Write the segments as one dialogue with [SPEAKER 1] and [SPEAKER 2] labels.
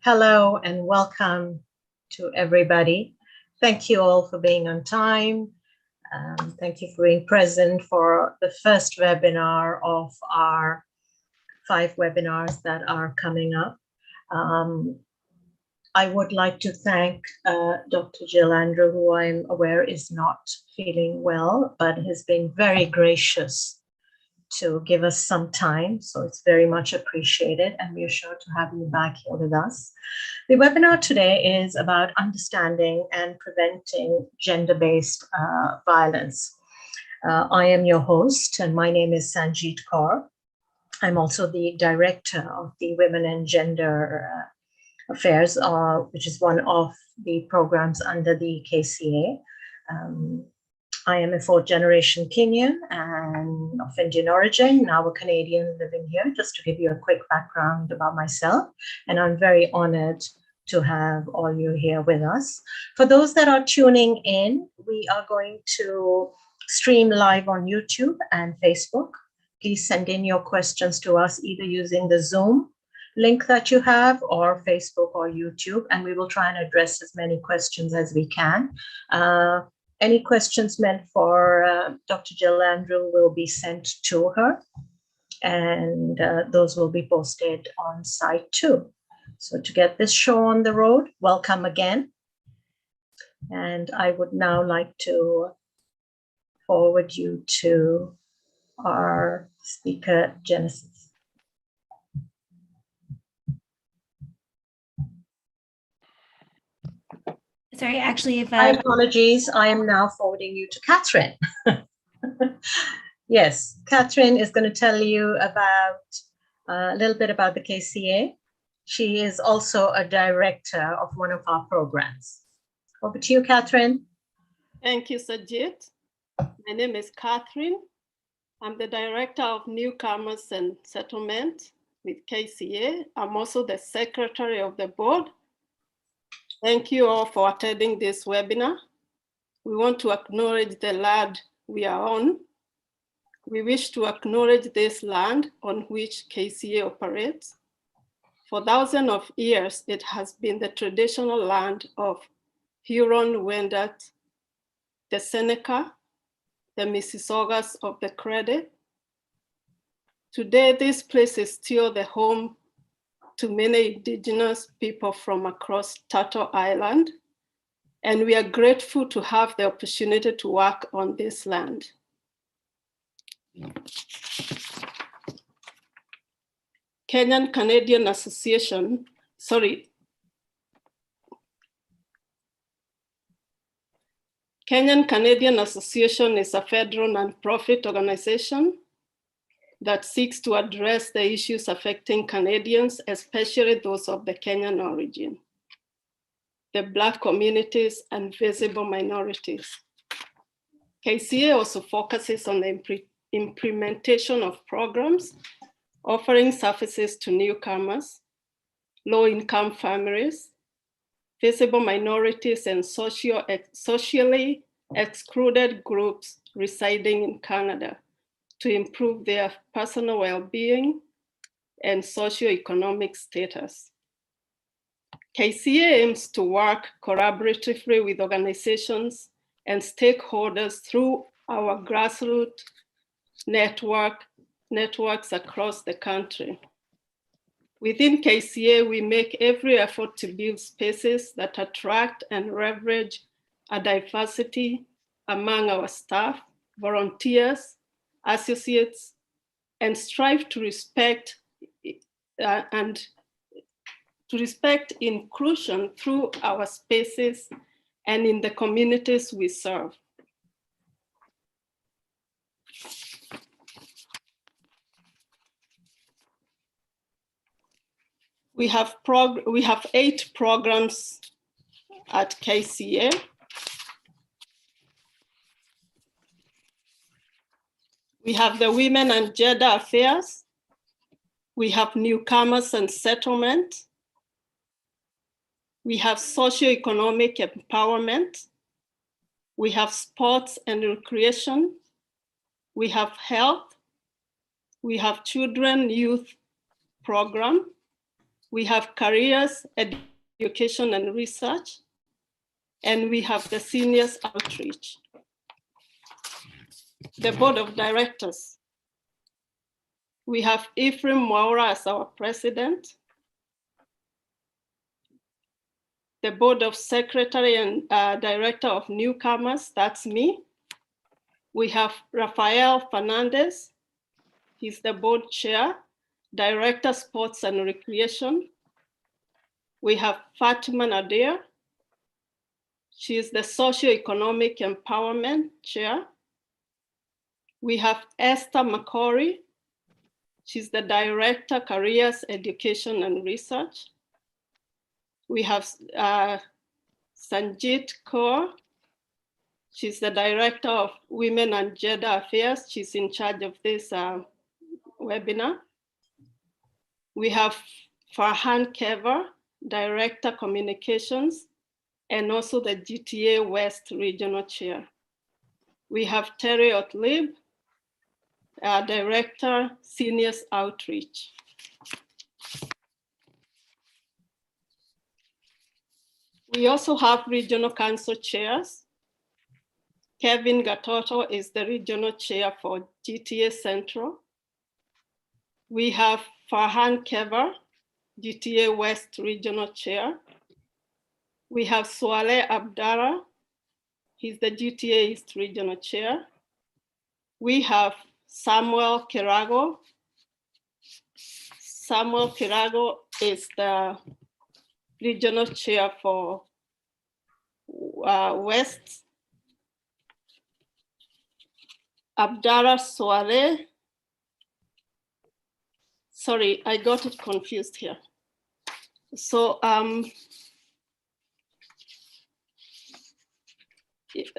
[SPEAKER 1] Hello and welcome to everybody. Thank you all for being on time. Thank you for being present for the first webinar of our 5 webinars that are coming up. I would like to thank Dr. Jill Andrew, who I'm aware is not feeling well, but has been very gracious to give us some time. So it's very much appreciated, and we're sure to have you back here with us. The webinar today is about understanding and preventing gender-based violence. I am your host, and my name is Sanjeet Kaur. I'm also the director of the Women and Gender Affairs, which is one of the programs under the KCA. I am a 4th generation Kenyan and of Indian origin, now a Canadian living here, just to give you a quick background about myself. And I'm very honored to have all you here with us. For those that are tuning in, we are going to stream live on YouTube and Facebook. Please send in your questions to us either using the Zoom link that you have or Facebook or YouTube, and we will try and address as many questions as we can. Any questions meant for Dr. Jill Andrew will be sent to her, and those will be posted on site too. So to get this show on the road, welcome again. And I would now like to forward you to our speaker, Genesis.
[SPEAKER 2] Sorry, actually, if
[SPEAKER 1] my apologies, I am now forwarding you to Catherine. Yes, Catherine is going to tell you about a little bit about the KCA. She is also a director of one of our programs. Over to you, Catherine.
[SPEAKER 3] Thank you, Sanjeet. My name is Catherine. I'm the director of Newcomers and Settlement with KCA. I'm also the secretary of the board. Thank you all for attending this webinar. We want to acknowledge the land we are on. We wish to acknowledge this land on which KCA operates. For thousands of years, it has been the traditional land of Huron-Wendat, the Seneca, the Mississaugas of the Credit. Today, this place is still the home to many indigenous people from across Turtle Island, and we are grateful to have the opportunity to work on this land. Kenyan Canadian Association, Kenyan Canadian Association is a federal nonprofit organization that seeks to address the issues affecting Canadians, especially those of the Kenyan origin, the Black communities, and visible minorities. KCA also focuses on the implementation of programs offering services to newcomers, low-income families, visible minorities, and socially excluded groups residing in Canada to improve their personal well-being and socioeconomic status. KCA aims to work collaboratively with organizations and stakeholders through our grassroots networks across the country. Within KCA, we make every effort to build spaces that attract and leverage a diversity among our staff, volunteers, associates, and strive to respect inclusion through our spaces and in the communities we serve. We have 8 programs at KCA. We have the Women and Gender Affairs. We have Newcomers and Settlement. We have Socioeconomic Empowerment. We have Sports and Recreation. We have Health. We have Children Youth Program. We have careers, education and research, and we have the seniors outreach. The board of directors. We have Ephraim Mwaura as our president. The board of secretary and director of newcomers, that's me. We have Rafael Fernandez. He's the board chair, director sports and recreation. We have Fatima Nadir. She is the socioeconomic empowerment chair. We have Esther McCory. She's the director, careers, education and research. We have Sanjit Kaur. She's the director of women and gender affairs. She's in charge of this webinar. We have Farhan Kever, director communications, and also the GTA West regional chair. We have Terry Otlib, director, seniors outreach. We also have regional council chairs. Kevin Gatoto is the regional chair for GTA Central. We have Farhan Kever, GTA West regional chair. We have Swaleh Abdallah. He's the GTA East regional chair. We have Samuel Kirago. Samuel Kirago is the regional chair for West. Abdallah Swaleh. Sorry, I got it confused here. So,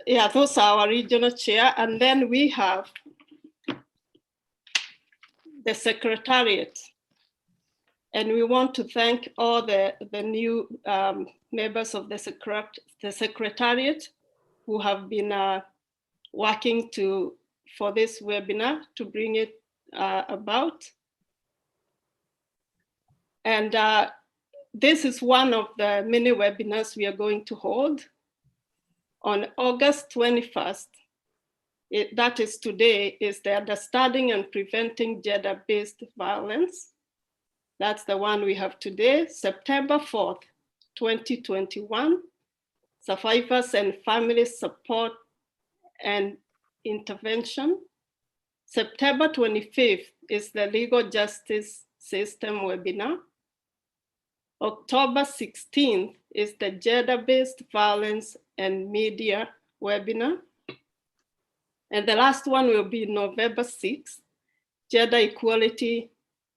[SPEAKER 3] yeah, those are our regional chair. And then we have the secretariat. And we want to thank all the new members of the secretariat who have been working for this webinar to bring it about. And this is one of the many webinars we are going to hold on August 21st. That is today, is the Understanding and Preventing Gender-Based Violence. That's the one we have today, September 4th, 2021, Survivors and Family Support and Intervention. September 25th is the Legal Justice System webinar. October 16th is the Gender-Based Violence and Media webinar. And the last one will be November 6th, Gender Equality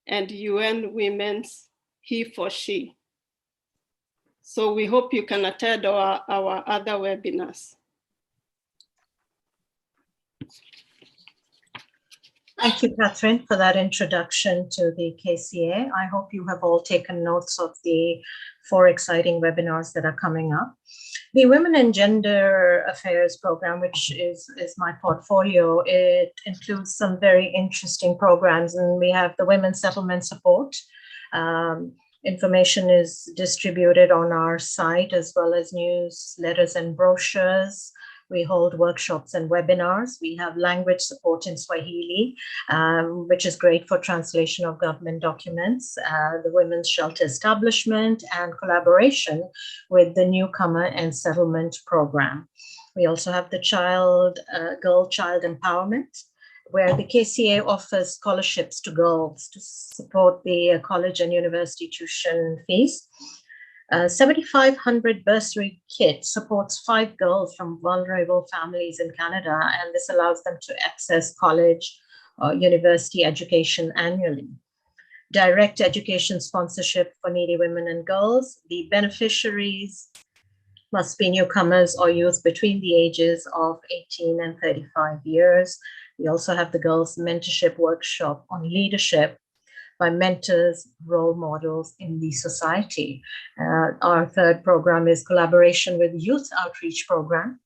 [SPEAKER 3] and UN Women's He for She. So we hope you can attend our other webinars.
[SPEAKER 1] Thank you, Catherine, for that introduction to the KCA. I hope you have all taken notes of the 4 exciting webinars that are coming up. The Women and Gender Affairs program, which is my portfolio, it includes some very interesting programs, and we have the Women's Settlement Support. Information is distributed on our site, as well as newsletters and brochures. We hold workshops and webinars. We have language support in Swahili, which is great for translation of government documents, the Women's Shelter Establishment, and collaboration with the Newcomer and Settlement Program. We also have the Girl Child Empowerment, where the KCA offers scholarships to girls to support the college and university tuition fees. 7,500 bursary kit supports 5 girls from vulnerable families in Canada, and this allows them to access college or university education annually. Direct education sponsorship for needy women and girls. The beneficiaries must be newcomers or youth between the ages of 18 and 35 years. We also have the Girls Mentorship Workshop on leadership by mentors, role models in the society. Our third program is collaboration with Youth Outreach Program.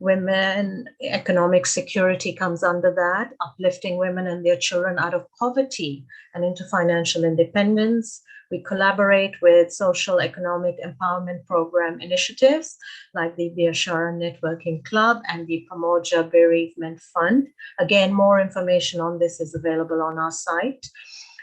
[SPEAKER 1] Women economic security comes under that, uplifting women and their children out of poverty and into financial independence. We collaborate with social economic empowerment program initiatives like the Biashara Networking Club and the Pamoja Bereavement Fund. Again, more information on this is available on our site.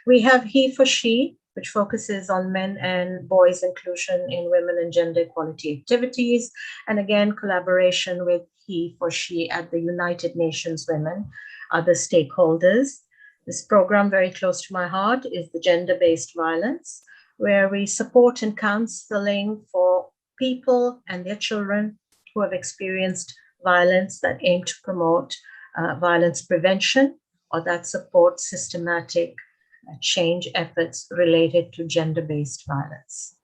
[SPEAKER 1] We have He for She, which focuses on men and boys inclusion in women and gender equality activities. And again, collaboration with He for She at the United Nations Women, other stakeholders. This program, very close to my heart, is the gender-based violence, where we support and counseling for people and their children who have experienced violence that aim to promote violence prevention or that support systematic change efforts related to gender-based violence.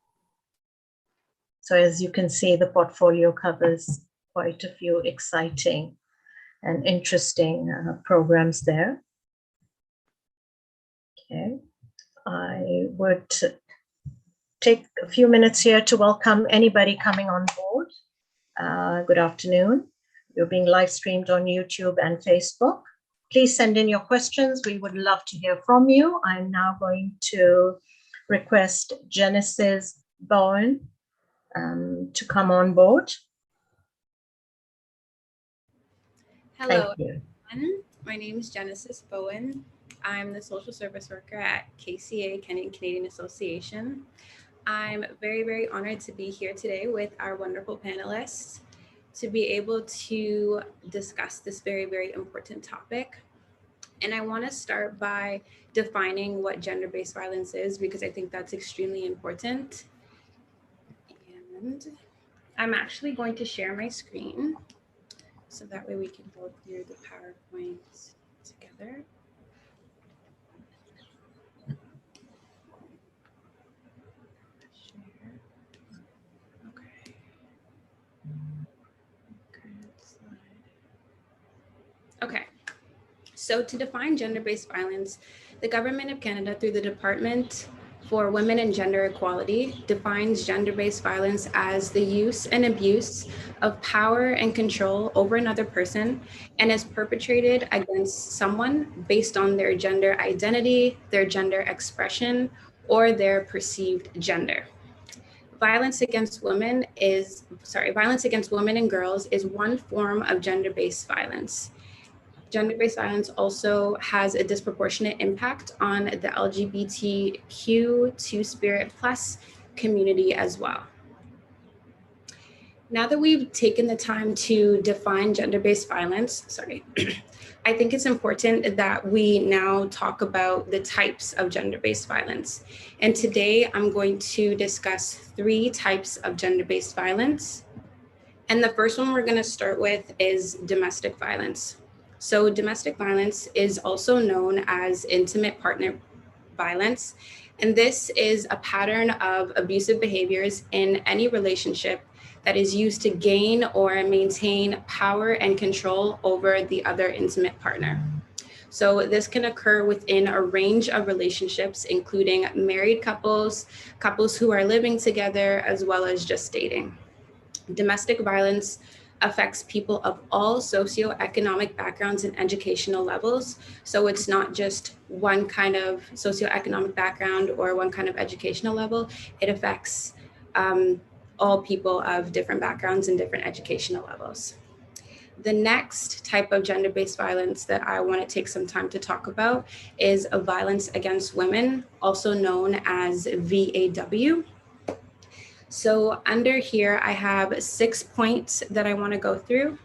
[SPEAKER 1] So as you can see, the portfolio covers quite a few exciting and interesting programs there. Okay, I would take a few minutes here to welcome anybody coming on board. Good afternoon. You're being live streamed on YouTube and Facebook. Please send in your questions. We would love to hear from you. I'm now going to request Genesis Bowen to come on board.
[SPEAKER 4] Hello,
[SPEAKER 1] Thank you.
[SPEAKER 4] everyone. My name is Genesis Bowen. I'm the social service worker at KCA, Canadian Association. I'm very, very honored to be here today with our wonderful panelists to be able to discuss this very, very important topic. And I want to start by defining what gender-based violence is, because I think that's extremely important. And I'm actually going to share my screen so that way we can go through the PowerPoint together. Okay, so to define gender-based violence, the Government of Canada, through the Department for Women and Gender Equality, defines gender-based violence as the use and abuse of power and control over another person and is perpetrated against someone based on their gender identity, their gender expression, or their perceived gender. Violence against women and girls is one form of gender-based violence. Gender-based violence also has a disproportionate impact on the LGBTQ Two-Spirit plus community as well. Now that we've taken the time to define gender-based violence, I think it's important that we now talk about the types of gender-based violence. And today I'm going to discuss 3 types of gender-based violence. And the first one we're going to start with is domestic violence. So domestic violence is also known as intimate partner violence. And this is a pattern of abusive behaviors in any relationship that is used to gain or maintain power and control over the other intimate partner. So this can occur within a range of relationships, including married couples, couples who are living together, as well as just dating. Domestic violence affects people of all socioeconomic backgrounds and educational levels. So it's not just one kind of socioeconomic background or one kind of educational level. It affects all people of different backgrounds and different educational levels. The next type of gender-based violence that I want to take some time to talk about is a violence against women, also known as VAW. So under here, I have 6 points that I want to go through.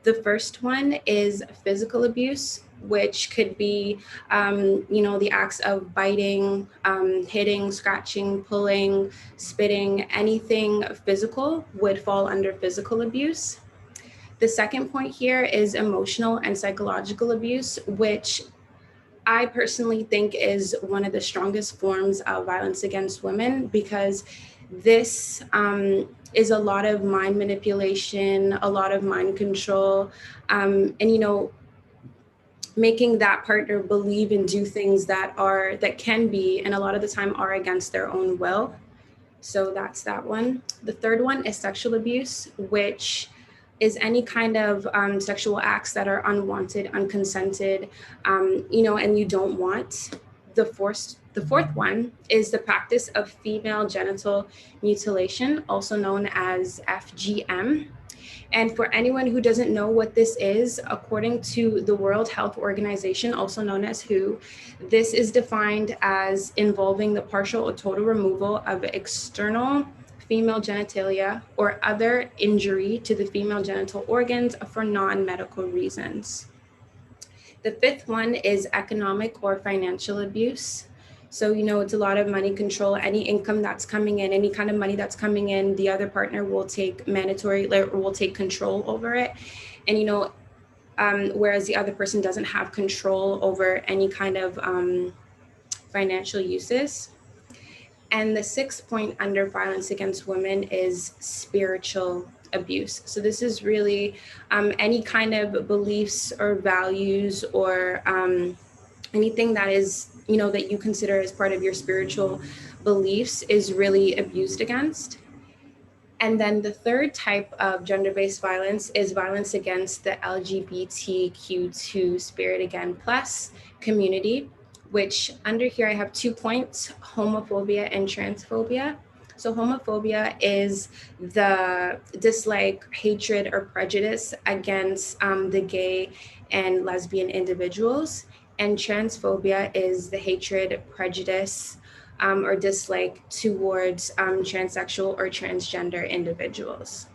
[SPEAKER 4] The first one is physical abuse, which could be, the acts of biting, hitting, scratching, pulling, spitting, anything physical would fall under physical abuse. The second point here is emotional and psychological abuse, which I personally think is one of the strongest forms of violence against women, because this is a lot of mind manipulation, a lot of mind control, and making that partner believe and do things that can be, and a lot of the time are, against their own will. So that's that one. The third one is sexual abuse, which is any kind of sexual acts that are unwanted, unconsented, and you don't want. the fourth one is the practice of female genital mutilation, also known as FGM. And for anyone who doesn't know what this is, according to the World Health Organization, also known as WHO, this is defined as involving the partial or total removal of external female genitalia or other injury to the female genital organs for non-medical reasons. The fifth one is economic or financial abuse. So, it's a lot of money control. Any income that's coming in, any kind of money that's coming in, the other partner will take control over it. And, whereas the other person doesn't have control over any kind of financial uses. And the sixth point under violence against women is spiritual abuse. So this is really any kind of beliefs or values or anything that is, that you consider as part of your spiritual beliefs is really abused against. And then the third type of gender-based violence is violence against the LGBTQ2 Spirit Again Plus community, which under here I have 2 points, homophobia and transphobia. So homophobia is the dislike, hatred, or prejudice against the gay and lesbian individuals. And transphobia is the hatred, prejudice, or dislike towards transsexual or transgender individuals.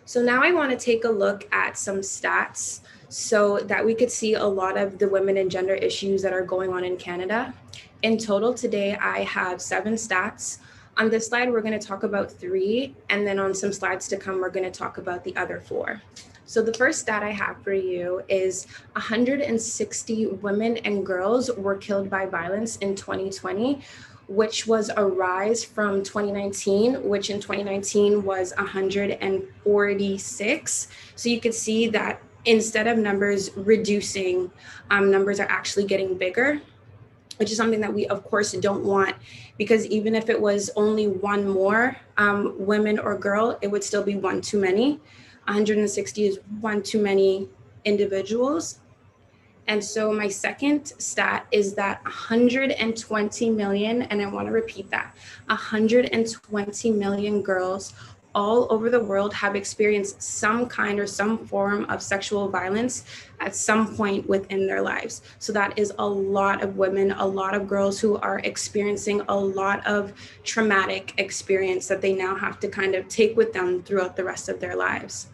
[SPEAKER 4] So now I want to take a look at some stats so that we could see a lot of the women and gender issues that are going on in Canada. In total today, I have 7 stats. On this slide, we're going to talk about 3, and then on some slides to come, we're going to talk about the other 4. So the first stat I have for you is 160 women and girls were killed by violence in 2020, which was a rise from 2019, which in 2019 was 146. So you could see that instead of numbers reducing, numbers are actually getting bigger, which is something that we of course don't want, because even if it was only one more women or girl, it would still be one too many. 160 is one too many individuals. And so my second stat is that 120 million, and I want to repeat that, 120 million girls all over the world have experienced some kind or some form of sexual violence at some point within their lives. So that is a lot of women, a lot of girls who are experiencing a lot of traumatic experience that they now have to kind of take with them throughout the rest of their lives.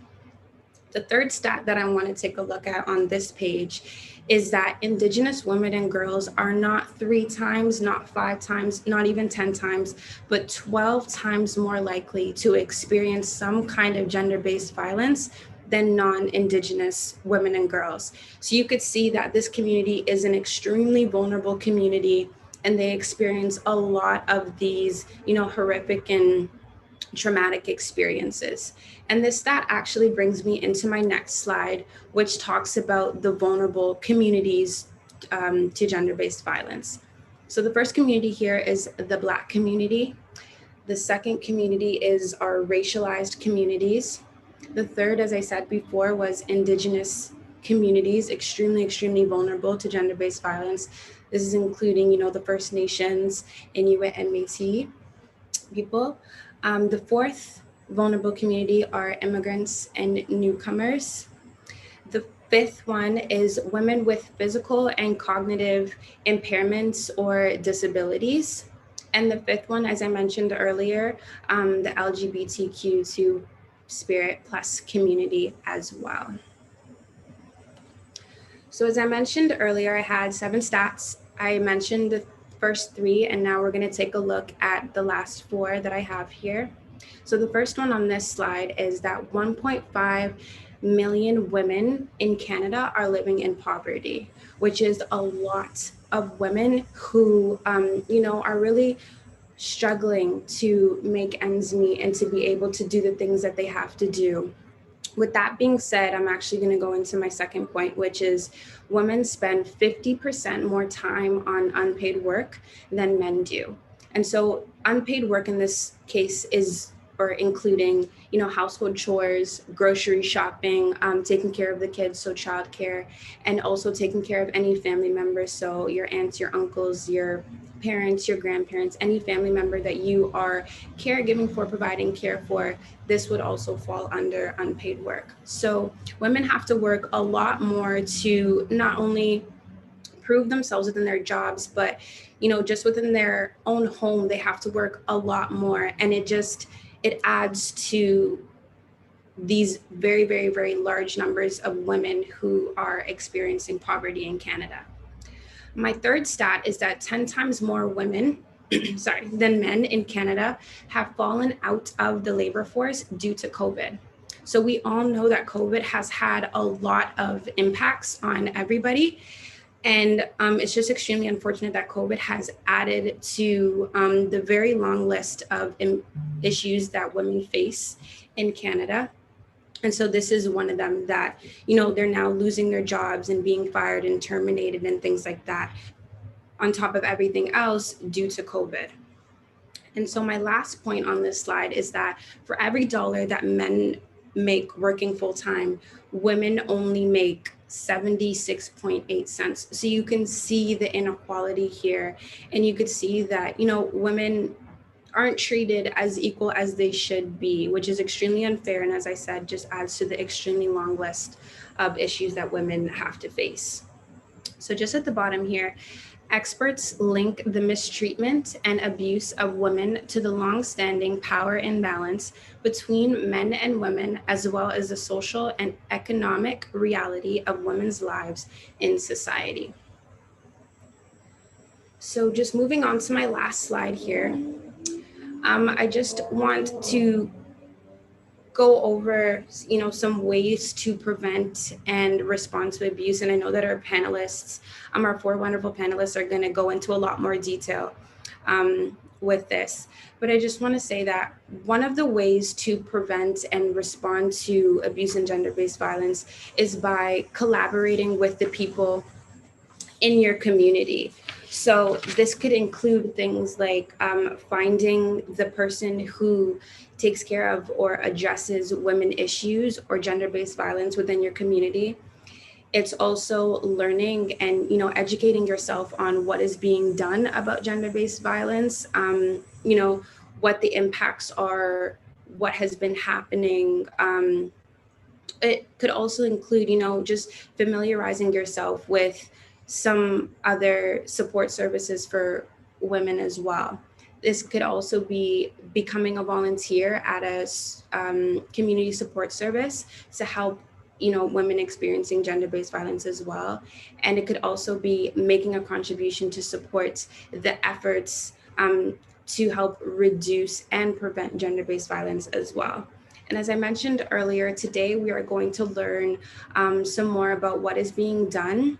[SPEAKER 4] The third stat that I want to take a look at on this page is that Indigenous women and girls are not 3 times, not 5 times, not even 10 times, but 12 times more likely to experience some kind of gender-based violence than non-Indigenous women and girls. So you could see that this community is an extremely vulnerable community, and they experience a lot of these, horrific and traumatic experiences. And this stat actually brings me into my next slide, which talks about the vulnerable communities to gender-based violence. So the first community here is the Black community. The second community is our racialized communities. The third, as I said before, was Indigenous communities, extremely vulnerable to gender-based violence. This is including, the First Nations, Inuit, and Métis people. The fourth vulnerable community are immigrants and newcomers. The fifth one is women with physical and cognitive impairments or disabilities. And the fifth one, as I mentioned earlier, the LGBTQ2 Spirit Plus community as well. So as I mentioned earlier, I had 7 stats. I mentioned the first 3, and now we're going to take a look at the last 4 that I have here. So the first one on this slide is that 1.5 million women in Canada are living in poverty, which is a lot of women who, are really struggling to make ends meet and to be able to do the things that they have to do. With that being said, I'm actually going to go into my second point, which is women spend 50% more time on unpaid work than men do. And so unpaid work in this case is or including, household chores, grocery shopping, taking care of the kids, so childcare, and also taking care of any family members, so your aunts, your uncles, your parents, your grandparents, any family member that you are caregiving for, providing care for. This would also fall under unpaid work. So women have to work a lot more to not only prove themselves within their jobs, but just within their own home, they have to work a lot more. And it adds to these very, very, very large numbers of women who are experiencing poverty in Canada. My third stat is that 10 times more women than men in Canada have fallen out of the labor force due to COVID. So we all know that COVID has had a lot of impacts on everybody. And it's just extremely unfortunate that COVID has added to the very long list of issues that women face in Canada. And so this is one of them that, they're now losing their jobs and being fired and terminated and things like that, on top of everything else due to COVID. And so my last point on this slide is that for every dollar that men make working full time, women only make 76.8 cents. So you can see the inequality here, and you could see that, women aren't treated as equal as they should be, which is extremely unfair. And as I said, just adds to the extremely long list of issues that women have to face. So just at the bottom here, experts link the mistreatment and abuse of women to the long-standing power imbalance between men and women, as well as the social and economic reality of women's lives in society. So just moving on to my last slide here, I just want to go over, some ways to prevent and respond to abuse. And I know that our panelists, our four wonderful panelists, are going to go into a lot more detail with this. But I just want to say that one of the ways to prevent and respond to abuse and gender-based violence is by collaborating with the people in your community. So this could include things like finding the person who takes care of or addresses women issues or gender-based violence within your community. It's also learning and, educating yourself on what is being done about gender-based violence, what the impacts are, what has been happening. It could also include, just familiarizing yourself with some other support services for women as well. This could also be becoming a volunteer at a community support service to help, women experiencing gender-based violence as well. And it could also be making a contribution to support the efforts to help reduce and prevent gender-based violence as well. And as I mentioned earlier, today we are going to learn some more about what is being done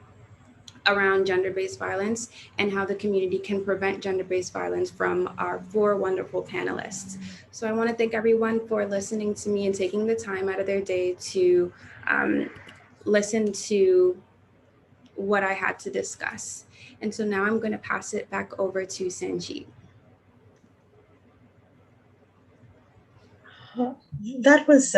[SPEAKER 4] around gender-based violence and how the community can prevent gender-based violence from our four wonderful panelists. So I want to thank everyone for listening to me and taking the time out of their day to listen to what I had to discuss. And so now I'm going to pass it back over to Sanjeev.
[SPEAKER 1] That was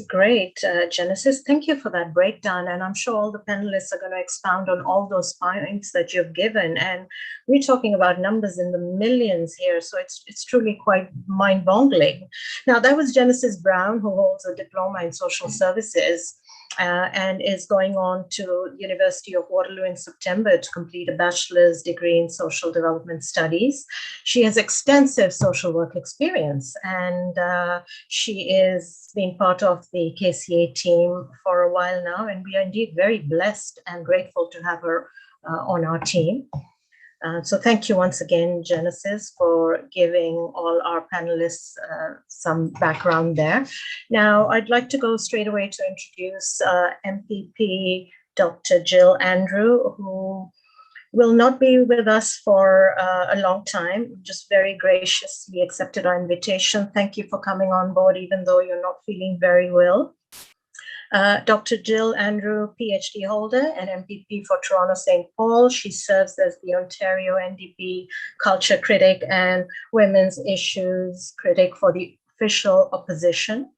[SPEAKER 1] great, Genesis. Thank you for that breakdown. And I'm sure all the panelists are going to expound on all those points that you've given. And we're talking about numbers in the millions here. So it's truly quite mind-boggling. Now, that was Genesis Brown, who holds a diploma in social services and is going on to University of Waterloo in September to complete a bachelor's degree in social development studies. She has extensive social work experience, and she is been part of the KCA team for a while now, and we are indeed very blessed and grateful to have her on our team. So thank you once again, Genesis, for giving all our panelists some background there. Now, I'd like to go straight away to introduce MPP Dr. Jill Andrew, who will not be with us for a long time, just very graciously accepted our invitation. Thank you for coming on board, even though you're not feeling very well. Dr. Jill Andrew, PhD holder and MPP for Toronto St. Paul. She serves as the Ontario NDP culture critic and women's issues critic for the official opposition.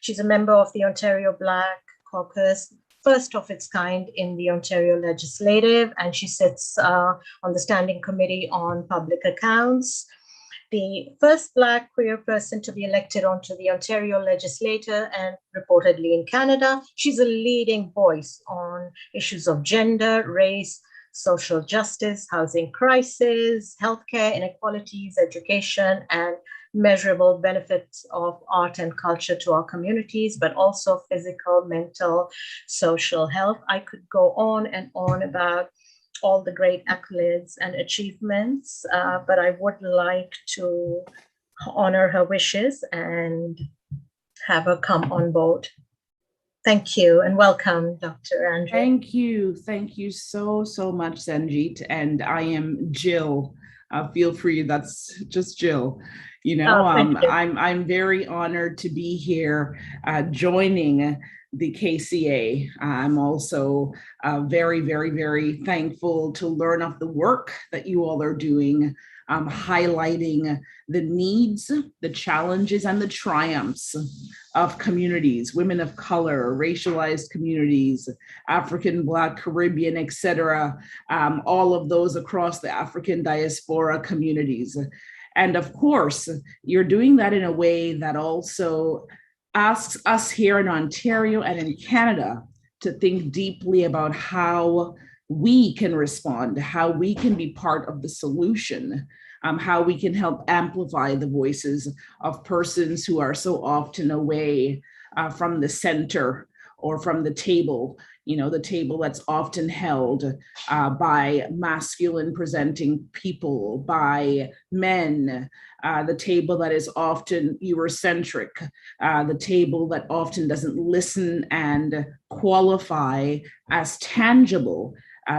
[SPEAKER 1] She's a member of the Ontario Black Caucus, first of its kind in the Ontario Legislative, and she sits on the Standing Committee on Public Accounts. The first Black queer person to be elected onto the Ontario Legislature and reportedly in Canada. She's a leading voice on issues of gender, race, social justice, housing crisis, healthcare inequalities, education, and measurable benefits of art and culture to our communities, but also physical, mental, social health. I could go on and on about all the great accolades and achievements, but I would like to honor her wishes and have her come on board. Thank you and welcome, Dr. Andre.
[SPEAKER 5] Thank you. Thank you so much, Sanjeet. And I am Jill. Feel free, that's just Jill. You know, I'm very honored to be here joining the KCA. I'm also very thankful to learn of the work that you all are doing, highlighting the needs, the challenges, and the triumphs of communities, women of color, racialized communities, African, Black, Caribbean, etc., all of those across the African diaspora communities. And of course, you're doing that in a way that also asks us here in Ontario and in Canada to think deeply about how we can respond, how we can be part of the solution, how we can help amplify the voices of persons who are so often away from the center or from the table, you know, the table that's often held by masculine presenting people, by men, the table that is often Eurocentric, the table that often doesn't listen and qualify as tangible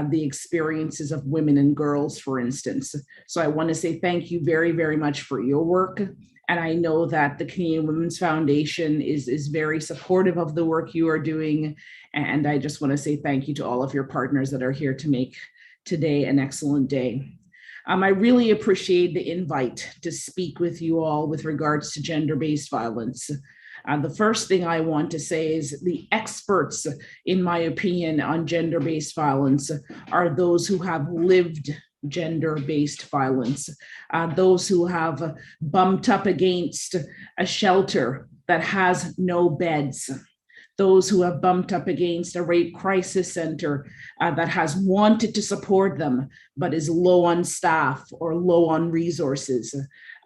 [SPEAKER 5] the experiences of women and girls, for instance. So I want to say thank you very much for your work. And I know that the Canadian Women's Foundation is very supportive of the work you are doing. And I just want to say thank you to all of your partners that are here to make today an excellent day. I really appreciate the invite to speak with you all with regards to gender-based violence. The first thing I want to say is the experts, in my opinion, on gender-based violence are those who have lived gender-based violence, those who have bumped up against a shelter that has no beds, those who have bumped up against a rape crisis center that has wanted to support them, but is low on staff or low on resources.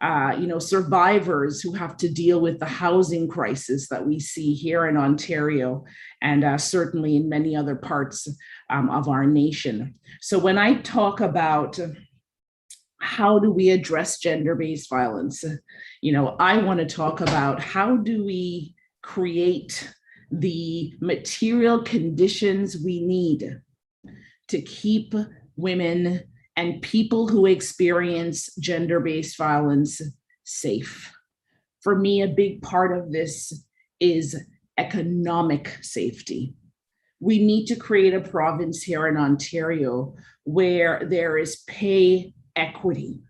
[SPEAKER 5] You know, survivors who have to deal with the housing crisis that we see here in Ontario and certainly in many other parts of our nation. So when I talk about how do we address gender-based violence, you know, I want to talk about how do we create the material conditions we need to keep women and people who experience gender-based violence safe. For me, a big part of this is economic safety. We need to create a province here in Ontario where there is pay equity.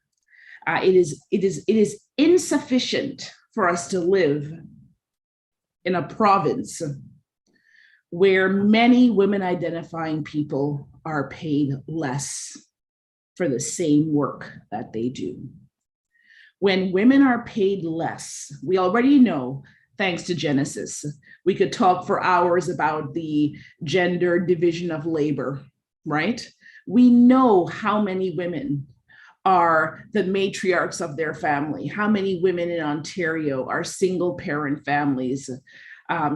[SPEAKER 5] It is insufficient for us to live in a province where many women identifying people are paid less for the same work that they do. When women are paid less, we already know, thanks to Genesis, we could talk for hours about the gender division of labor, right? We know how many women are the matriarchs of their family, how many women in Ontario are single parent families.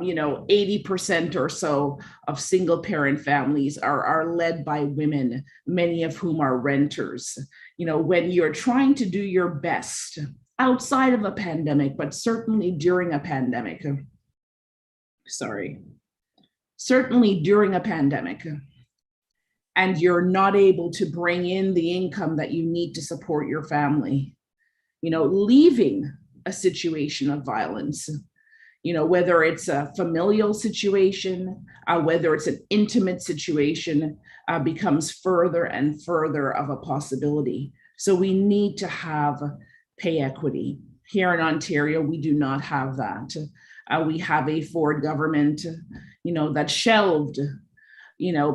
[SPEAKER 5] You know, 80% or so of single parent families are led by women, many of whom are renters. You know, when you're trying to do your best outside of a pandemic, but certainly during a pandemic, certainly during a pandemic, and you're not able to bring in the income that you need to support your family, you know, leaving a situation of violence, you know, whether it's a familial situation, whether it's an intimate situation, becomes further and further of a possibility. So we need to have pay equity. Here in Ontario, we do not have that. We have a Ford government, that shelved,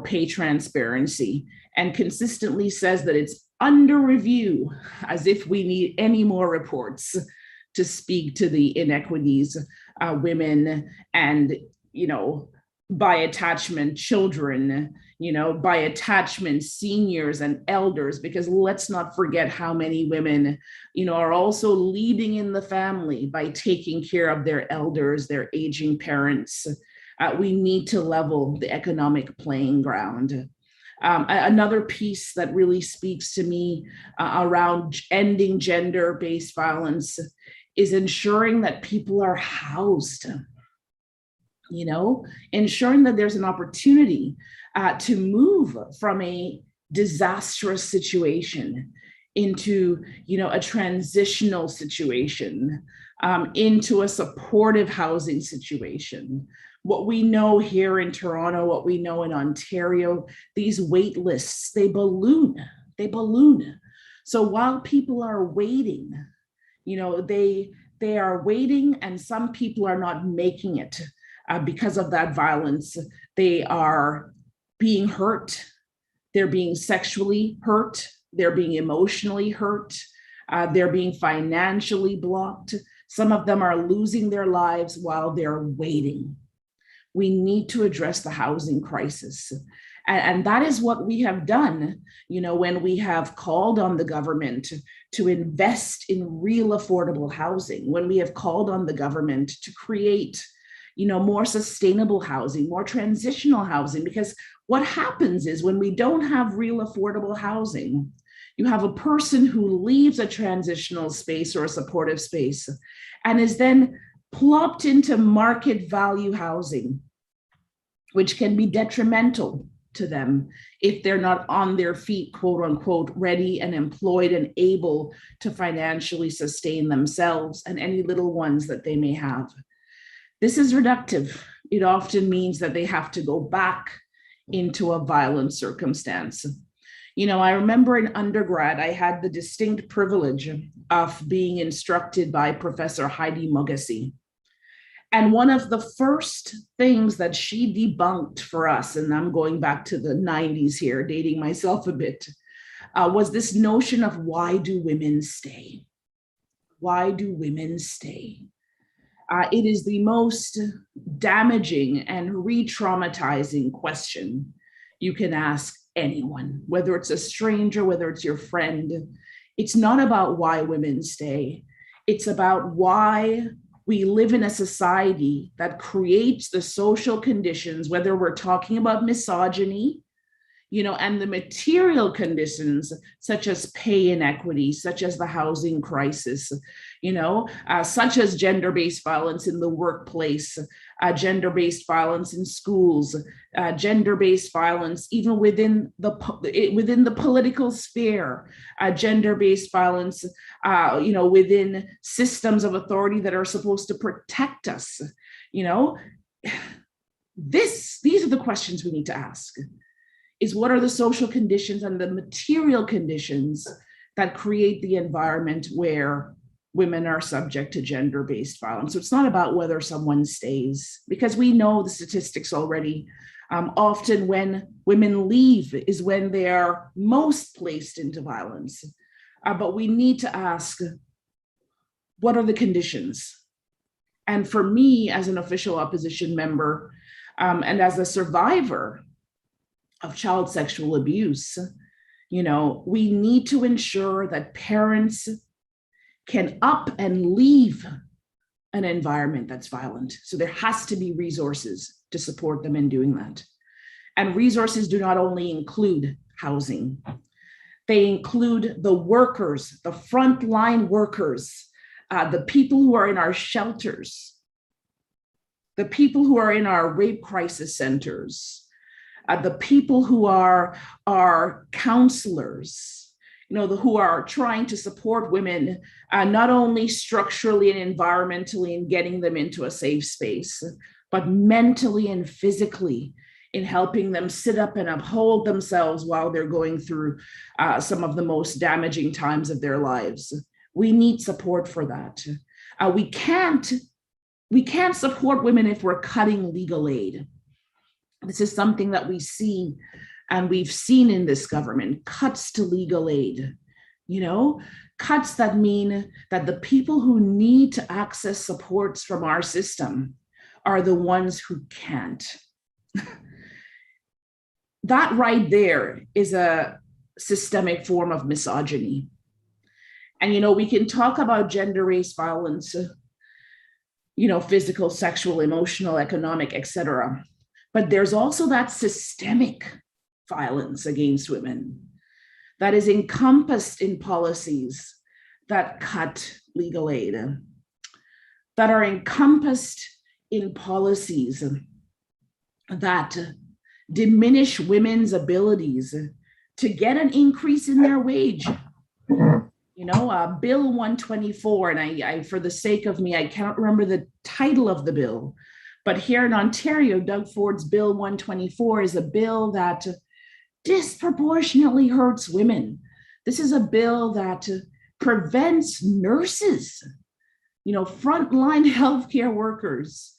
[SPEAKER 5] pay transparency and consistently says that it's under review, as if we need any more reports to speak to the inequities, women and, by attachment, children, by attachment, seniors and elders, because let's not forget how many women, are also leading in the family by taking care of their elders, their aging parents. We need to level the economic playing ground. Another piece that really speaks to me around ending gender-based violence is ensuring that people are housed. Ensuring that there's an opportunity to move from a disastrous situation into, a transitional situation, into a supportive housing situation. What we know here in Toronto, what we know in Ontario, these wait lists, they balloon. So while people are waiting, they are waiting, and some people are not making it. Because of that violence, they are being hurt, they're being sexually hurt, they're being emotionally hurt, they're being financially blocked. Some of them are losing their lives while they're waiting. We need to address the housing crisis. And that is what we have done, when we have called on the government to invest in real affordable housing, when we have called on the government to create more sustainable housing, more transitional housing, because what happens is when we don't have real affordable housing, you have a person who leaves a transitional space or a supportive space and is then plopped into market value housing, which can be detrimental to them if they're not on their feet, quote unquote, ready and employed and able to financially sustain themselves and any little ones that they may have. This is reductive. It often means that they have to go back into a violent circumstance. I remember in undergrad, I had the distinct privilege of being instructed by Professor Heidi Mogessi. And one of the first things that she debunked for us, and I'm going back to the 90s here, dating myself a bit, was this notion of why do women stay? Why do women stay? It is the most damaging and re-traumatizing question you can ask anyone, whether it's a stranger, whether it's your friend. It's not about why women stay. It's about why we live in a society that creates the social conditions, whether we're talking about misogyny, and the material conditions such as pay inequity, such as the housing crisis, such as gender-based violence in the workplace, gender-based violence in schools, gender-based violence even within the political sphere, gender-based violence, within systems of authority that are supposed to protect us. These are the questions we need to ask. Is what are the social conditions and the material conditions that create the environment where women are subject to gender-based violence? So it's not about whether someone stays, because we know the statistics already. Often when women leave is when they are most placed into violence. But we need to ask, what are the conditions? And for me, as an official opposition member, and as a survivor of child sexual abuse, we need to ensure that parents can up and leave an environment that's violent. So there has to be resources to support them in doing that. And resources do not only include housing, they include the workers, the frontline workers, the people who are in our shelters, the people who are in our rape crisis centers, the people who are our counselors, who are trying to support women, not only structurally and environmentally in getting them into a safe space, but mentally and physically in helping them sit up and uphold themselves while they're going through some of the most damaging times of their lives. We need support for that. We can't support women if we're cutting legal aid. This is something that we see and we've seen in this government, cuts to legal aid, cuts that mean that the people who need to access supports from our system are the ones who can't. That right there is a systemic form of misogyny. And, we can talk about gender-based violence, physical, sexual, emotional, economic, etc. But there's also that systemic violence against women that is encompassed in policies that cut legal aid, that are encompassed in policies that diminish women's abilities to get an increase in their wage. Bill 124, and I, for the sake of me, I cannot remember the title of the bill, but here in Ontario, Doug Ford's Bill 124 is a bill that disproportionately hurts women. This is a bill that prevents nurses, frontline healthcare workers,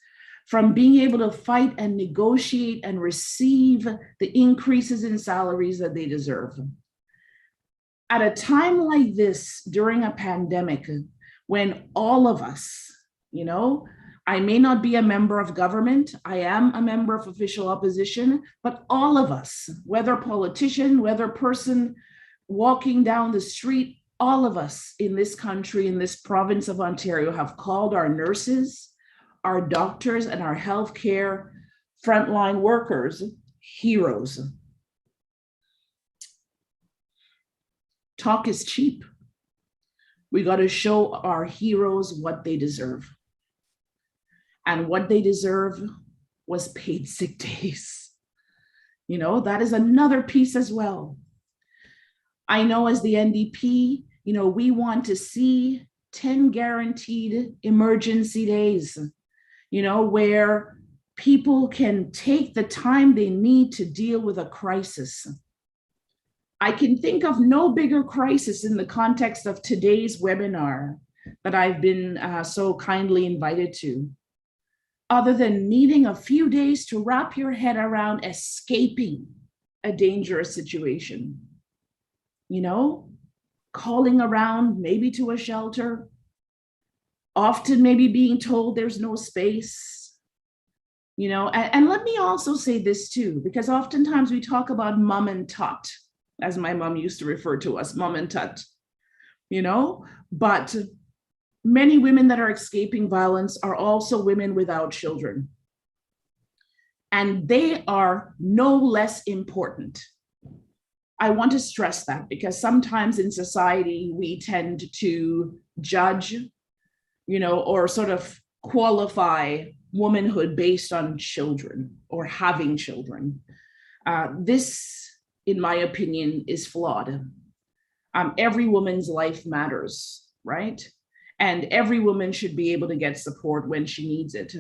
[SPEAKER 5] from being able to fight and negotiate and receive the increases in salaries that they deserve. At a time like this, during a pandemic, when all of us, I may not be a member of government, I am a member of official opposition, but all of us, whether politician, whether person walking down the street, all of us in this country, in this province of Ontario, have called our nurses, our doctors, and our healthcare frontline workers heroes. Talk is cheap. We got to show our heroes what they deserve. And what they deserve was paid sick days. That is another piece as well. I know as the NDP, we want to see 10 guaranteed emergency days, where people can take the time they need to deal with a crisis. I can think of no bigger crisis in the context of today's webinar that I've been so kindly invited to, other than needing a few days to wrap your head around escaping a dangerous situation. Calling around maybe to a shelter, often maybe being told there's no space, and let me also say this too, because oftentimes we talk about mom and tot, as my mom used to refer to us, mom and tot, but many women that are escaping violence are also women without children. And they are no less important. I want to stress that because sometimes in society, we tend to judge, or sort of qualify womanhood based on children or having children. This, in my opinion, is flawed. Every woman's life matters, right? And every woman should be able to get support when she needs it.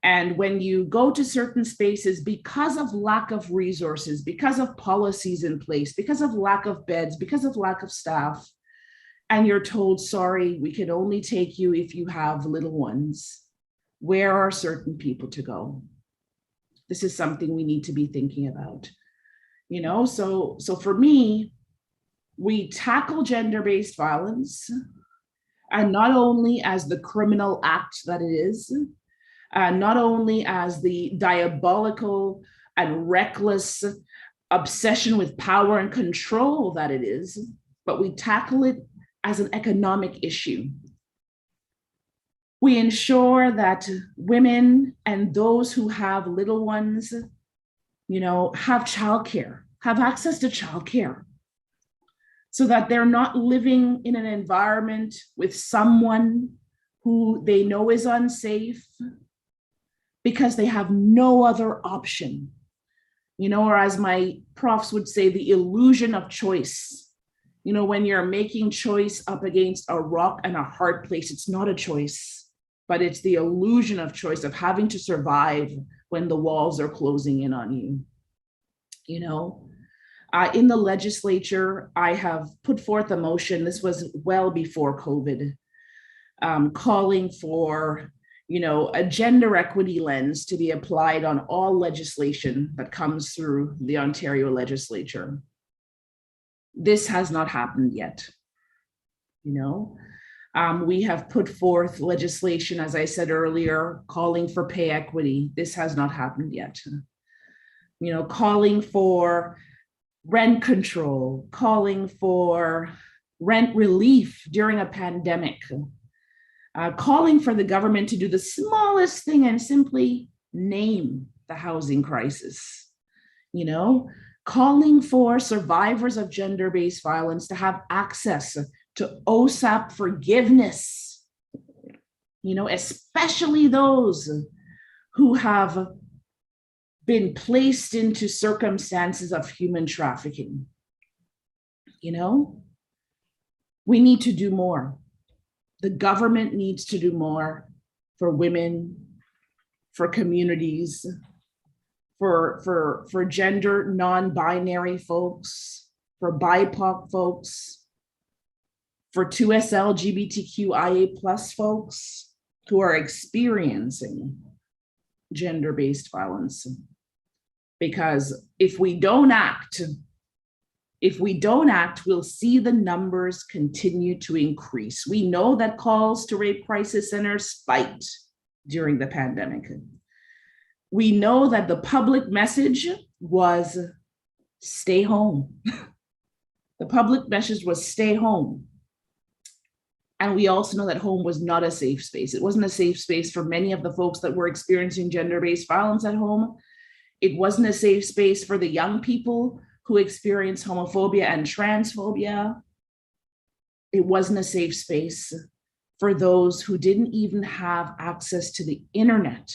[SPEAKER 5] And when you go to certain spaces, because of lack of resources, because of policies in place, because of lack of beds, because of lack of staff, and you're told, sorry, we can only take you if you have little ones, where are certain people to go? This is something we need to be thinking about. So for me, we tackle gender-based violence, and not only as the criminal act that it is, not only as the diabolical and reckless obsession with power and control that it is, but we tackle it as an economic issue. We ensure that women and those who have little ones, have childcare, have access to childcare, so that they're not living in an environment with someone who they know is unsafe because they have no other option. Or as my profs would say, the illusion of choice. When you're making choice up against a rock and a hard place, it's not a choice, but it's the illusion of choice of having to survive when the walls are closing in on you. In the legislature, I have put forth a motion, this was well before COVID, calling for, a gender equity lens to be applied on all legislation that comes through the Ontario legislature. This has not happened yet. We have put forth legislation, as I said earlier, calling for pay equity. This has not happened yet. Calling for rent control, calling for rent relief during a pandemic, calling for the government to do the smallest thing and simply name the housing crisis, calling for survivors of gender-based violence to have access to OSAP forgiveness, especially those who have been placed into circumstances of human trafficking. We need to do more. The government needs to do more for women, for communities, for gender non-binary folks, for BIPOC folks, for 2S LGBTQIA+ folks who are experiencing gender-based violence. Because if we don't act, we'll see the numbers continue to increase. We know that calls to rape crisis centers spiked during the pandemic. We know that the public message was stay home. The public message was stay home. And we also know that home was not a safe space. It wasn't a safe space for many of the folks that were experiencing gender-based violence at home. It wasn't a safe space for the young people who experienced homophobia and transphobia. It wasn't a safe space for those who didn't even have access to the internet,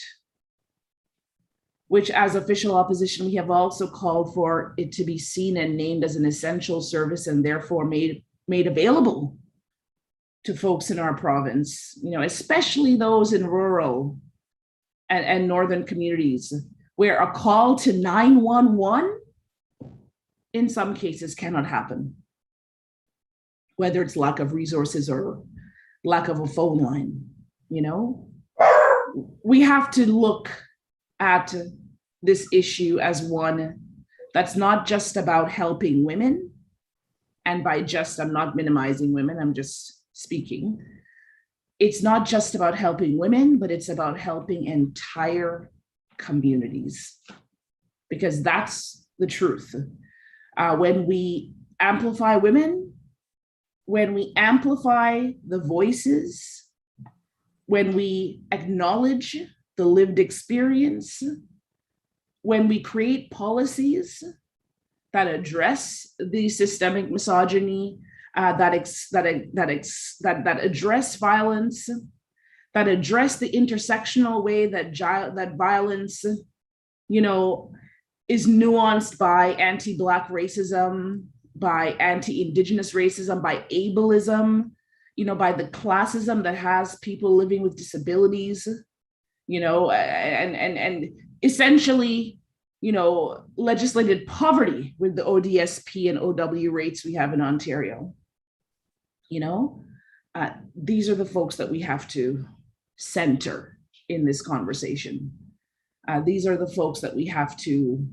[SPEAKER 5] which as official opposition, we have also called for it to be seen and named as an essential service and therefore made available to folks in our province, especially those in rural and northern communities, where a call to 911 in some cases cannot happen, whether it's lack of resources or lack of a phone line. We have to look at this issue as one that's not just about helping women, and by just, I'm not minimizing women, I'm just speaking. It's not just about helping women, but it's about helping entire communities, because that's the truth. When we amplify women, when we amplify the voices, when we acknowledge the lived experience, when we create policies that address the systemic misogyny, that address violence, that address the intersectional way that violence, is nuanced by anti-Black racism, by anti-Indigenous racism, by ableism, by the classism that has people living with disabilities, and essentially, legislated poverty with the ODSP and OW rates we have in Ontario. These are the folks that we have to center in this conversation. These are the folks that we have to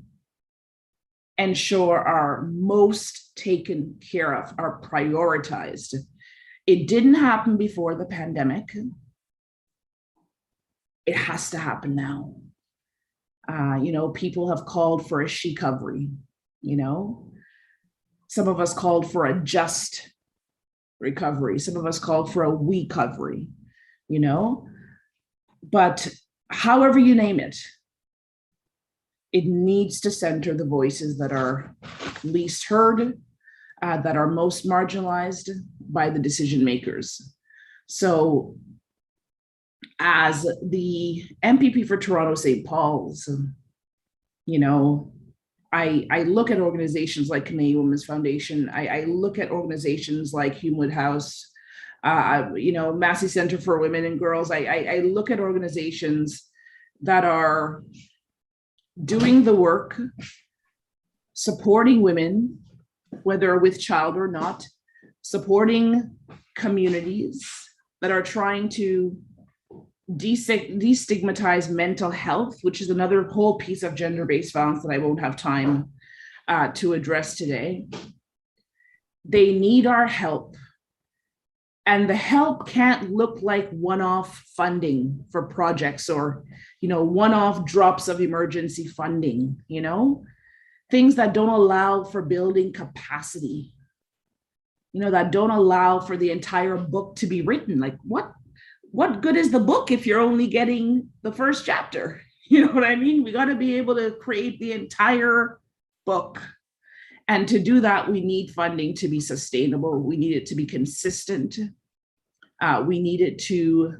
[SPEAKER 5] ensure are most taken care of, are prioritized. It didn't happen before the pandemic. It has to happen now. People have called for a she-covery, Some of us called for a just recovery. Some of us called for a we-covery, But however you name it, it needs to center the voices that are least heard, that are most marginalized by the decision makers. So as the MPP for Toronto St. Paul's, I look at organizations like Canadian Women's Foundation. I look at organizations like Humewood House, Massey Center for Women and Girls. I look at organizations that are doing the work supporting women, whether with child or not, supporting communities that are trying to destigmatize mental health, which is another whole piece of gender-based violence that I won't have time to address today. They need our help. And the help can't look like one-off funding for projects or, one-off drops of emergency funding, things that don't allow for building capacity, that don't allow for the entire book to be written. Like what good is the book if you're only getting the first chapter? You know what I mean? We got to be able to create the entire book. And to do that, we need funding to be sustainable. We need it to be consistent. We need it to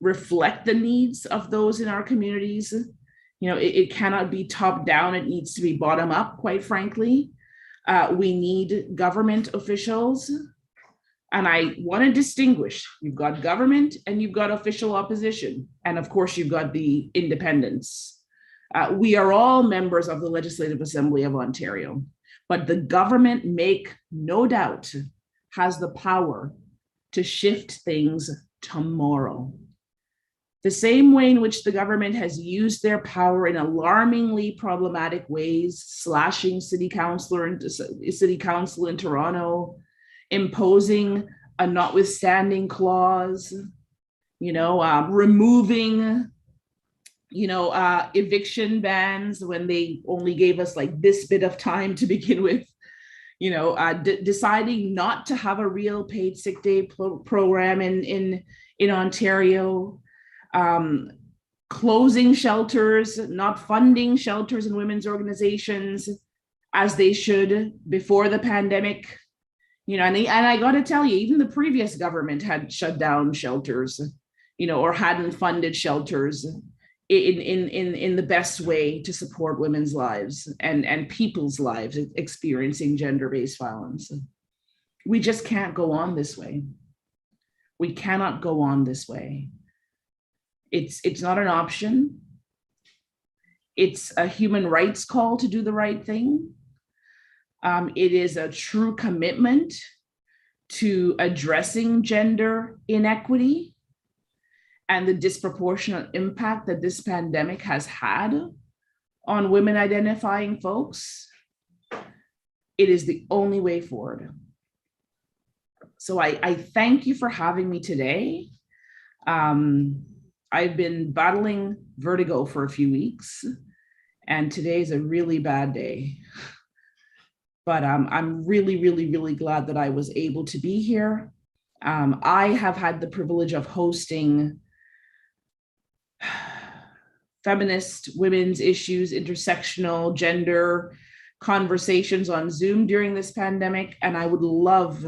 [SPEAKER 5] reflect the needs of those in our communities. It cannot be top down. It needs to be bottom up, quite frankly. We need government officials. And I want to distinguish, you've got government and you've got official opposition. And of course, you've got the independents. We are all members of the Legislative Assembly of Ontario, but the government, make no doubt, has the power to shift things tomorrow. The same way in which the government has used their power in alarmingly problematic ways, slashing city council in Toronto, imposing a notwithstanding clause, removing, eviction bans when they only gave us like this bit of time to begin with, deciding not to have a real paid sick day program in Ontario, closing shelters, not funding shelters and women's organizations as they should before the pandemic. And I got to tell you, even the previous government had shut down shelters, or hadn't funded shelters in the best way to support women's lives and people's lives experiencing gender-based violence. We just can't go on this way. We cannot go on this way. It's not an option. It's a human rights call to do the right thing. It is a true commitment to addressing gender inequity and the disproportionate impact that this pandemic has had on women identifying folks. It is the only way forward. So I thank you for having me today. I've been battling vertigo for a few weeks, and today is a really bad day. But I'm really, really, really glad that I was able to be here. I have had the privilege of hosting feminist, women's issues, intersectional, gender conversations on Zoom during this pandemic, and I would love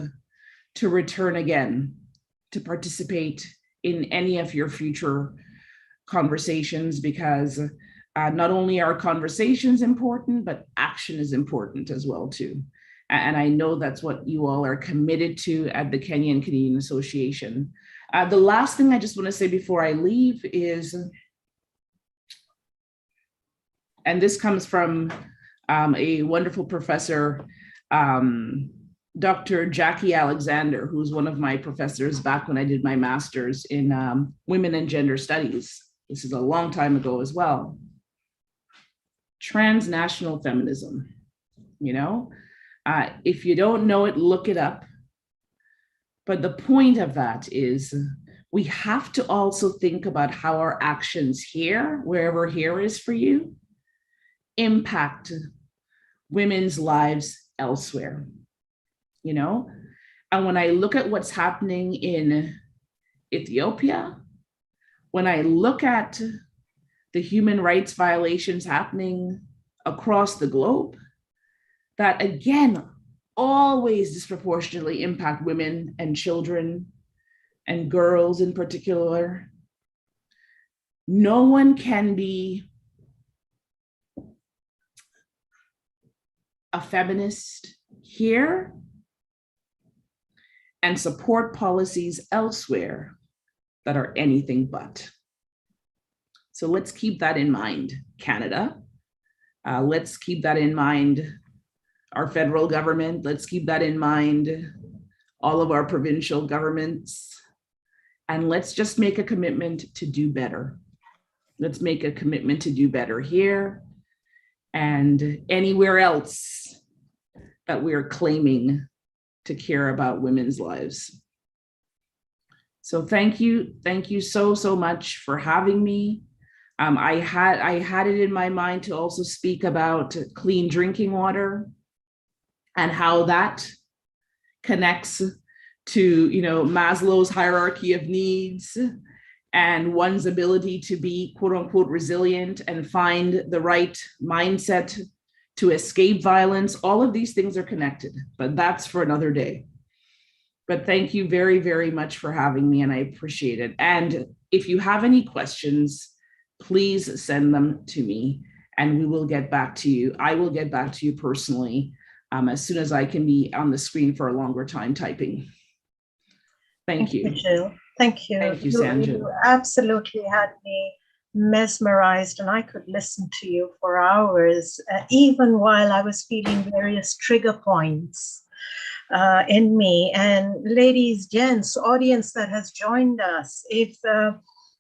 [SPEAKER 5] to return again to participate in any of your future conversations, because not only are conversations important, but action is important as well too. And I know that's what you all are committed to at the Kenyan Canadian Association. The last thing I just want to say before I leave is, and this comes from a wonderful professor, Dr. Jackie Alexander, who's one of my professors back when I did my master's in women and gender studies. This is a long time ago as well. Transnational feminism, if you don't know it, look it up. But the point of that is we have to also think about how our actions here, wherever here is for you, impact women's lives elsewhere, And when I look at what's happening in Ethiopia, when I look at the human rights violations happening across the globe, that again, always disproportionately impact women and children and girls in particular. No one can be a feminist here and support policies elsewhere that are anything but. So let's keep that in mind, Canada. Let's keep that in mind, our federal government. Let's keep that in mind. All of our provincial governments. And let's just make a commitment to do better. Let's make a commitment to do better here and anywhere else that we're claiming to care about women's lives. So thank you so much for having me. I had it in my mind to also speak about clean drinking water and how that connects to, Maslow's hierarchy of needs and one's ability to be quote unquote resilient and find the right mindset to escape violence. All of these things are connected, but that's for another day. But thank you very, very much for having me, and I appreciate it. And if you have any questions, please send them to me and we will get back to you. I will get back to you personally as soon as I can be on the screen for a longer time typing. Thank you.
[SPEAKER 1] Jill. Thank you.
[SPEAKER 5] Thank you, Sanjit.
[SPEAKER 1] You absolutely had me mesmerized, and I could listen to you for hours, even while I was feeling various trigger points in me. And ladies, gents, audience that has joined us, if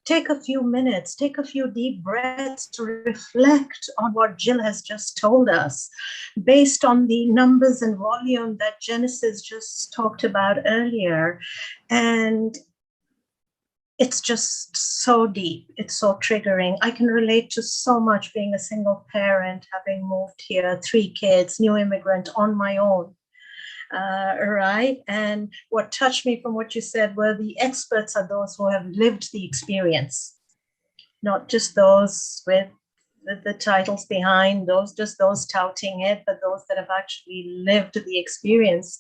[SPEAKER 1] take a few minutes, take a few deep breaths to reflect on what Jill has just told us, based on the numbers and volume that Genesis just talked about earlier. And it's just so deep. It's so triggering. I can relate to so much being a single parent, having moved here, 3 kids, new immigrant on my own. Right. And what touched me from what you said were the experts are those who have lived the experience, not just those with the titles behind, those touting it, but those that have actually lived the experience.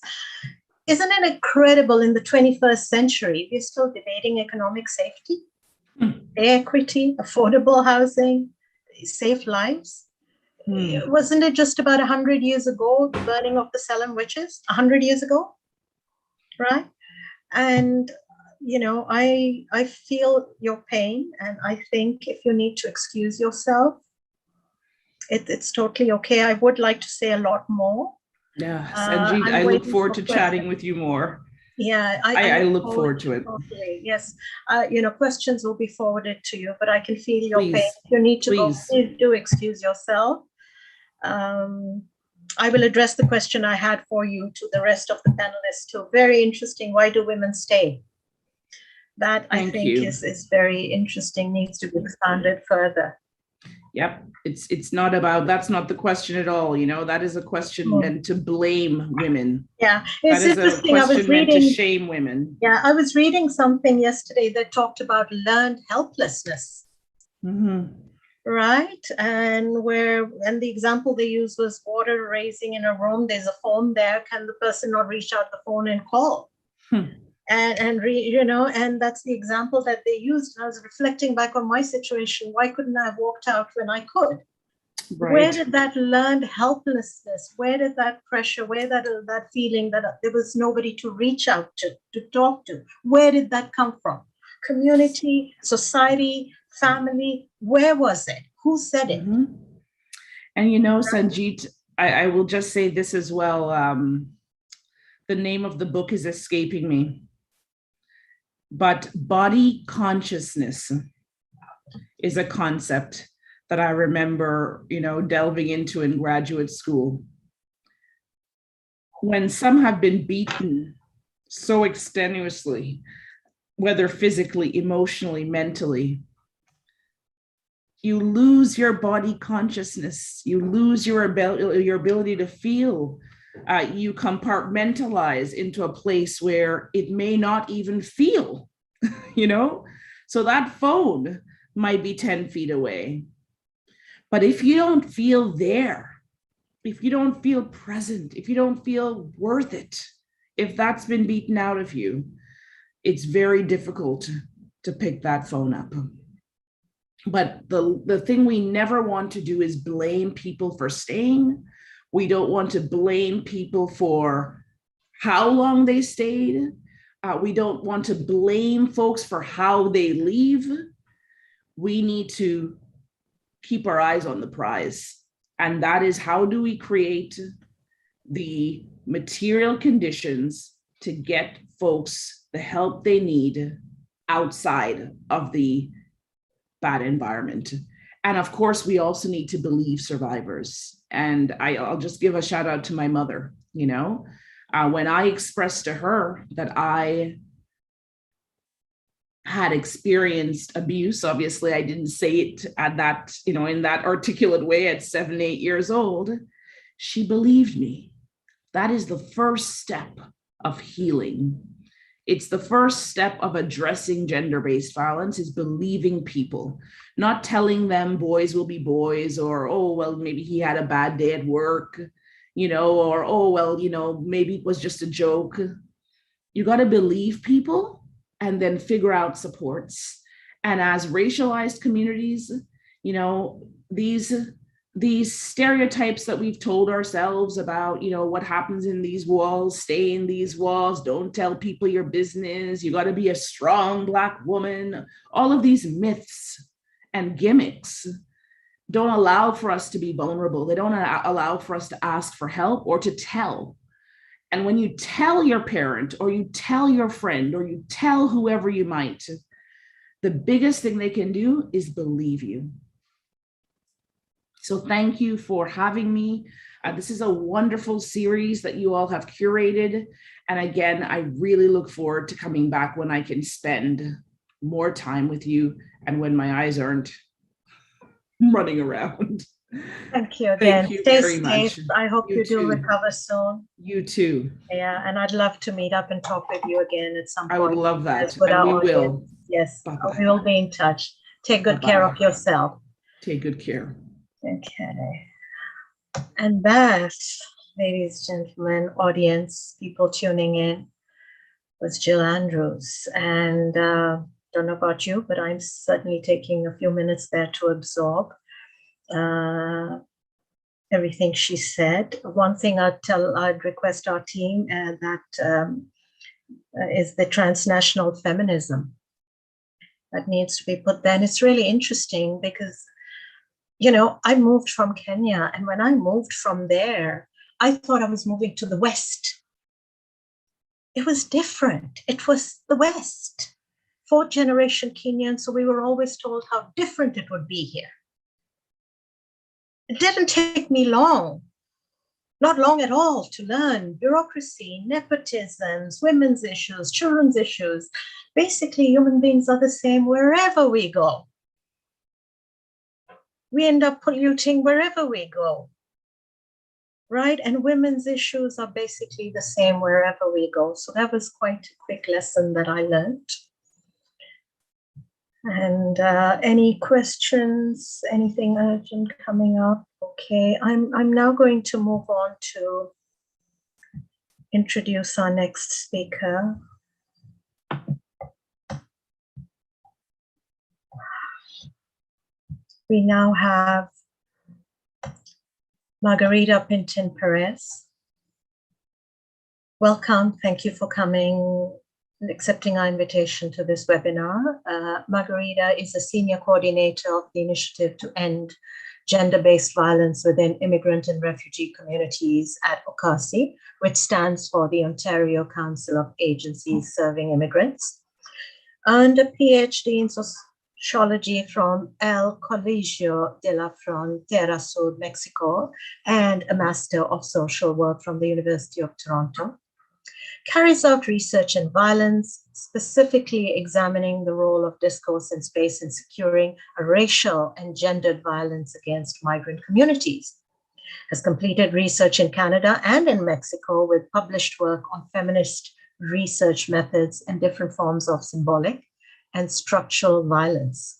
[SPEAKER 1] Isn't it incredible in the 21st century, we're still debating economic safety, equity, affordable housing, safe lives? Wasn't it just about 100 years ago, the burning of the Salem witches, 100 years ago, right? And, I feel your pain, and I think if you need to excuse yourself, it's totally okay. I would like to say a lot more.
[SPEAKER 5] Yeah, Sanjit, I look forward to chatting with you more.
[SPEAKER 1] Yeah,
[SPEAKER 5] I look forward to it.
[SPEAKER 1] Totally, yes. Questions will be forwarded to you, but I can feel your pain. If you need to go, please do excuse yourself. I will address the question I had for you to the rest of the panelists too. Very interesting. Why do women stay? That I think is very interesting, needs to be expanded further.
[SPEAKER 5] Yep, it's not about, that's not the question at all. That is a question meant to blame women.
[SPEAKER 1] Yeah,
[SPEAKER 5] it's interesting. I was reading, meant to shame women.
[SPEAKER 1] Yeah, I was reading something yesterday that talked about learned helplessness. Right, and the example they used was water raising in a room. There's a phone there. Can the person not reach out the phone and call? And that's the example that they used. And I was reflecting back on my situation. Why couldn't I have walked out when I could? Right. Where did that learned helplessness, where did that pressure, where that feeling that there was nobody to reach out to talk to, where did that come from? Community, society, family, where was it? Who said it?
[SPEAKER 5] And Sanjit, I will just say this as well. The name of the book is escaping me. But body consciousness is a concept that I remember, delving into in graduate school. When some have been beaten so extenuously, whether physically, emotionally, mentally, you lose your body consciousness. You lose your ability to feel. You compartmentalize into a place where it may not even feel, So that phone might be 10 feet away. But if you don't feel there, if you don't feel present, if you don't feel worth it, if that's been beaten out of you, it's very difficult to pick that phone up. But the thing we never want to do is blame people for staying. We don't want to blame people for how long they stayed. We don't want to blame folks for how they leave. We need to keep our eyes on the prize. And that is, how do we create the material conditions to get folks the help they need outside of the bad environment. And of course, we also need to believe survivors. And I'll just give a shout out to my mother, you know, when I expressed to her that I had experienced abuse, obviously I didn't say it at that, you know, in that articulate way at 7, 8 years old, she believed me. That is the first step of healing. It's the first step of addressing gender-based violence, is believing people, not telling them boys will be boys, or, oh, well, maybe he had a bad day at work, you know, or, oh, well, you know, maybe it was just a joke. You got to believe people and then figure out supports. And as racialized communities, you know, these stereotypes that we've told ourselves about, you know, what happens in these walls, stay in these walls, don't tell people your business, you got to be a strong Black woman, all of these myths and gimmicks don't allow for us to be vulnerable. They don't allow for us to ask for help or to tell. And when you tell your parent, or you tell your friend, or you tell whoever you might, the biggest thing they can do is believe you. So thank you for having me. This is a wonderful series that you all have curated. And again, I really look forward to coming back when I can spend more time with you and when my eyes aren't running around.
[SPEAKER 1] Thank you again.
[SPEAKER 5] Thank you
[SPEAKER 1] Stay
[SPEAKER 5] very
[SPEAKER 1] safe.
[SPEAKER 5] much.
[SPEAKER 1] I hope
[SPEAKER 5] You
[SPEAKER 1] you do
[SPEAKER 5] too.
[SPEAKER 1] recover soon.
[SPEAKER 5] You too.
[SPEAKER 1] Yeah, and I'd love to meet up and talk with you again at some point.
[SPEAKER 5] I would love that.
[SPEAKER 1] As with
[SPEAKER 5] And
[SPEAKER 1] our
[SPEAKER 5] we
[SPEAKER 1] audience.
[SPEAKER 5] will.
[SPEAKER 1] Yes,
[SPEAKER 5] Bye-bye.
[SPEAKER 1] we will be in touch. Take good care
[SPEAKER 5] Bye-bye.
[SPEAKER 1] of yourself.
[SPEAKER 5] Take good care.
[SPEAKER 1] Okay. And that, ladies, gentlemen, audience, people tuning in, was Jill Andrews. And don't know about you, but I'm certainly taking a few minutes there to absorb everything she said. One thing I'd request our team that is the transnational feminism that needs to be put there. And it's really interesting because, you know, I moved from Kenya, and when I moved from there, I thought I was moving to the West. It was different. It was the West. Fourth generation Kenyan, so we were always told how different it would be here. It didn't take me long, not long at all, to learn bureaucracy, nepotisms, women's issues, children's issues. Basically, human beings are the same wherever we go. We end up polluting wherever we go, right? And women's issues are basically the same wherever we go. So that was quite a quick lesson that I learned. And any questions, anything urgent coming up? Okay, I'm now going to move on to introduce our next speaker. We now have Margarita Pintin Perez. Welcome, thank you for coming and accepting our invitation to this webinar. Margarita is a senior coordinator of the initiative to end gender-based violence within immigrant and refugee communities at OCASI, which stands for the Ontario Council of Agencies Serving Immigrants. Earned a PhD in sociology from El Colegio de la Frontera Sur, Mexico, and a Master of Social Work from the University of Toronto. Carries out research in violence, specifically examining the role of discourse and space in securing a racial and gendered violence against migrant communities. Has completed research in Canada and in Mexico with published work on feminist research methods and different forms of symbolic and structural violence.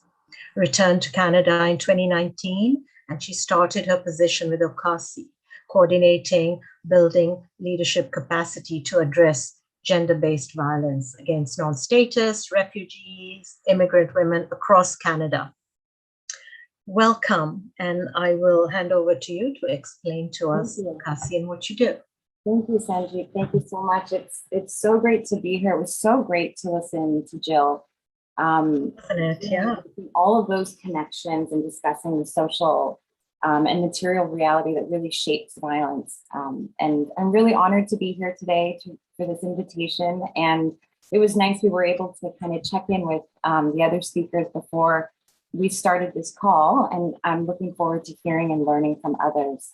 [SPEAKER 1] Returned to Canada in 2019, and she started her position with OCASI, coordinating building leadership capacity to address gender-based violence against non-status, refugees, immigrant women across Canada. Welcome, and I will hand over to you to explain to us, OCASI, and what you do.
[SPEAKER 6] Thank you, Sanjeev. Thank you so much. It's so great to be here. It was so great to listen to Jill.
[SPEAKER 1] Yeah.
[SPEAKER 6] All of those connections and discussing the social and material reality that really shapes violence. And I'm really honored to be here today for this invitation. And it was nice we were able to kind of check in with the other speakers before we started this call. And I'm looking forward to hearing and learning from others.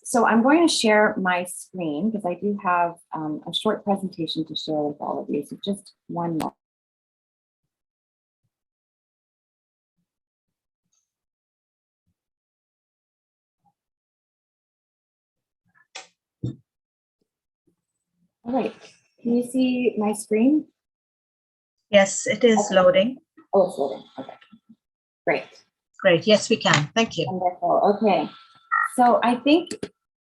[SPEAKER 6] So I'm going to share my screen because I do have a short presentation to share with all of you. So just one moment. All right, can you see my screen?
[SPEAKER 1] Yes, it is loading.
[SPEAKER 6] Oh, it's loading, okay, great.
[SPEAKER 1] Great, yes, we can. Thank you.
[SPEAKER 6] Wonderful, okay. So I think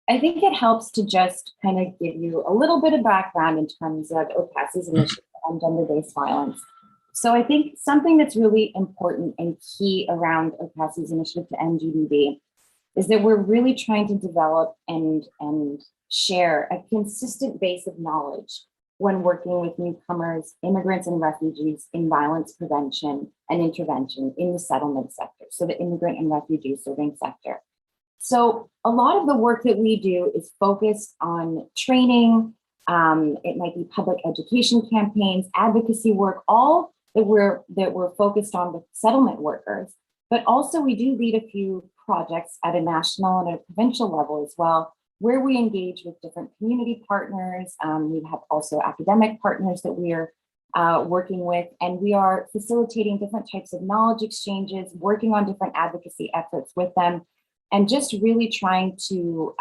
[SPEAKER 6] it helps to just kind of give you a little bit of background in terms of OCASI's initiative on gender-based violence. So I think something that's really important and key around OCASI's initiative to end GBV is that we're really trying to develop and share a consistent base of knowledge when working with newcomers, immigrants, and refugees in violence prevention and intervention in the settlement sector, so the immigrant and refugee serving sector. So a lot of the work that we do is focused on training. It might be public education campaigns, advocacy work, all that we're focused on with settlement workers. But also we do lead a few projects at a national and a provincial level as well, where we engage with different community partners. We have also academic partners that we're working with, and we are facilitating different types of knowledge exchanges, working on different advocacy efforts with them, and just really trying to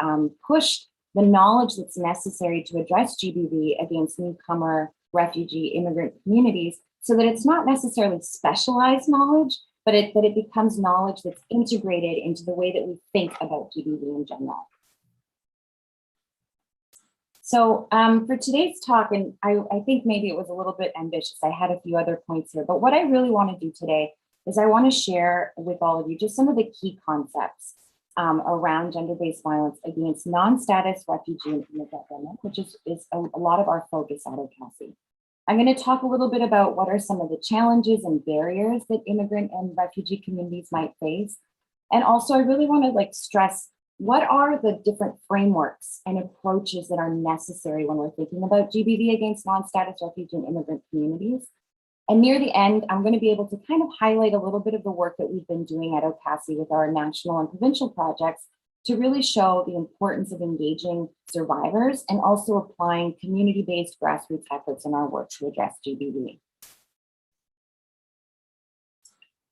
[SPEAKER 6] push the knowledge that's necessary to address GBV against newcomer, refugee, immigrant communities, so that it's not necessarily specialized knowledge, but it becomes knowledge that's integrated into the way that we think about GBV in general. So for today's talk, and I think maybe it was a little bit ambitious, I had a few other points here, but what I really want to do today is I want to share with all of you just some of the key concepts around gender-based violence against non-status refugee and immigrant women, which is a lot of our focus at OCASI. I'm going to talk a little bit about what are some of the challenges and barriers that immigrant and refugee communities might face. And also I really want to stress what are the different frameworks and approaches that are necessary when we're thinking about GBV against non-status refugee and immigrant communities. And near the end, I'm going to be able to kind of highlight a little bit of the work that we've been doing at OCASI with our national and provincial projects to really show the importance of engaging survivors and also applying community-based grassroots efforts in our work to address GBV.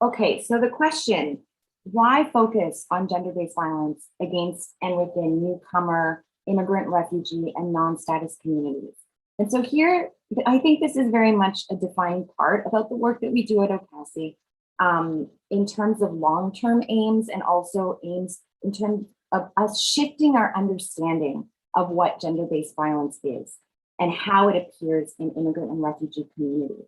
[SPEAKER 6] Okay, so the question, why focus on gender-based violence against and within newcomer, immigrant, refugee, and non-status communities? And so here, I think this is very much a defining part about the work that we do at OCASI in terms of long-term aims and also aims in terms of us shifting our understanding of what gender-based violence is and how it appears in immigrant and refugee communities.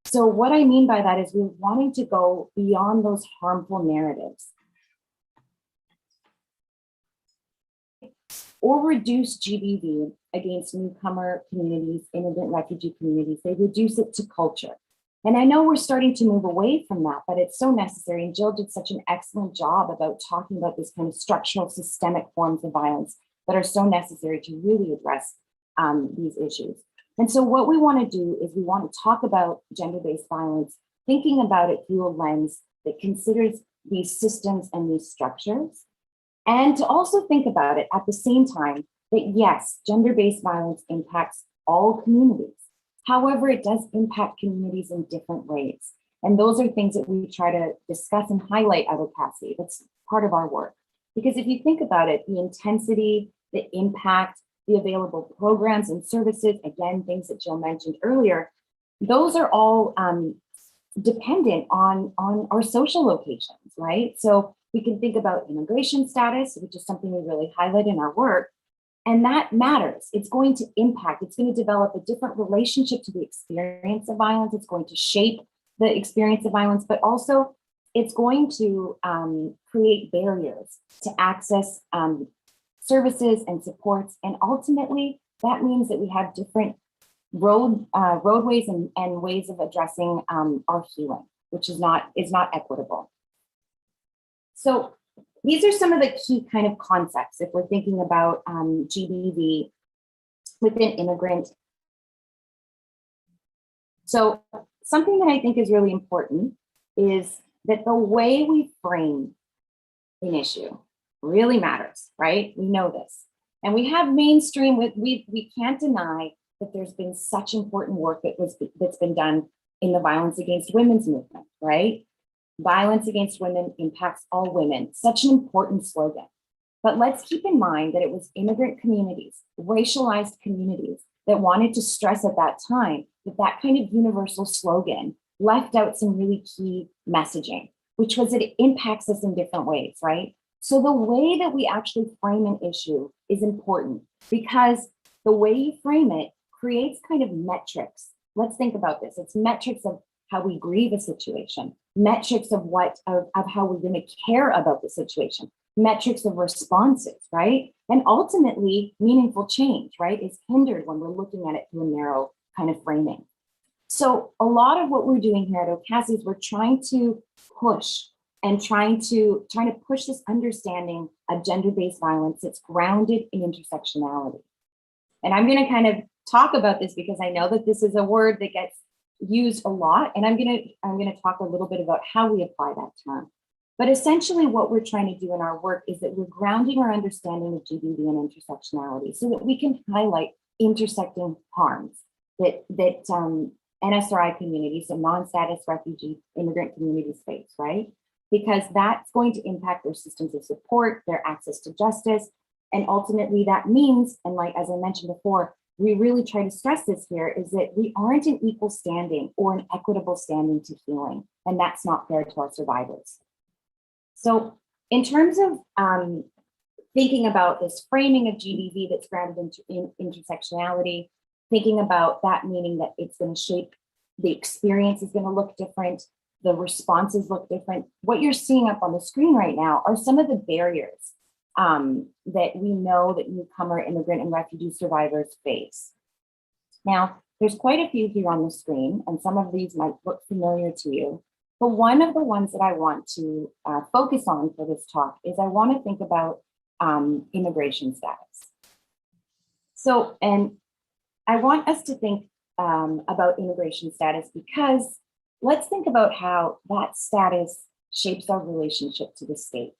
[SPEAKER 6] So what I mean by that is we're wanting to go beyond those harmful narratives or reduce GBV against newcomer communities, immigrant refugee communities. They reduce it to culture. And I know we're starting to move away from that, but it's so necessary. And Jill did such an excellent job about talking about this kind of structural systemic forms of violence that are so necessary to really address these issues. And so what we want to do is we want to talk about gender-based violence, thinking about it through a lens that considers these systems and these structures, and to also think about it at the same time that yes, gender-based violence impacts all communities. However, it does impact communities in different ways. And those are things that we try to discuss and highlight at OCASI. That's part of our work. Because if you think about it, the intensity, the impact, the available programs and services, again, things that Jill mentioned earlier, those are all dependent on our social locations, right? So we can think about immigration status, which is something we really highlight in our work. And that matters. It's going to impact, it's going to develop a different relationship to the experience of violence. It's going to shape the experience of violence, but also it's going to create barriers to access services and supports. And ultimately, that means that we have different roadways and ways of addressing our healing, which is not equitable. So these are some of the key kind of concepts if we're thinking about GBV within immigrant. So something that I think is really important is that the way we frame an issue really matters, right? We know this. And we have mainstream with, we can't deny that there's been such important work that's been done in the violence against women's movement, right? Violence against women impacts all women, such an important slogan. But let's keep in mind that it was immigrant communities, racialized communities that wanted to stress at that time that that kind of universal slogan left out some really key messaging, which was that it impacts us in different ways, right? So the way that we actually frame an issue is important because the way you frame it creates kind of metrics. Let's think about this. It's metrics of how we grieve a situation, metrics of how we're going to care about the situation, metrics of responses, right? And ultimately, meaningful change, right, is hindered when we're looking at it through a narrow kind of framing. So a lot of what we're doing here at OCASI is we're trying to push and trying to push this understanding of gender-based violence that's grounded in intersectionality. And I'm going to kind of talk about this because I know that this is a word that gets used a lot, and I'm going to talk a little bit about how we apply that term. But essentially what we're trying to do in our work is that we're grounding our understanding of GBV and intersectionality so that we can highlight intersecting harms that NSRI communities and non-status refugee immigrant communities face, right? Because that's going to impact their systems of support, their access to justice. And ultimately that means, and like, as I mentioned before, we really try to stress this here is that we aren't an equal standing or an equitable standing to healing. And that's not fair to our survivors. So in terms of thinking about this framing of GBV that's grounded in intersectionality, thinking about that meaning that it's going to shape, the experience is going to look different, the responses look different. What you're seeing up on the screen right now are some of the barriers that we know that newcomer, immigrant, and refugee survivors face. Now, there's quite a few here on the screen, and some of these might look familiar to you. But one of the ones that I want to focus on for this talk is I want to think about immigration status. So, and I want us to think about immigration status because let's think about how that status shapes our relationship to the state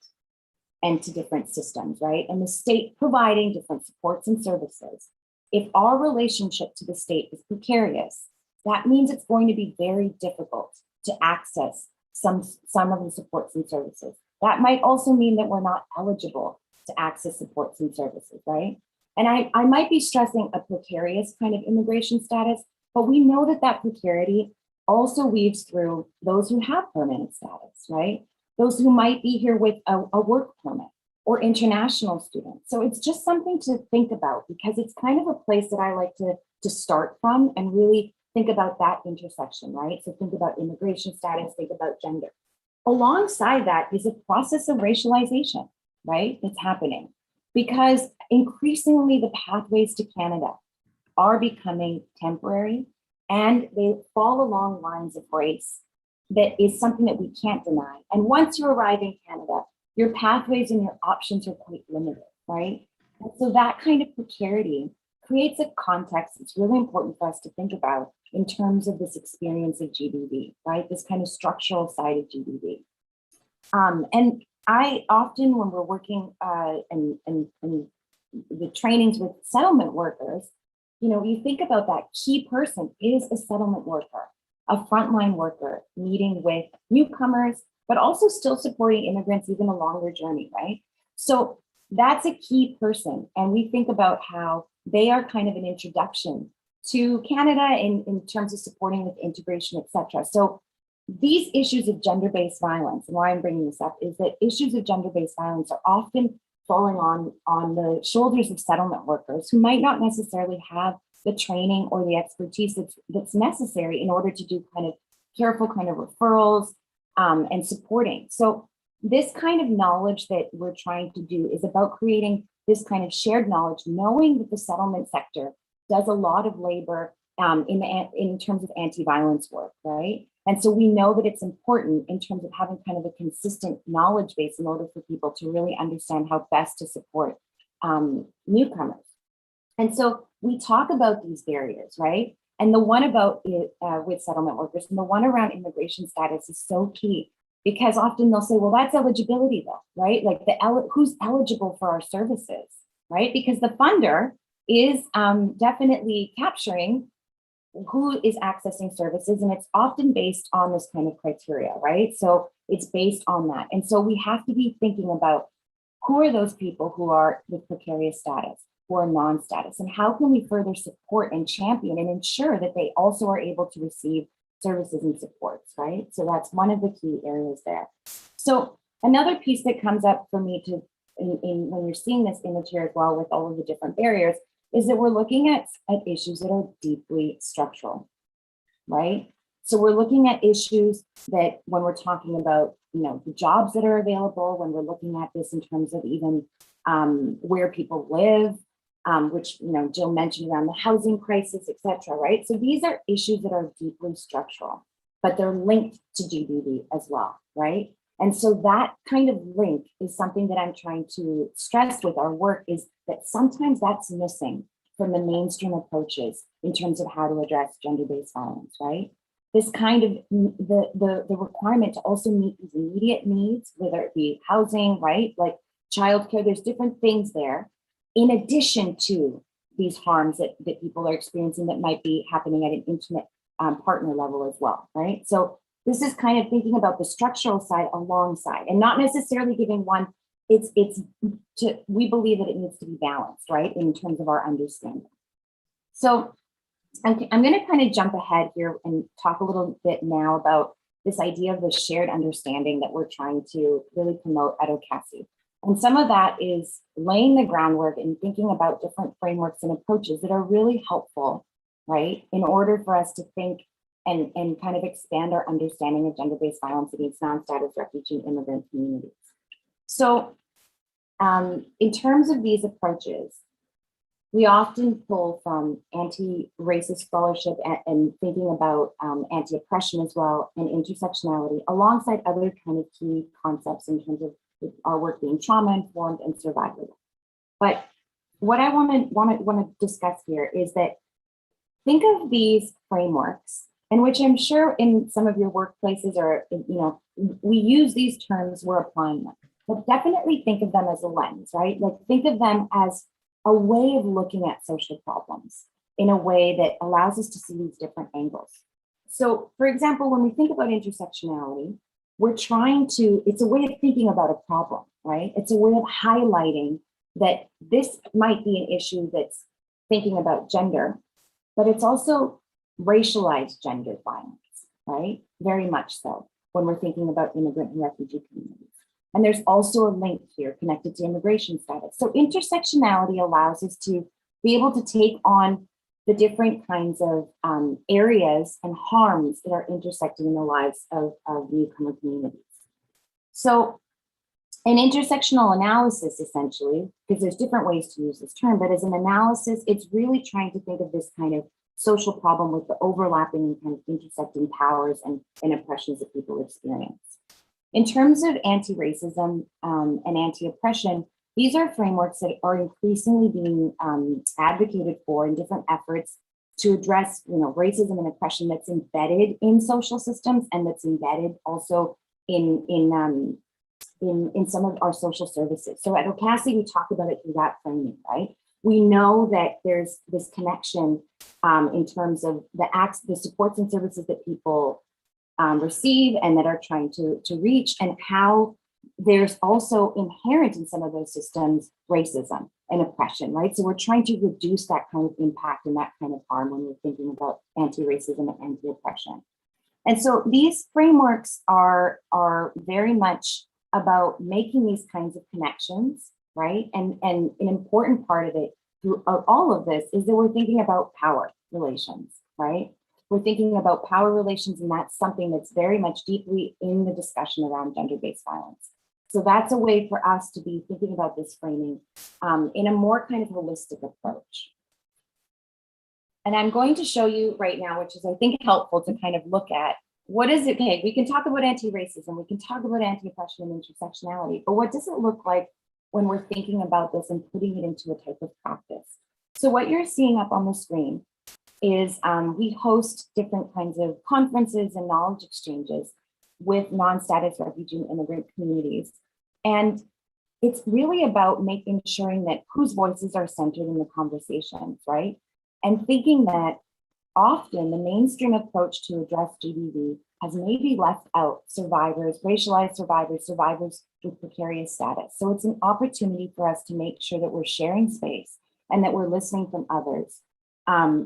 [SPEAKER 6] and to different systems, right? And the state providing different supports and services. If our relationship to the state is precarious, that means it's going to be very difficult to access some of the supports and services. That might also mean that we're not eligible to access supports and services, right? And I might be stressing a precarious kind of immigration status, but we know that that precarity also weaves through those who have permanent status, right? Those who might be here with a work permit or international students. So it's just something to think about because it's kind of a place that I like to start from and really think about that intersection, right? So think about immigration status, think about gender. Alongside that is a process of racialization, right? That's happening because increasingly the pathways to Canada are becoming temporary and they fall along lines of race. That is something that we can't deny. And once you arrive in Canada, your pathways and your options are quite limited, right? And so that kind of precarity creates a context that's really important for us to think about in terms of this experience of GBV, right? This kind of structural side of GBV. And I often, when we're working in the trainings with settlement workers, you know, you think about that key person is a settlement worker, a frontline worker meeting with newcomers, but also still supporting immigrants even a longer journey, right? So that's a key person. And we think about how they are kind of an introduction to Canada in terms of supporting with integration, et cetera. So these issues of gender-based violence, and why I'm bringing this up is that issues of gender-based violence are often falling on the shoulders of settlement workers who might not necessarily have the training or the expertise that's necessary in order to do kind of careful kind of referrals and supporting. So this kind of knowledge that we're trying to do is about creating this kind of shared knowledge, knowing that the settlement sector does a lot of labor in terms of anti-violence work, right? And so we know that it's important in terms of having kind of a consistent knowledge base in order for people to really understand how best to support newcomers. And so we talk about these barriers, right? And the one about it with settlement workers and the one around immigration status is so key, because often they'll say, well, that's eligibility though, right? Like who's eligible for our services, right? Because the funder is definitely capturing who is accessing services, and it's often based on this kind of criteria, right? So it's based on that. And so we have to be thinking about who are those people who are with precarious status, who are non-status, and how can we further support and champion and ensure that they also are able to receive services and supports, right? So that's one of the key areas there. So another piece that comes up for me when you're seeing this image here as well with all of the different barriers is that we're looking at issues that are deeply structural, right? So we're looking at issues that when we're talking about, the jobs that are available, when we're looking at this in terms of even where people live, which, Jill mentioned around the housing crisis, et cetera, right? So these are issues that are deeply structural, but they're linked to GBV as well, right? And so that kind of link is something that I'm trying to stress with our work, is that sometimes that's missing from the mainstream approaches in terms of how to address gender-based violence, right? This kind of the requirement to also meet these immediate needs, whether it be housing, right? Like childcare, there's different things there, in addition to these harms that people are experiencing that might be happening at an intimate partner level as well, right? So this is kind of thinking about the structural side alongside, and not necessarily giving one. We believe that it needs to be balanced, right, in terms of our understanding. So I'm going to kind of jump ahead here and talk a little bit now about this idea of the shared understanding that we're trying to really promote at OCASI. And some of that is laying the groundwork and thinking about different frameworks and approaches that are really helpful, right, in order for us to think and kind of expand our understanding of gender-based violence against non-status refugee immigrant communities. So in terms of these approaches, we often pull from anti-racist scholarship and thinking about anti-oppression as well, and intersectionality, alongside other kind of key concepts in terms of our work being trauma-informed and survivable. But what I want to discuss here is that think of these frameworks, in which I'm sure in some of your workplaces or, we use these terms, we're applying them, but definitely think of them as a lens, right? Like think of them as a way of looking at social problems in a way that allows us to see these different angles. So for example, when we think about intersectionality, it's a way of thinking about a problem, right? It's a way of highlighting that this might be an issue that's thinking about gender, but it's also racialized gender violence, right? Very much so when we're thinking about immigrant and refugee communities. And there's also a link here connected to immigration status. So intersectionality allows us to be able to take on the different kinds of areas and harms that are intersecting in the lives of newcomer communities. So an intersectional analysis, essentially, because there's different ways to use this term, but as an analysis, it's really trying to think of this kind of social problem with the overlapping and kind of intersecting powers and oppressions that people experience. In terms of anti-racism and anti-oppression, these are frameworks that are increasingly being advocated for in different efforts to address, racism and oppression that's embedded in social systems and that's embedded also in some of our social services. So at OCASI, we talk about it through that framing, right? We know that there's this connection in terms of the supports and services that people receive and that are trying to reach, and how there's also inherent in some of those systems racism and oppression, right? So we're trying to reduce that kind of impact and that kind of harm when we're thinking about anti-racism and anti-oppression. And so these frameworks are very much about making these kinds of connections, right? And an important part of it through all of this is that we're thinking about power relations, right? We're thinking about power relations, and that's something that's very much deeply in the discussion around gender-based violence. So that's a way for us to be thinking about this framing in a more kind of holistic approach. And I'm going to show you right now, which is I think helpful to kind of look at what is it? Okay, we can talk about anti-racism, we can talk about anti-oppression and intersectionality, but what does it look like when we're thinking about this and putting it into a type of practice? So what you're seeing up on the screen is we host different kinds of conferences and knowledge exchanges with non-status refugee and immigrant communities. And it's really about making sure that whose voices are centered in the conversations, right? And thinking that often the mainstream approach to address GBV has maybe left out survivors, racialized survivors, survivors with precarious status. So it's an opportunity for us to make sure that we're sharing space and that we're listening from others,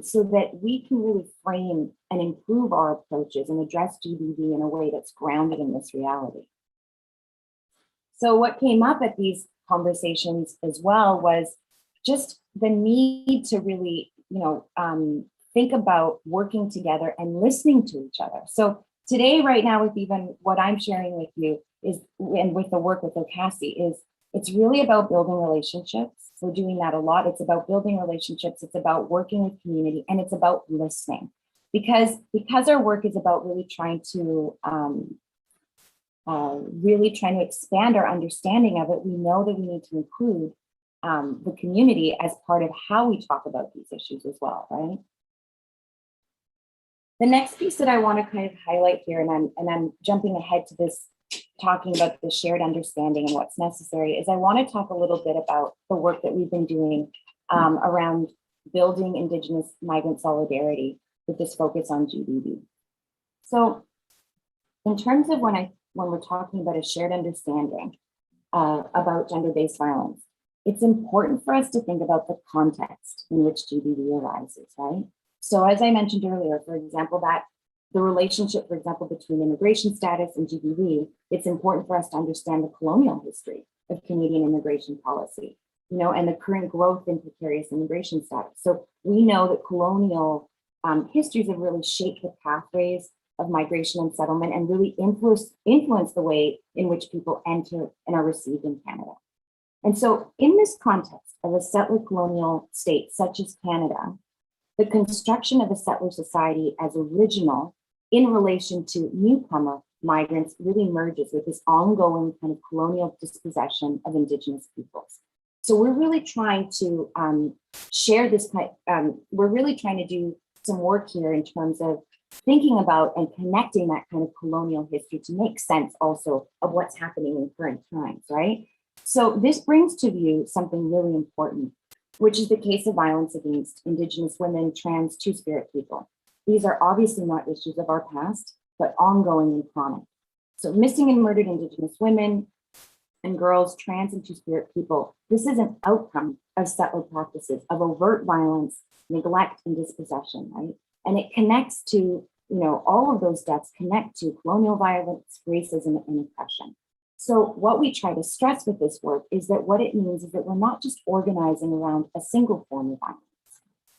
[SPEAKER 6] so that we can really frame and improve our approaches and address GBV in a way that's grounded in this reality. So what came up at these conversations as well was just the need to really, think about working together and listening to each other. So today, right now, with even what I'm sharing with you is, and with the work with OCASI, is it's really about building relationships. We're doing that a lot. It's about building relationships. It's about working with community, and it's about listening. Because our work is about really trying to expand our understanding of it, we know that we need to include the community as part of how we talk about these issues as well, right? The next piece that I want to kind of highlight here, and I'm jumping ahead to this, talking about the shared understanding and what's necessary, is I want to talk a little bit about the work that we've been doing around building Indigenous migrant solidarity with this focus on GBV. So in terms of when we're talking about a shared understanding about gender-based violence, it's important for us to think about the context in which GBV arises, right? So as I mentioned earlier, for example, that the relationship, for example, between immigration status and GBV, it's important for us to understand the colonial history of Canadian immigration policy, and the current growth in precarious immigration status. So we know that colonial histories have really shaped the pathways of migration and settlement and really influence the way in which people enter and are received in Canada. And so in this context of a settler colonial state such as Canada, the construction of a settler society as original in relation to newcomer migrants really merges with this ongoing kind of colonial dispossession of Indigenous peoples. So we're really trying to share this we're really trying to do some work here in terms of thinking about and connecting that kind of colonial history to make sense also of what's happening in current times, right? So this brings to view something really important, which is the case of violence against Indigenous women, trans, two-spirit people. These are obviously not issues of our past, but ongoing and chronic. So missing and murdered Indigenous women and girls, trans and two-spirit people, this is an outcome of settler practices of overt violence, neglect, and dispossession, right? And it connects to, all of those deaths connect to colonial violence, racism, and oppression. So what we try to stress with this work is that what it means is that we're not just organizing around a single form of violence,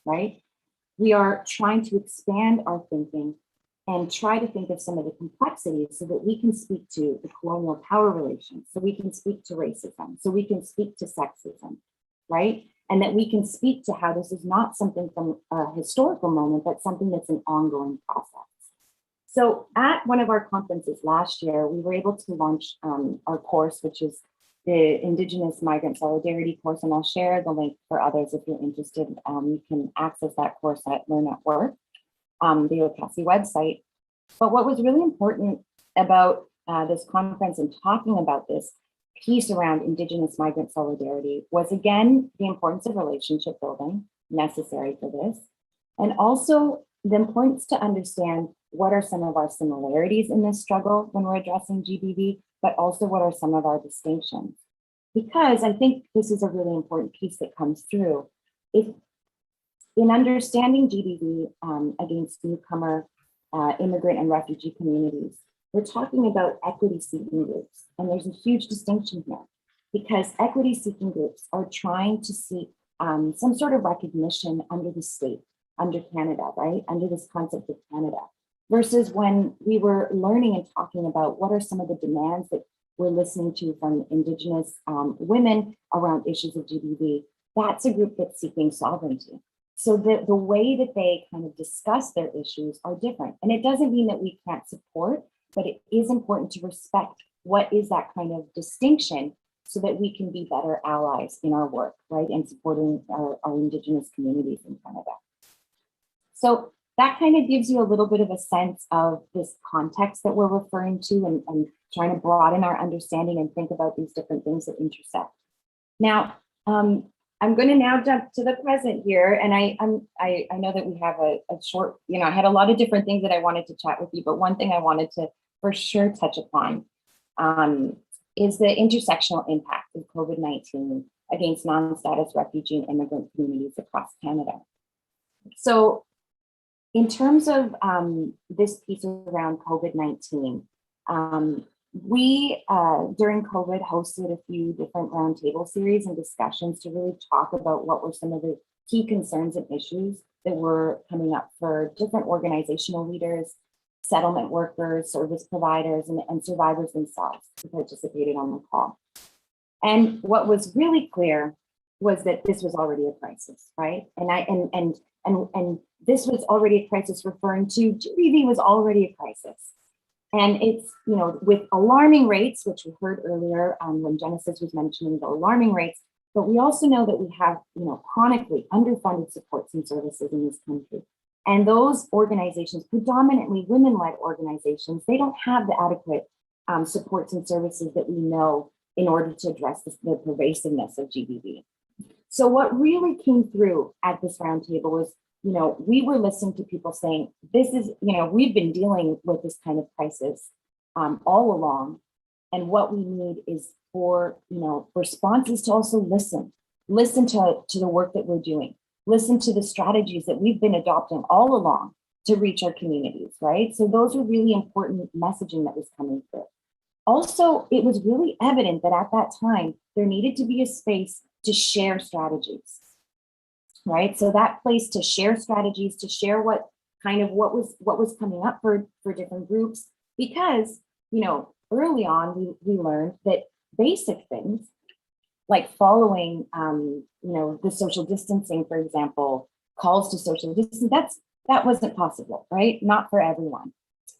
[SPEAKER 6] right? We are trying to expand our thinking and try to think of some of the complexities so that we can speak to the colonial power relations, so we can speak to racism, so we can speak to sexism, right? And that we can speak to how this is not something from a historical moment, but something that's an ongoing process. So at one of our conferences last year, we were able to launch our course, which is the Indigenous Migrant Solidarity course, and I'll share the link for others if you're interested. You can access that course at Learn at Work, the OCASI website. But what was really important about this conference and talking about this piece around Indigenous migrant solidarity was, again, the importance of relationship building necessary for this, and also the importance to understand what are some of our similarities in this struggle when we're addressing GBV, but also what are some of our distinctions. Because I think this is a really important piece that comes through. If in understanding GBV against newcomer immigrant and refugee communities, we're talking about equity-seeking groups, and there's a huge distinction here because equity-seeking groups are trying to seek some sort of recognition under the state, under Canada, right? Under this concept of Canada, versus when we were learning and talking about what are some of the demands that we're listening to from Indigenous women around issues of GBV, that's a group that's seeking sovereignty. So the way that they kind of discuss their issues are different. And it doesn't mean that we can't support, but it is important to respect what is that kind of distinction so that we can be better allies in our work, right? And supporting our Indigenous communities in Canada. So that kind of gives you a little bit of a sense of this context that we're referring to and trying to broaden our understanding and think about these different things that intersect. Now, I'm going to now jump to the present here, and I know that we have a short, I had a lot of different things that I wanted to chat with you, but one thing I wanted to for sure touch upon is the intersectional impact of COVID-19 against non-status refugee and immigrant communities across Canada. So in terms of this piece around COVID-19, we, during COVID, hosted a few different roundtable series and discussions to really talk about what were some of the key concerns and issues that were coming up for different organizational leaders, settlement workers, service providers, and survivors themselves who participated on the call. And what was really clear was that this was already a crisis, right? And this was already a crisis, referring to GBV was already a crisis. And it's, with alarming rates, which we heard earlier when Genesis was mentioning the alarming rates, but we also know that we have, chronically underfunded supports and services in this country. And those organizations, predominantly women-led organizations, they don't have the adequate supports and services that we know in order to address the pervasiveness of GBV. So what really came through at this roundtable was, we were listening to people saying, this is, we've been dealing with this kind of crisis all along. And what we need is for, responses to also listen to the work that we're doing, listen to the strategies that we've been adopting all along to reach our communities, right? So those are really important messaging that was coming through. Also, it was really evident that at that time, there needed to be a space to share strategies. Right, so that place to share strategies, to share what was coming up for different groups, because early on we learned that basic things like following the social distancing, for example, calls to social distance, that wasn't possible, right? Not for everyone.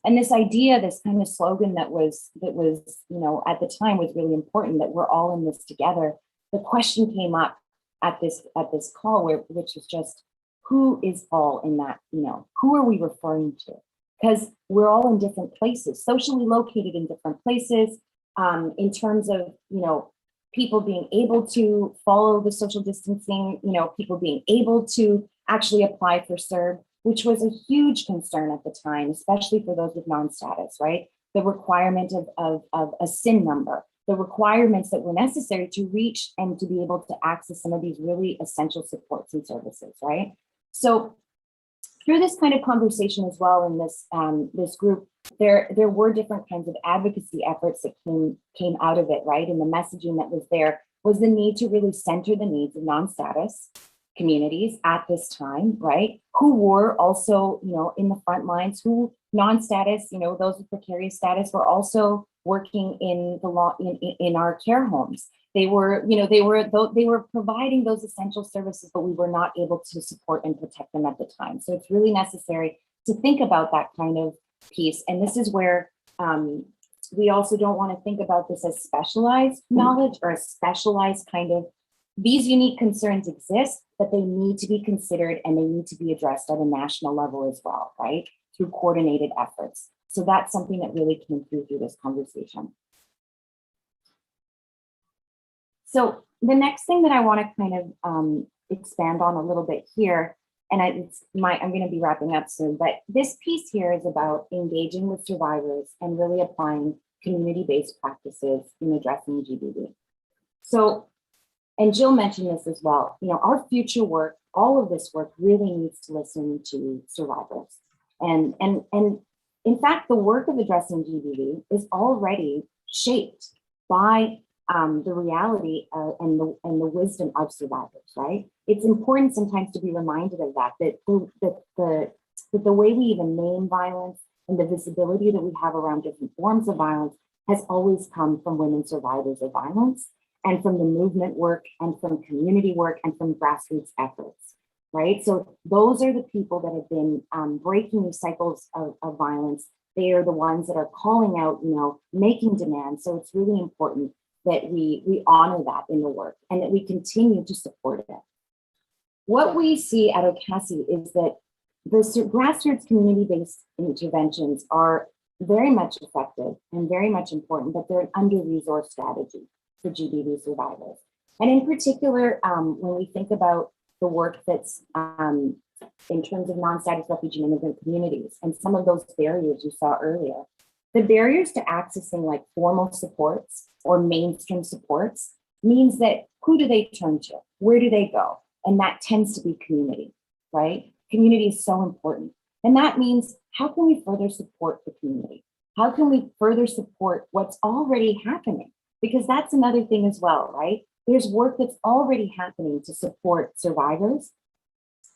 [SPEAKER 6] And this idea, this kind of slogan that was at the time was really important, that we're all in this together. The question came up at this call, which was just, who is all in that, who are we referring to? Because we're all in different places, socially located in different places, in terms of, people being able to follow the social distancing, people being able to actually apply for CERB, which was a huge concern at the time, especially for those with non-status, right? The requirement of a SIN number, the requirements that were necessary to reach and to be able to access some of these really essential supports and services, right? So through this kind of conversation as well in this group, there were different kinds of advocacy efforts that came out of it, right? And the messaging that was there was the need to really center the needs of non-status communities at this time, right? Who were also, in the front lines, who non-status, those with precarious status were also working in the law in our care homes. They were providing those essential services, but we were not able to support and protect them at the time. So it's really necessary to think about that kind of piece. And this is where we also don't want to think about this as specialized knowledge or a specialized kind of, these unique concerns exist, but they need to be considered and they need to be addressed at a national level as well, right? Through coordinated efforts. So that's something that really came through this conversation. So the next thing that I want to kind of expand on a little bit here, and I'm going to be wrapping up soon, but this piece here is about engaging with survivors and really applying community-based practices in addressing GBV. So, and Jill mentioned this as well, our future work, all of this work really needs to listen to survivors. And in fact, the work of addressing GBV is already shaped by the reality and the wisdom of survivors, right? It's important sometimes to be reminded of that the way we even name violence and the visibility that we have around different forms of violence has always come from women survivors of violence and from the movement work and from community work and from grassroots efforts. right? So those are the people that have been breaking these cycles of violence. They are the ones that are calling out, making demands. So it's really important that we honor that in the work and that we continue to support it. What we see at OCASI is that the grassroots community-based interventions are very much effective and very much important, but they're an under-resourced strategy for GBV survivors. And in particular, when we think about the work that's in terms of non-status refugee and immigrant communities and some of those barriers you saw earlier, the barriers to accessing like formal supports or mainstream supports means that who do they turn to? Where do they go? And that tends to be community, right? Community is so important. And that means, how can we further support the community? How can we further support what's already happening? Because that's another thing as well, right? There's work that's already happening to support survivors.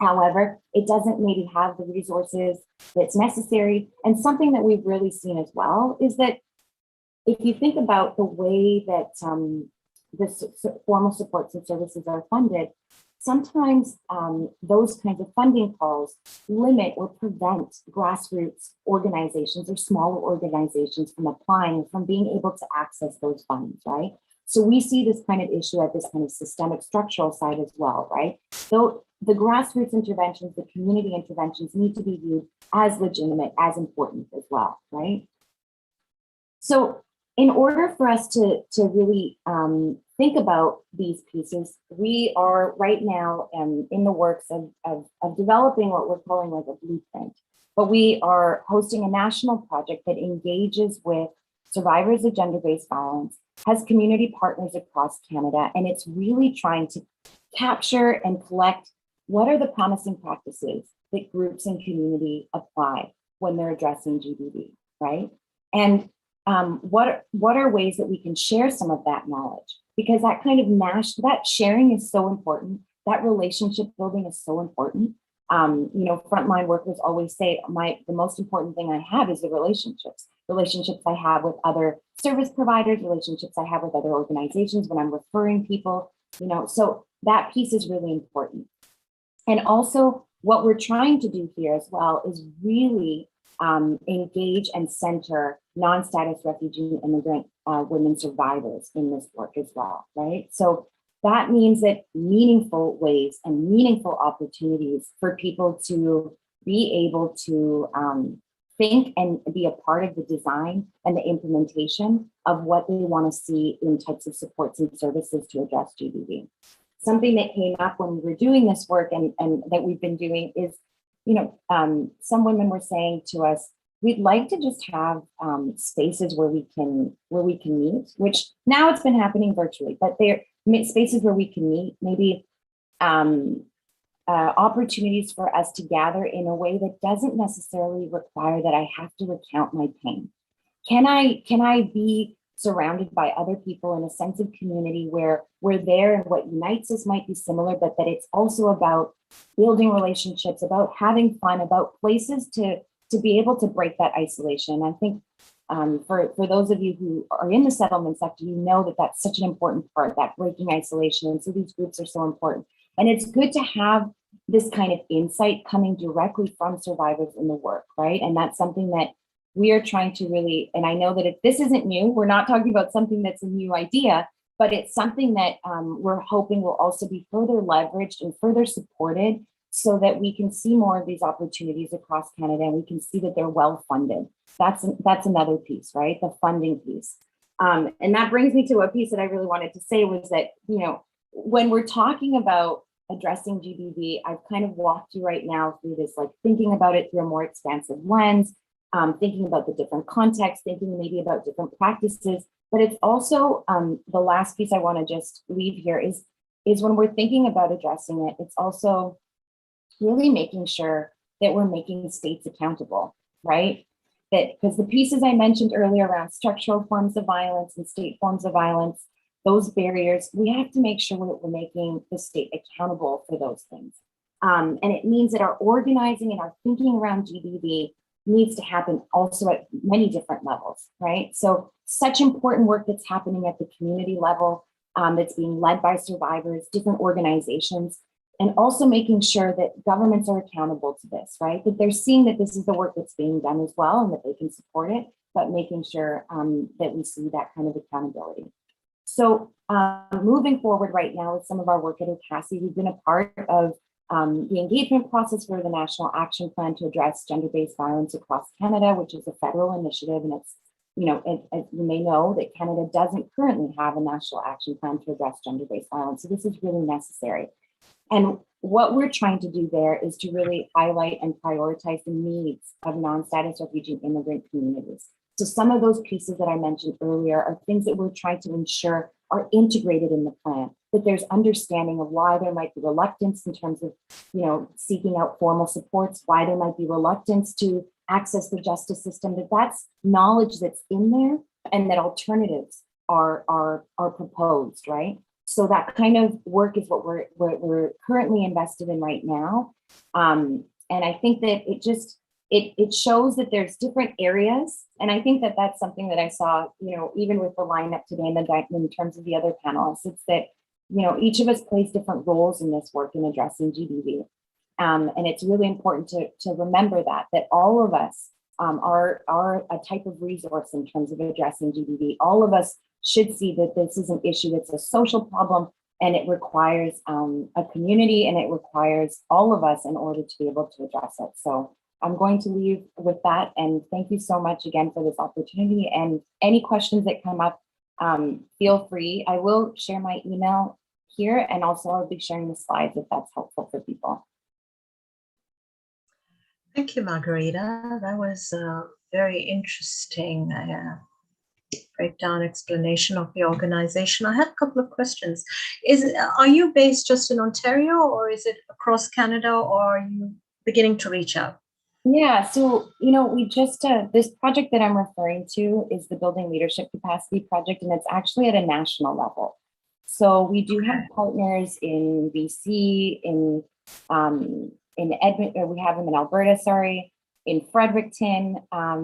[SPEAKER 6] However, it doesn't maybe have the resources that's necessary. And something that we've really seen as well is that if you think about the way that the formal supports and services are funded, sometimes those kinds of funding calls limit or prevent grassroots organizations or smaller organizations from applying, from being able to access those funds, right? So we see this kind of issue at this kind of systemic structural side as well, right? So the grassroots interventions, the community interventions need to be viewed as legitimate, as important as well, right? So in order for us to really think about these pieces, we are right now in the works of developing what we're calling like a blueprint. But we are hosting a national project that engages with survivors of gender-based violence, has community partners across Canada, and it's really trying to capture and collect what are the promising practices that groups and community apply when they're addressing GBV, right? And what are ways that we can share some of that knowledge? Because that kind of that sharing is so important. That relationship building is so important. Frontline workers always say, the most important thing I have is the relationships I have with other service providers, relationships I have with other organizations when I'm referring people, so that piece is really important. And also what we're trying to do here as well is really engage and center non-status refugee and immigrant women survivors in this work as well, right? So that means that meaningful ways and meaningful opportunities for people to be able to think and be a part of the design and the implementation of what they want to see in types of supports and services to address GBV. Something that came up when we were doing this work and that we've been doing is, some women were saying to us, we'd like to just have spaces where we can meet, which now it's been happening virtually, but they're spaces where we can meet, maybe opportunities for us to gather in a way that doesn't necessarily require that I have to recount my pain. Can I be surrounded by other people in a sense of community where we're there and what unites us might be similar, but that it's also about building relationships, about having fun, about places to be able to break that isolation. I think for those of you who are in the settlement sector, you know that that's such an important part, that breaking isolation. And so these groups are so important. And it's good to have this kind of insight coming directly from survivors in the work, right? And that's something that we are trying to really, and I know that if this isn't new, we're not talking about something that's a new idea, but it's something that we're hoping will also be further leveraged and further supported so that we can see more of these opportunities across Canada and we can see that they're well funded. That's another piece, right? The funding piece. And that brings me to a piece that I really wanted to say was that, when we're talking about addressing GBV, I've kind of walked you right now through this, like thinking about it through a more expansive lens, thinking about the different contexts, thinking maybe about different practices, but it's also the last piece I want to just leave here is when we're thinking about addressing it, it's also really making sure that we're making states accountable, right? That because the pieces I mentioned earlier around structural forms of violence and state forms of violence, those barriers, we have to make sure that we're making the state accountable for those things. And it means that our organizing and our thinking around GBV needs to happen also at many different levels, right? So such important work that's happening at the community level that's being led by survivors, different organizations. and also making sure that governments are accountable to this, right? That they're seeing that this is the work that's being done as well and that they can support it, but making sure that we see that kind of accountability. So moving forward right now with some of our work at OCASI, we've been a part of the engagement process for the National Action Plan to address gender-based violence across Canada, which is a federal initiative. And it's, as you may know, that Canada doesn't currently have a national action plan to address gender-based violence. So this is really necessary. And what we're trying to do there is to really highlight and prioritize the needs of non-status refugee and immigrant communities. So some of those pieces that I mentioned earlier are things that we're trying to ensure are integrated in the plan, that there's understanding of why there might be reluctance in terms of, seeking out formal supports, why there might be reluctance to access the justice system, that's knowledge that's in there and that alternatives are proposed, right? So that kind of work is what we're currently invested in right now. And I think that it shows that there's different areas. And I think that that's something that I saw, even with the lineup today in terms of the other panelists, it's that, each of us plays different roles in this work in addressing GBV. And it's really important to remember that all of us are a type of resource in terms of addressing GBV. All of us should see that this is an issue that's a social problem, and it requires a community, and it requires all of us in order to be able to address it. So I'm going to leave with that, and thank you so much again for this opportunity. And any questions that come up, feel free. I will share my email here, and also I'll be sharing the slides if that's helpful for people.
[SPEAKER 1] Thank you, Margarita. That was a very interesting breakdown explanation of the organization. I have a couple of questions. Are you based just in Ontario, or is it across Canada, or are you beginning to reach out?
[SPEAKER 6] Yeah, so, we just, this project that I'm referring to is the Building Leadership Capacity Project, and it's actually at a national level. So we do have partners in BC, in Edmonton, we have them in Alberta, in Fredericton.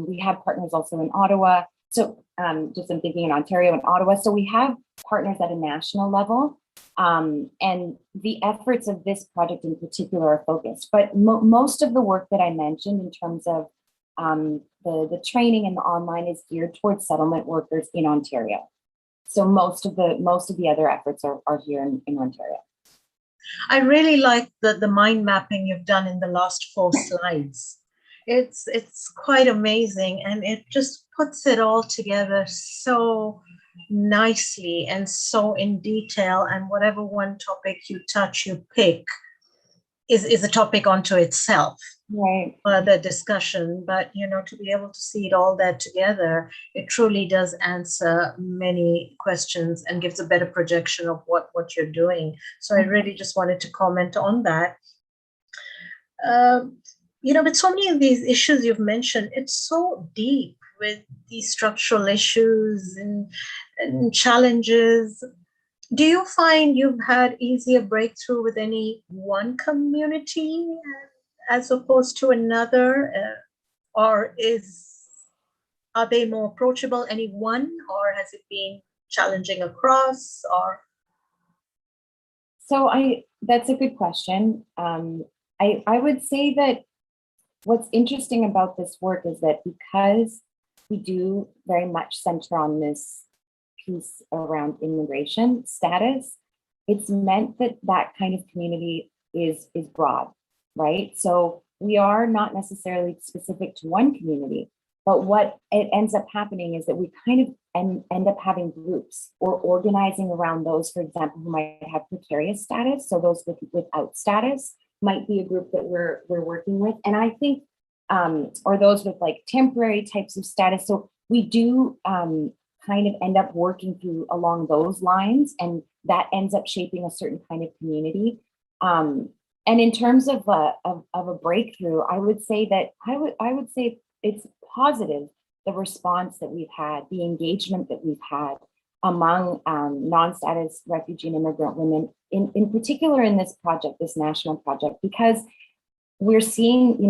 [SPEAKER 6] We have partners also in Ottawa. So I'm thinking in Ontario and Ottawa. So we have partners at a national level. And the efforts of this project in particular are focused, but most of the work that I mentioned in terms of the training and the online is geared towards settlement workers in Ontario. So most of the other efforts are here in Ontario.
[SPEAKER 1] I really like the mind mapping you've done in the last 4 slides. It's quite amazing, and it just puts it all together so nicely and so in detail, and whatever one topic you touch, you pick is a topic unto itself,
[SPEAKER 6] right?
[SPEAKER 1] The discussion, but to be able to see it all there together, it truly does answer many questions and gives a better projection of what you're doing. So I really just wanted to comment on that. With so many of these issues you've mentioned, it's so deep with these structural issues and challenges. Do you find you've had easier breakthrough with any one community as opposed to another, or are they more approachable, any one, or has it been challenging across? Or
[SPEAKER 6] so that's a good question. I would say that what's interesting about this work is that because we do very much center on this piece around immigration status, it's meant that kind of community is broad, right? So we are not necessarily specific to one community, but what it ends up happening is that we kind of end up having groups or organizing around those, for example, who might have precarious status. So those without status might be a group that we're working with. And I think, or those with like temporary types of status. So we do kind of end up working through along those lines, and that ends up shaping a certain kind of community. And in terms of a breakthrough, I would say it's positive, the response that we've had, the engagement that we've had among non-status refugee and immigrant women, in particular in this project, this national project, because we're seeing,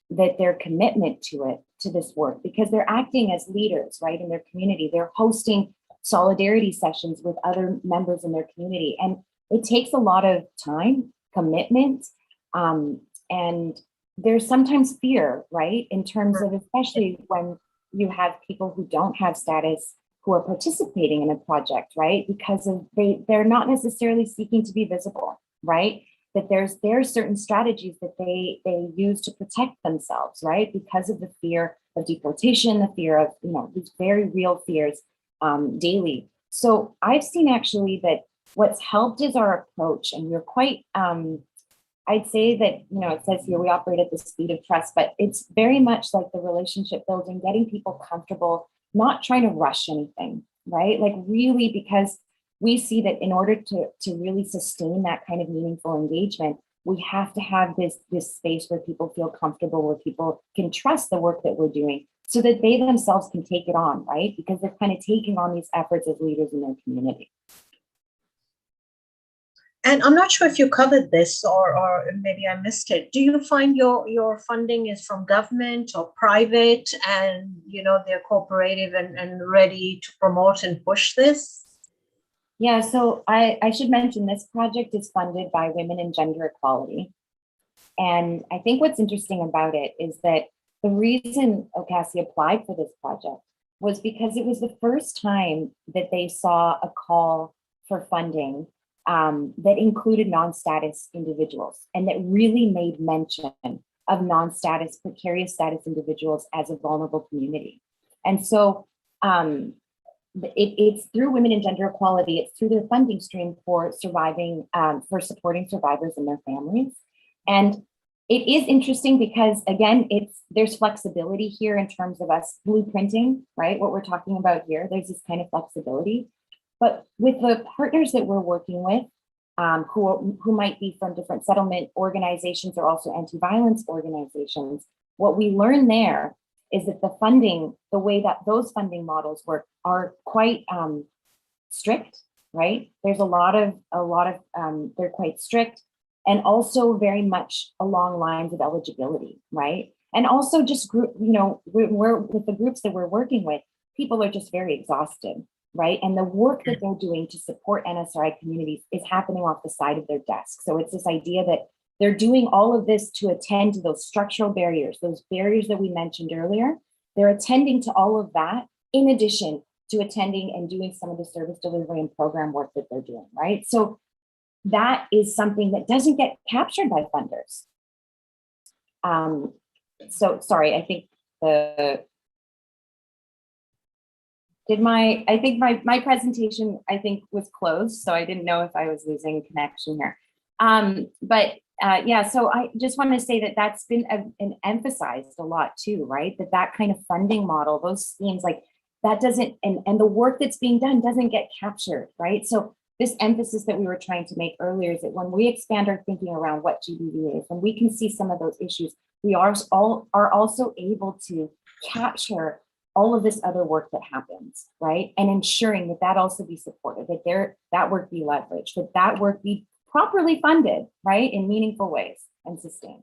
[SPEAKER 6] that their commitment to this work, because they're acting as leaders, right, in their community. They're hosting solidarity sessions with other members in their community. And it takes a lot of time, commitment. And there's sometimes fear, right? In terms of, especially when you have people who don't have status who are participating in a project, right? Because of they're not necessarily seeking to be visible, right? That there's certain strategies that they use to protect themselves, right? Because of the fear of deportation, the fear of, these very real fears daily. So I've seen actually that what's helped is our approach, and we're quite, I'd say that, it says here we operate at the speed of trust, but it's very much like the relationship building, getting people comfortable, not trying to rush anything, right? Like really, because we see that in order to really sustain that kind of meaningful engagement, we have to have this space where people feel comfortable, where people can trust the work that we're doing so that they themselves can take it on, right? Because they're kind of taking on these efforts as leaders in their community.
[SPEAKER 1] And I'm not sure if you covered this or maybe I missed it. Do you find your funding is from government or private, and they're cooperative and ready to promote and push this?
[SPEAKER 6] Yeah, so I should mention this project is funded by Women and Gender Equality. And I think what's interesting about it is that the reason OCASI applied for this project was because it was the first time that they saw a call for funding that included non-status individuals, and that really made mention of non-status, precarious status individuals as a vulnerable community. And so it's through Women and Gender Equality, it's through their funding stream for for supporting survivors and their families. And it is interesting because, again, there's flexibility here in terms of us blueprinting, right? What we're talking about here, there's this kind of flexibility. But with the partners that we're working with, who might be from different settlement organizations or also anti-violence organizations, what we learn there is that the funding, the way that those funding models work, are quite strict, right? There's a lot of they're quite strict, and also very much along lines of eligibility, right? And also just group, we're with the groups that we're working with, people are just very exhausted, right? And the work that they're doing to support NSRI communities is happening off the side of their desk. So it's this idea that they're doing all of this to attend to those structural barriers, those barriers that we mentioned earlier. They're attending to all of that in addition to attending and doing some of the service delivery and program work that they're doing, right? So that is something that doesn't get captured by funders. So sorry, I think my presentation, I think, was closed, so I didn't know if I was losing connection here. Yeah, so I just want to say that that's been emphasized a lot too, right? That kind of funding model, those schemes, like that doesn't, and the work that's being done doesn't get captured, right? So this emphasis that we were trying to make earlier is that when we expand our thinking around what GBV is, when we can see some of those issues, we are also able to capture all of this other work that happens, right? And ensuring that also be supported, that work be leveraged, that work be properly funded, right? In meaningful ways and sustained.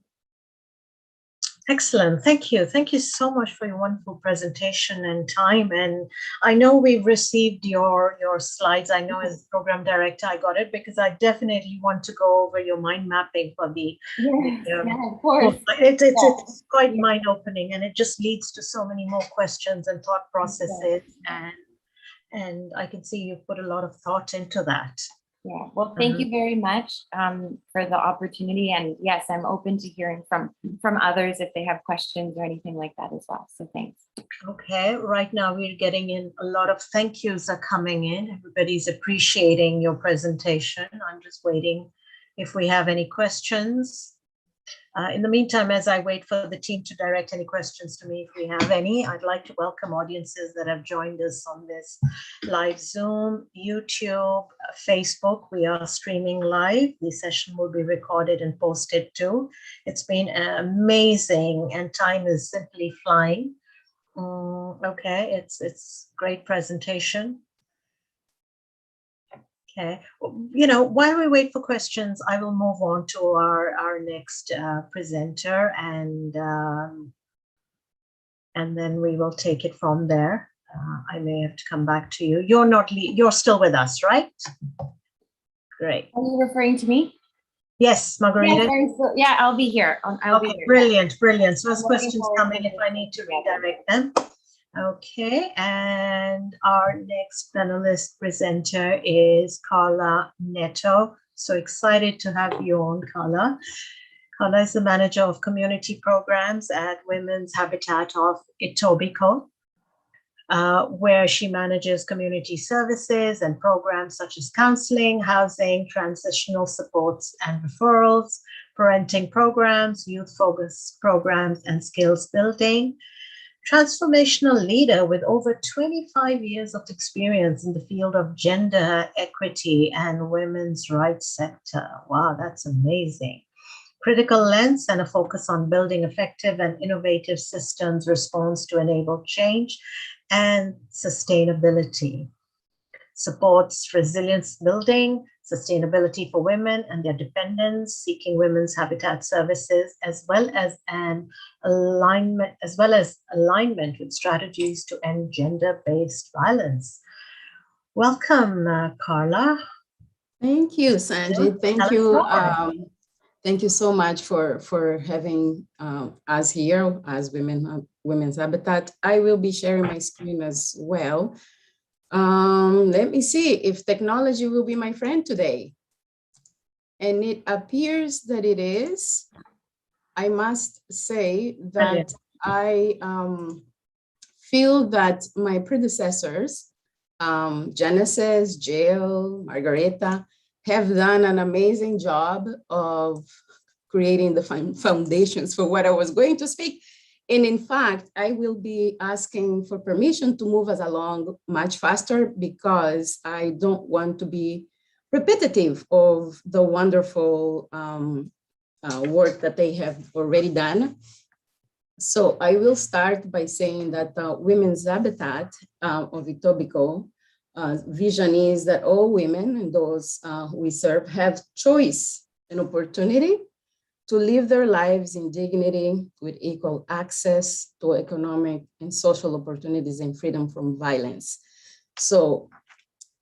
[SPEAKER 1] Excellent. Thank you. Thank you so much for your wonderful presentation and time. And I know we've received your slides. I know as program director, I got it because I definitely want to go over your mind mapping for the,
[SPEAKER 6] of course.
[SPEAKER 1] It's quite mind opening, and it just leads to so many more questions and thought processes. And I can see you've put a lot of thought into that.
[SPEAKER 6] Yeah, well, thank you very much for the opportunity. And yes, I'm open to hearing from others if they have questions or anything like that as well. So thanks.
[SPEAKER 1] Okay, right now we're getting in a lot of thank yous are coming in. Everybody's appreciating your presentation. I'm just waiting if we have any questions. In the meantime, as I wait for the team to direct any questions to me, if we have any, I'd like to welcome audiences that have joined us on this live Zoom, YouTube, Facebook. We are streaming live. The session will be recorded and posted too. It's been amazing, and time is simply flying. Okay, it's great presentation. Okay, while we wait for questions, I will move on to our next presenter, and then we will take it from there. I may have to come back to you. You're still with us, right? Great.
[SPEAKER 6] Are you referring to me?
[SPEAKER 1] Yes, Margarita.
[SPEAKER 6] Yeah, I'll be here. I'll be
[SPEAKER 1] Okay,
[SPEAKER 6] here.
[SPEAKER 1] brilliant, brilliant. So as
[SPEAKER 6] I'm looking
[SPEAKER 1] questions
[SPEAKER 6] forward
[SPEAKER 1] come
[SPEAKER 6] to
[SPEAKER 1] in, if I need to
[SPEAKER 6] working together.
[SPEAKER 1] redirect them. Okay, and our next panelist presenter is Carla Neto. So excited to have you on, Carla. Carla is the manager of community programs at Women's Habitat of Etobicoke, where she manages community services and programs such as counseling, housing, transitional supports and referrals, parenting programs, youth-focused programs, and skills building. Transformational leader with over 25 years of experience in the field of gender equity and women's rights sector. Wow, that's amazing. Critical lens and a focus on building effective and innovative systems response to enable change and sustainability. Supports resilience building, sustainability for women and their dependents, seeking women's habitat services, as well as alignment with strategies to end gender-based violence. Welcome, Carla.
[SPEAKER 7] Thank you, Sanjit. Thank you so much for having us here as Women's Habitat. I will be sharing my screen as well. Let me see if technology will be my friend today. And it appears that it is. I must say that I feel that my predecessors, Genesis, Jill, Margareta, have done an amazing job of creating the foundations for what I was going to speak. And in fact, I will be asking for permission to move us along much faster because I don't want to be repetitive of the wonderful work that they have already done. So I will start by saying that Women's Habitat of Etobicoke vision is that all women and those we serve have choice and opportunity to live their lives in dignity with equal access to economic and social opportunities and freedom from violence. So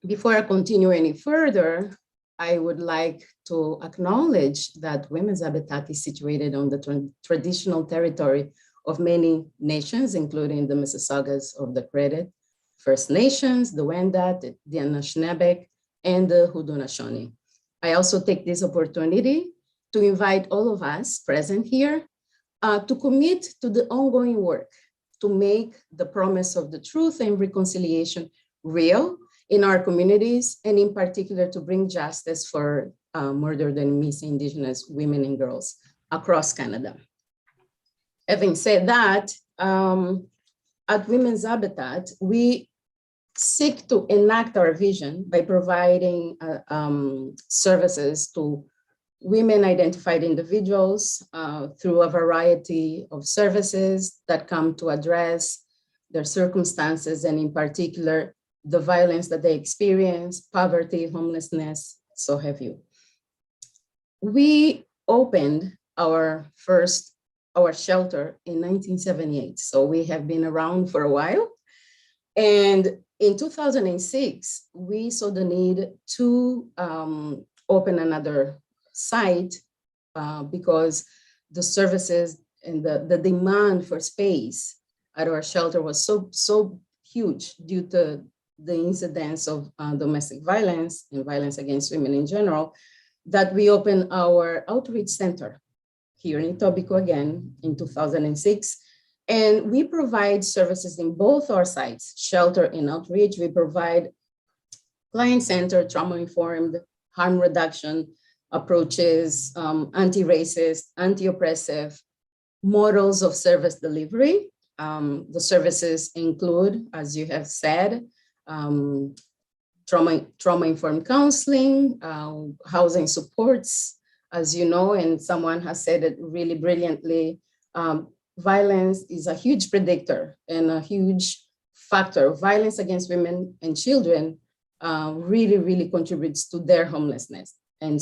[SPEAKER 7] before I continue any further, I would like to acknowledge that Women's Habitat is situated on the traditional territory of many nations, including the Mississaugas of the Credit, First Nations, the Wendat, the Anishinaabe, and the Haudenosaunee. I also take this opportunity to invite all of us present here to commit to the ongoing work to make the promise of the truth and reconciliation real in our communities, and in particular to bring justice for murdered and missing Indigenous women and girls across Canada. Having said that, at Women's Habitat, we seek to enact our vision by providing services to women identified individuals through a variety of services that come to address their circumstances, and in particular, the violence that they experience, poverty, homelessness, so have you. We opened our shelter in 1978, so we have been around for a while. And in 2006, we saw the need to open another site because the services and the demand for space at our shelter was so huge due to the incidence of domestic violence and violence against women in general, that we opened our outreach center here in Etobicoke again in 2006. And we provide services in both our sites, shelter and outreach. We provide client-centered, trauma-informed, harm reduction approaches, anti-racist, anti-oppressive models of service delivery. The services include, as you have said, trauma-informed counseling, housing supports, as you know, and someone has said it really brilliantly, violence is a huge predictor and a huge factor. Violence against women and children really contributes to their homelessness. And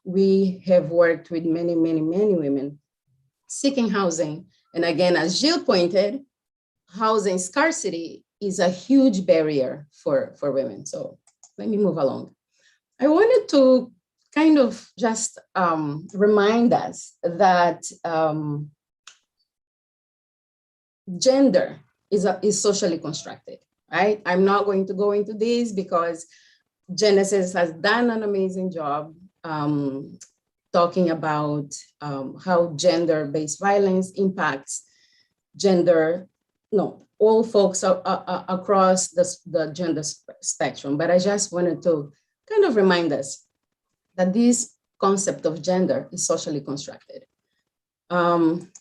[SPEAKER 7] we have worked with many women seeking housing. And again, as Jill pointed, housing scarcity is a huge barrier for women. So let me move along. I wanted to kind of just remind us that gender is socially constructed, right? I'm not going to go into this because Genesis has done an amazing job talking about how gender-based violence impacts all folks across the gender spectrum. But I just wanted to kind of remind us that this concept of gender is socially constructed. Again,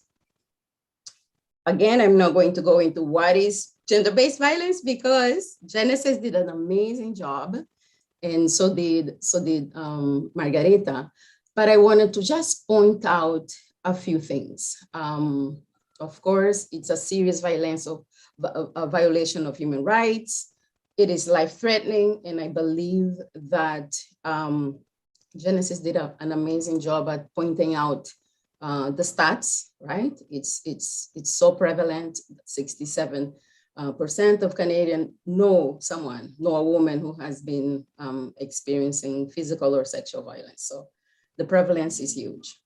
[SPEAKER 7] I'm not going to go into what is gender-based violence because Genesis did an amazing job, and so did Margarita. But I wanted to just point out a few things. Of course, it's a serious violence of a violation of human rights. It is life-threatening, and I believe that Genesis did an amazing job at pointing out the stats, right? It's so prevalent. 67% of Canadians know a woman who has been experiencing physical or sexual violence. So the prevalence is huge.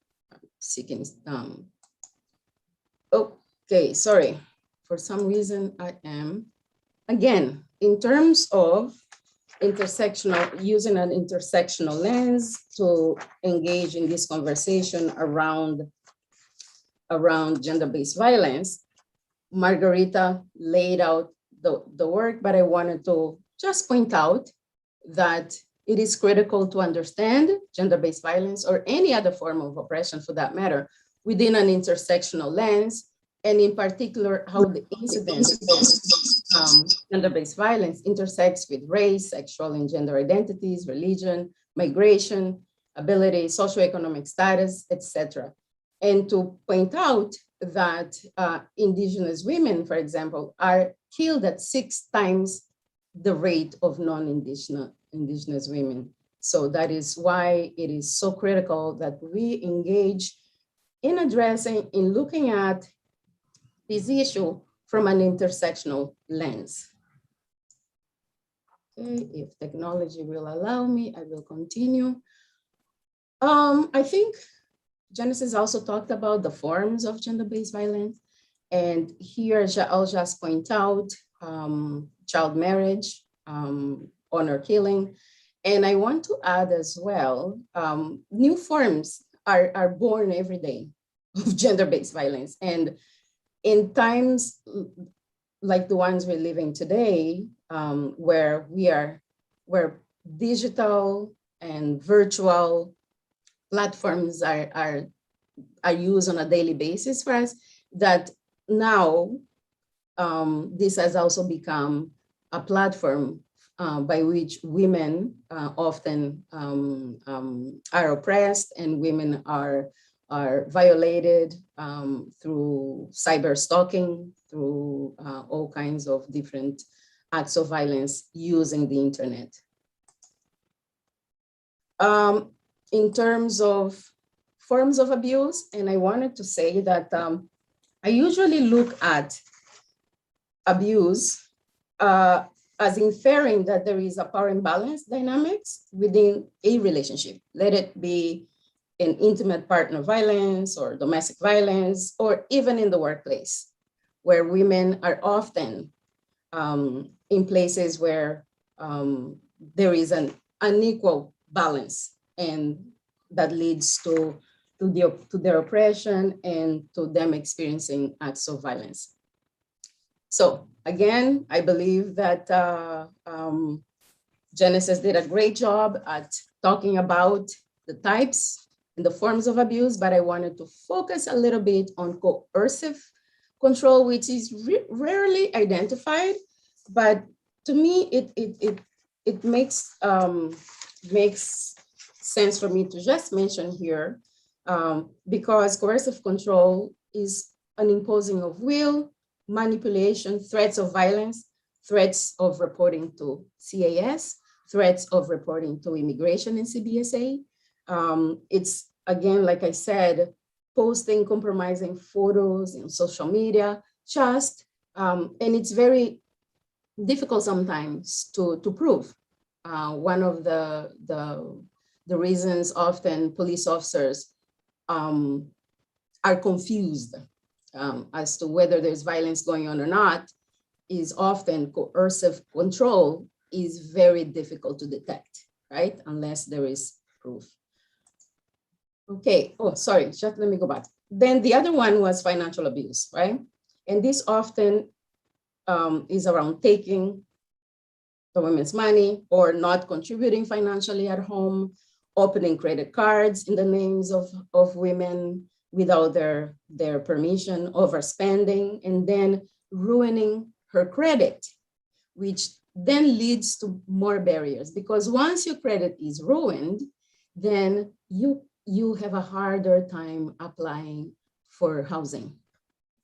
[SPEAKER 7] Okay, sorry. For some reason, I am, again, in terms of using an intersectional lens to engage in this conversation around gender-based violence, Margarita laid out the work, but I wanted to just point out that it is critical to understand gender-based violence or any other form of oppression for that matter within an intersectional lens, and in particular, how the incidence of gender-based violence intersects with race, sexual and gender identities, religion, migration, ability, socioeconomic status, etc. And to point out that Indigenous women, for example, are killed at 6 times the rate of non-Indigenous women. So that is why it is so critical that we engage in looking at this issue from an intersectional lens. Okay, if technology will allow me, I will continue. I think Genesis also talked about the forms of gender-based violence. And here I'll just point out child marriage, honor killing. And I want to add as well, new forms are born every day of gender-based violence. And in times like the ones we're living today, where digital and virtual platforms are used on a daily basis for us, that now this has also become a platform by which women often are oppressed, and women are violated through cyber stalking, through all kinds of different acts of violence using the internet. In terms of forms of abuse, and I wanted to say that I usually look at abuse as inferring that there is a power imbalance dynamics within a relationship, let it be in intimate partner violence or domestic violence, or even in the workplace, where women are often in places where there is an unequal balance, and that leads to their oppression and to them experiencing acts of violence. So again, I believe that Genesis did a great job at talking about the types and the forms of abuse, but I wanted to focus a little bit on coercive control, which is rarely identified, but to me, it makes sense for me to just mention here, because coercive control is an imposing of will, manipulation, threats of violence, threats of reporting to CAS, threats of reporting to immigration and CBSA. It's, again, like I said, posting compromising photos in social media, and it's very difficult sometimes to prove. One of the the reasons often police officers are confused as to whether there's violence going on or not is often coercive control is very difficult to detect, right? Unless there is proof. Okay, oh, sorry, just let me go back. Then the other one was financial abuse, right? And this often is around taking the women's money or not contributing financially at home, opening credit cards in the names of women without their permission, overspending, and then ruining her credit, which then leads to more barriers. Because once your credit is ruined, then you have a harder time applying for housing,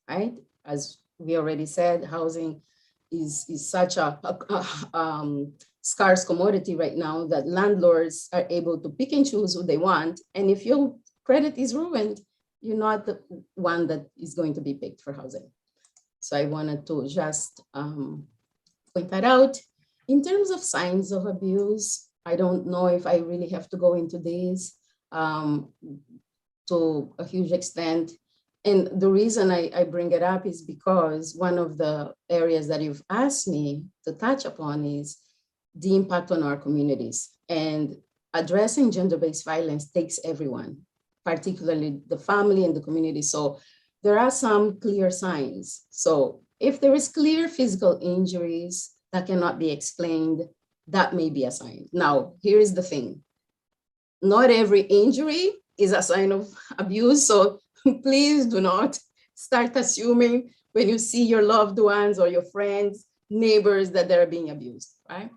[SPEAKER 7] right? As we already said, housing is such a scarce commodity right now that landlords are able to pick and choose who they want. And if your credit is ruined, you're not the one that is going to be picked for housing. So I wanted to just point that out. In terms of signs of abuse, I don't know if I really have to go into this to a huge extent. And the reason I bring it up is because one of the areas that you've asked me to touch upon is the impact on our communities. And addressing gender-based violence takes everyone, particularly the family and the community. So there are some clear signs. So if there is clear physical injuries that cannot be explained, that may be a sign. Now, here is the thing. Not every injury is a sign of abuse. So please do not start assuming when you see your loved ones or your friends, neighbors, that they're being abused, right?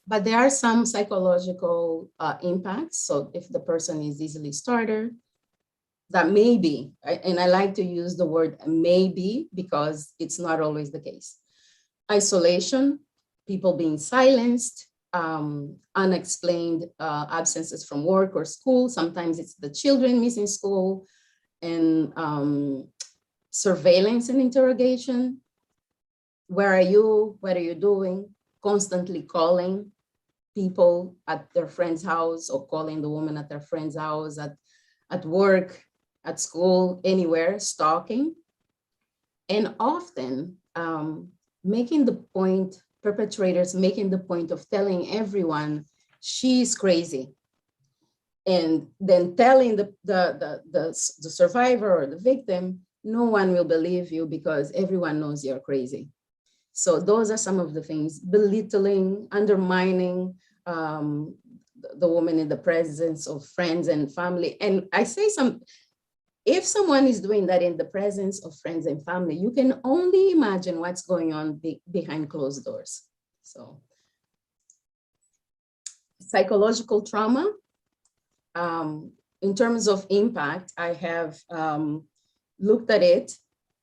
[SPEAKER 7] But there are some psychological impacts. So if the person is easily startled, that may be, and I like to use the word maybe because it's not always the case. Isolation, people being silenced, unexplained absences from work or school. Sometimes it's the children missing school, and surveillance and interrogation. Where are you? What are you doing? Constantly calling people at their friend's house or calling the woman at their friend's house, at work, at school, anywhere, stalking. And often making the point, perpetrators making the point of telling everyone she's crazy. And then telling the survivor or the victim, no one will believe you because everyone knows you're crazy. So those are some of the things: belittling, undermining the woman in the presence of friends and family. And I say if someone is doing that in the presence of friends and family, you can only imagine what's going on behind closed doors. So psychological trauma. In terms of impact, I have looked at it,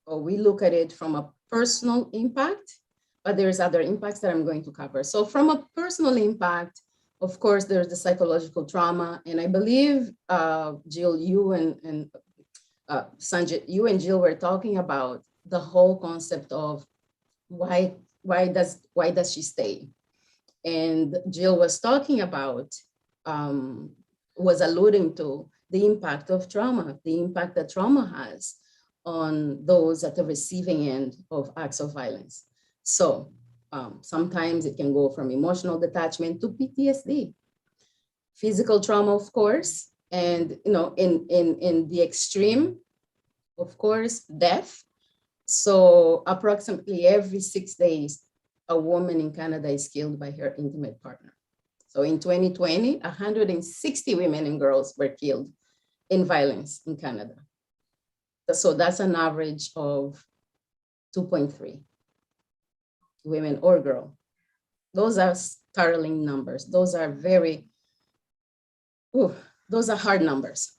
[SPEAKER 7] or we look at it from a personal impact, but there's other impacts that I'm going to cover. So from a personal impact, of course, there's the psychological trauma. And I believe, Jill, you and Sanjit, you and Jill were talking about the whole concept of why does she stay? And Jill was talking about, was alluding to the impact of trauma, the impact that trauma has on those at the receiving end of acts of violence. So sometimes it can go from emotional detachment to PTSD, physical trauma, of course, and in the extreme, of course, death. So approximately every 6 days, a woman in Canada is killed by her intimate partner. So in 2020, 160 women and girls were killed in violence in Canada. So that's an average of 2.3 women or girl. Those are startling numbers. Those are those are hard numbers.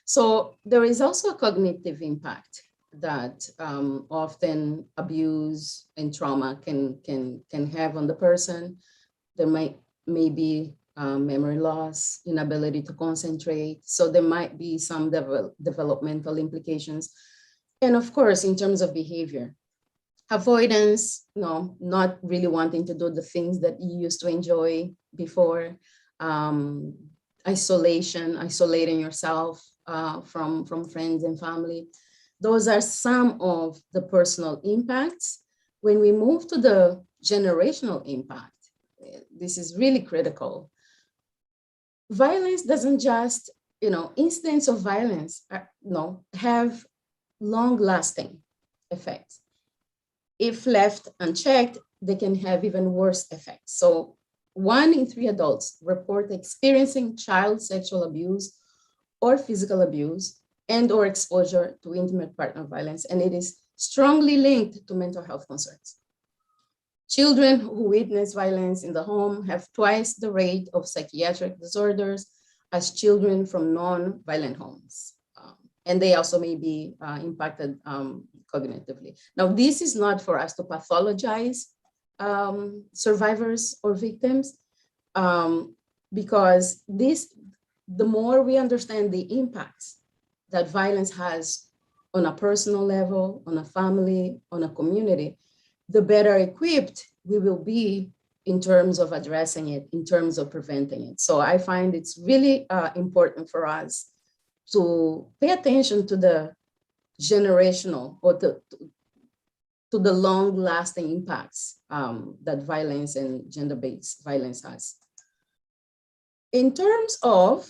[SPEAKER 7] So there is also a cognitive impact that often abuse and trauma can have on the person. There may be memory loss, inability to concentrate. So there might be some developmental implications. And of course, in terms of behavior, avoidance, not really wanting to do the things that you used to enjoy before, isolation, isolating yourself from friends and family. Those are some of the personal impacts. When we move to the generational impact, this is really critical. Violence doesn't just, incidents of violence have long-lasting effects. If left unchecked, they can have even worse effects. So 1 in 3 adults report experiencing child sexual abuse or physical abuse and or exposure to intimate partner violence, and it is strongly linked to mental health concerns. Children who witness violence in the home have twice the rate of psychiatric disorders as children from non-violent homes. And they also may be impacted cognitively. Now, this is not for us to pathologize survivors or victims, because the more we understand the impacts that violence has on a personal level, on a family, on a community, the better equipped we will be in terms of addressing it, in terms of preventing it. So I find it's really important for us to pay attention to the generational or to the long-lasting impacts that violence and gender-based violence has. In terms of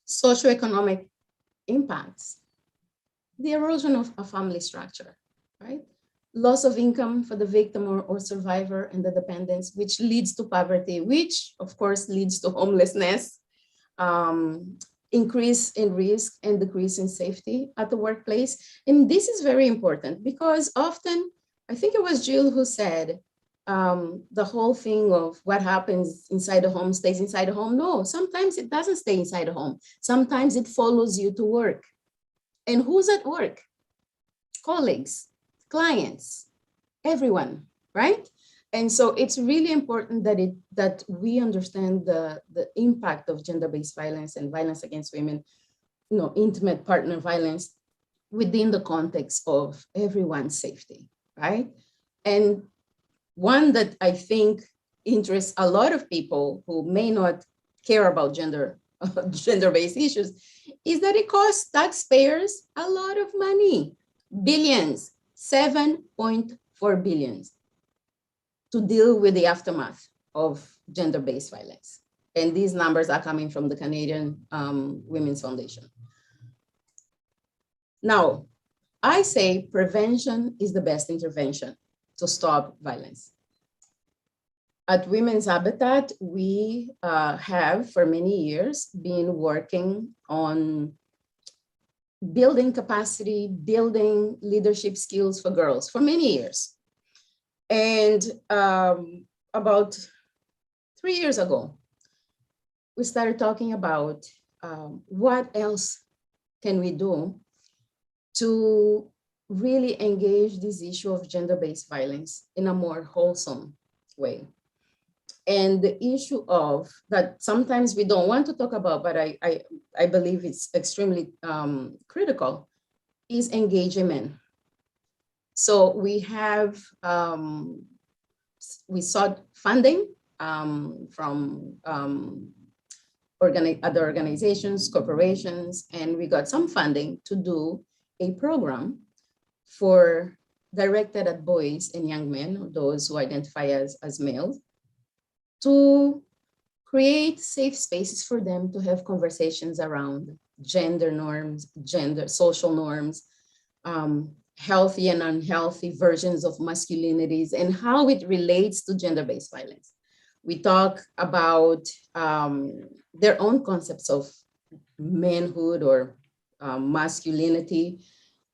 [SPEAKER 7] socioeconomic impacts, the erosion of a family structure, right? Loss of income for the victim or survivor and the dependents, which leads to poverty, which of course leads to homelessness, increase in risk and decrease in safety at the workplace. And this is very important because often, I think it was Jill who said, the whole thing of what happens inside the home stays inside the home. No, sometimes it doesn't stay inside the home. Sometimes it follows you to work. And who's at work? Colleagues, clients, everyone, right? And so it's really important that we understand the impact of gender-based violence and violence against women, intimate partner violence within the context of everyone's safety, right? And one that I think interests a lot of people who may not care about gender-based issues is that it costs taxpayers a lot of money, billions, 7.4 billion, to deal with the aftermath of gender-based violence. And these numbers are coming from the Canadian Women's Foundation. Now, I say prevention is the best intervention to stop violence. At Women's Habitat, we have for many years been working on building capacity, building leadership skills for girls for many years. And about 3 years ago, we started talking about what else can we do to really engage this issue of gender-based violence in a more wholesome way. And the issue of that sometimes we don't want to talk about, but I believe it's extremely critical, is engagement. So we sought funding from other organizations, corporations, and we got some funding to do a program directed at boys and young men, those who identify as males, to create safe spaces for them to have conversations around gender norms, social norms, healthy and unhealthy versions of masculinities, and how it relates to gender-based violence. We talk about their own concepts of manhood or masculinity,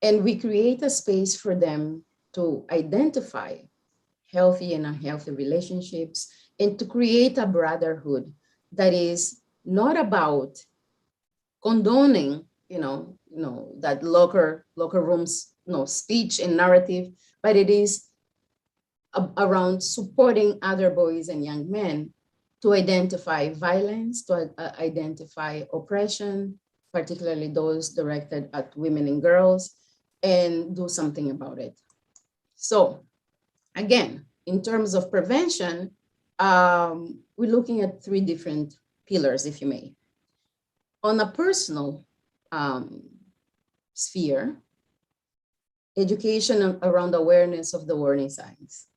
[SPEAKER 7] and we create a space for them to identify healthy and unhealthy relationships, and to create a brotherhood that is not about condoning, that locker rooms, speech and narrative, but it is around supporting other boys and young men to identify violence, to identify oppression, particularly those directed at women and girls, and do something about it. So again, in terms of prevention, we're looking at 3 different pillars, if you may. On a personal sphere, education around awareness of the warning signs,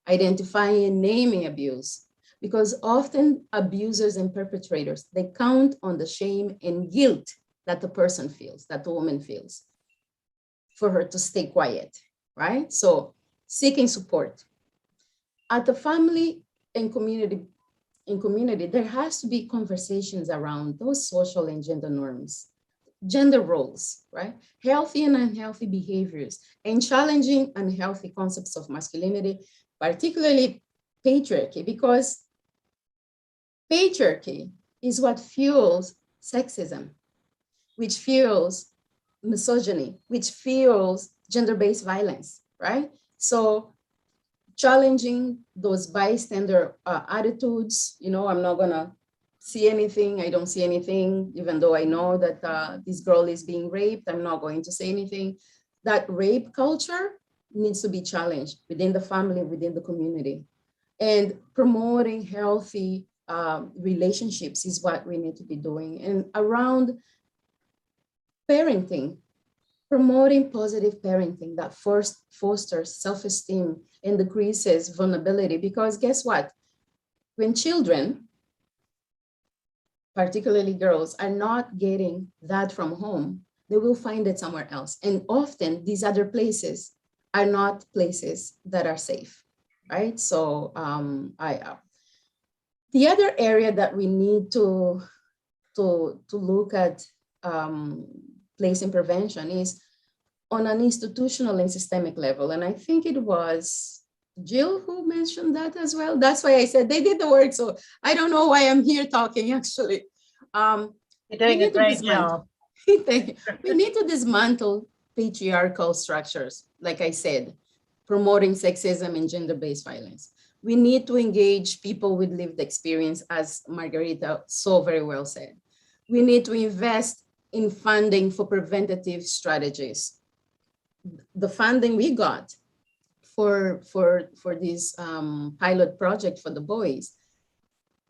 [SPEAKER 7] identifying and naming abuse, because often abusers and perpetrators, they count on the shame and guilt that the person feels, that the woman feels, for her to stay quiet, right? So seeking support. At the family and community, there has to be conversations around those social and gender norms, gender roles, right? Healthy and unhealthy behaviors, and challenging unhealthy concepts of masculinity, particularly patriarchy, because patriarchy is what fuels sexism, which fuels misogyny, which fuels gender-based violence, right? So challenging those bystander attitudes, I'm not gonna see anything, I don't see anything, even though I know that this girl is being raped, I'm not going to say anything. That rape culture needs to be challenged within the family, within the community. And promoting healthy relationships is what we need to be doing. And around parenting, promoting positive parenting that first fosters self-esteem and decreases vulnerability. Because guess what? When children, particularly girls, are not getting that from home, they will find it somewhere else. And often these other places are not places that are safe, right? So the other area that we need to look at placing prevention is on an institutional and systemic level. And I think it was Jill who mentioned that as well. That's why I said they did the work. So I don't know why I'm here talking, actually.
[SPEAKER 1] You're doing a great job.
[SPEAKER 7] Thank you. We need to dismantle patriarchal structures, like I said, promoting sexism and gender-based violence. We need to engage people with lived experience, as Margarita so very well said. We need to invest in funding for preventative strategies. The funding we got for this pilot project for the boys,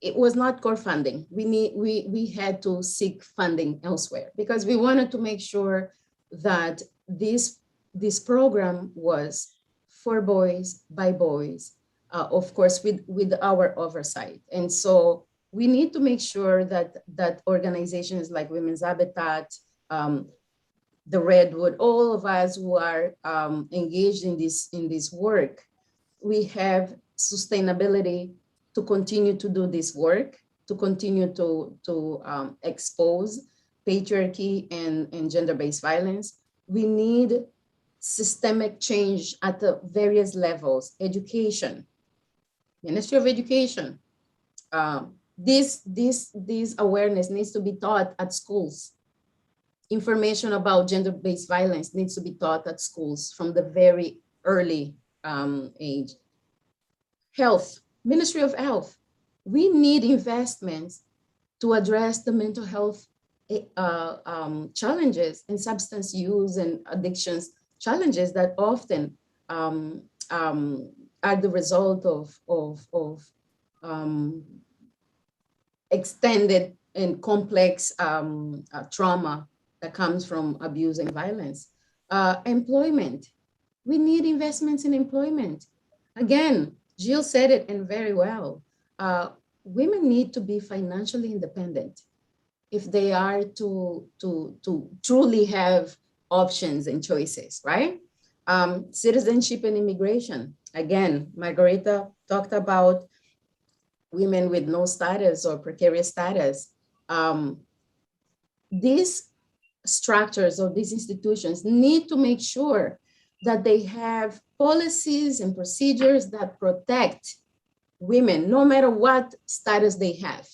[SPEAKER 7] it was not core funding. We had to seek funding elsewhere because we wanted to make sure that this program was for boys, by boys, of course, with our oversight. And so we need to make sure that organizations like Women's Habitat, the Redwood, all of us who are engaged in this work, we have sustainability to continue to do this work, to continue to expose patriarchy and gender-based violence. We need systemic change at the various levels. Education, Ministry of Education. This awareness needs to be taught at schools. Information about gender-based violence needs to be taught at schools from the very early age. Health, Ministry of Health. We need investments to address the mental health challenges and substance use and addictions challenges that often are the result of extended and complex trauma that comes from abuse and violence. Employment. We need investments in employment. Again, Jill said it and very well. Women need to be financially independent if they are to truly have options and choices, right? Citizenship and immigration. Again, Margarita talked about women with no status or precarious status. These structures or these institutions need to make sure that they have policies and procedures that protect women, no matter what status they have,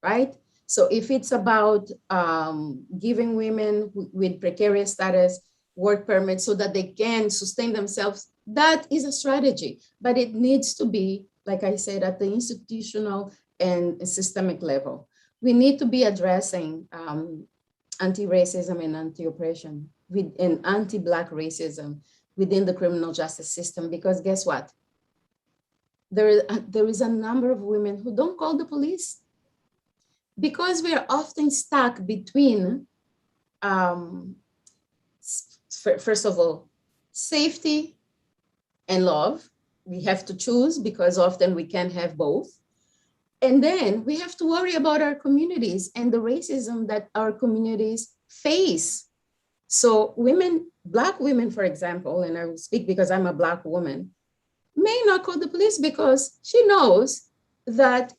[SPEAKER 7] right? So if it's about giving women with precarious status work permits so that they can sustain themselves, that is a strategy, but it needs to be, like I said, at the institutional and systemic level. We need to be addressing anti-racism and anti-oppression and anti-Black racism within the criminal justice system, because guess what? There is a number of women who don't call the police. because we are often stuck between, first of all, safety and love. We have to choose because often we can't have both. And then we have to worry about our communities and the racism that our communities face. So women, Black women, for example, and I will speak because I'm a Black woman, may not call the police because she knows that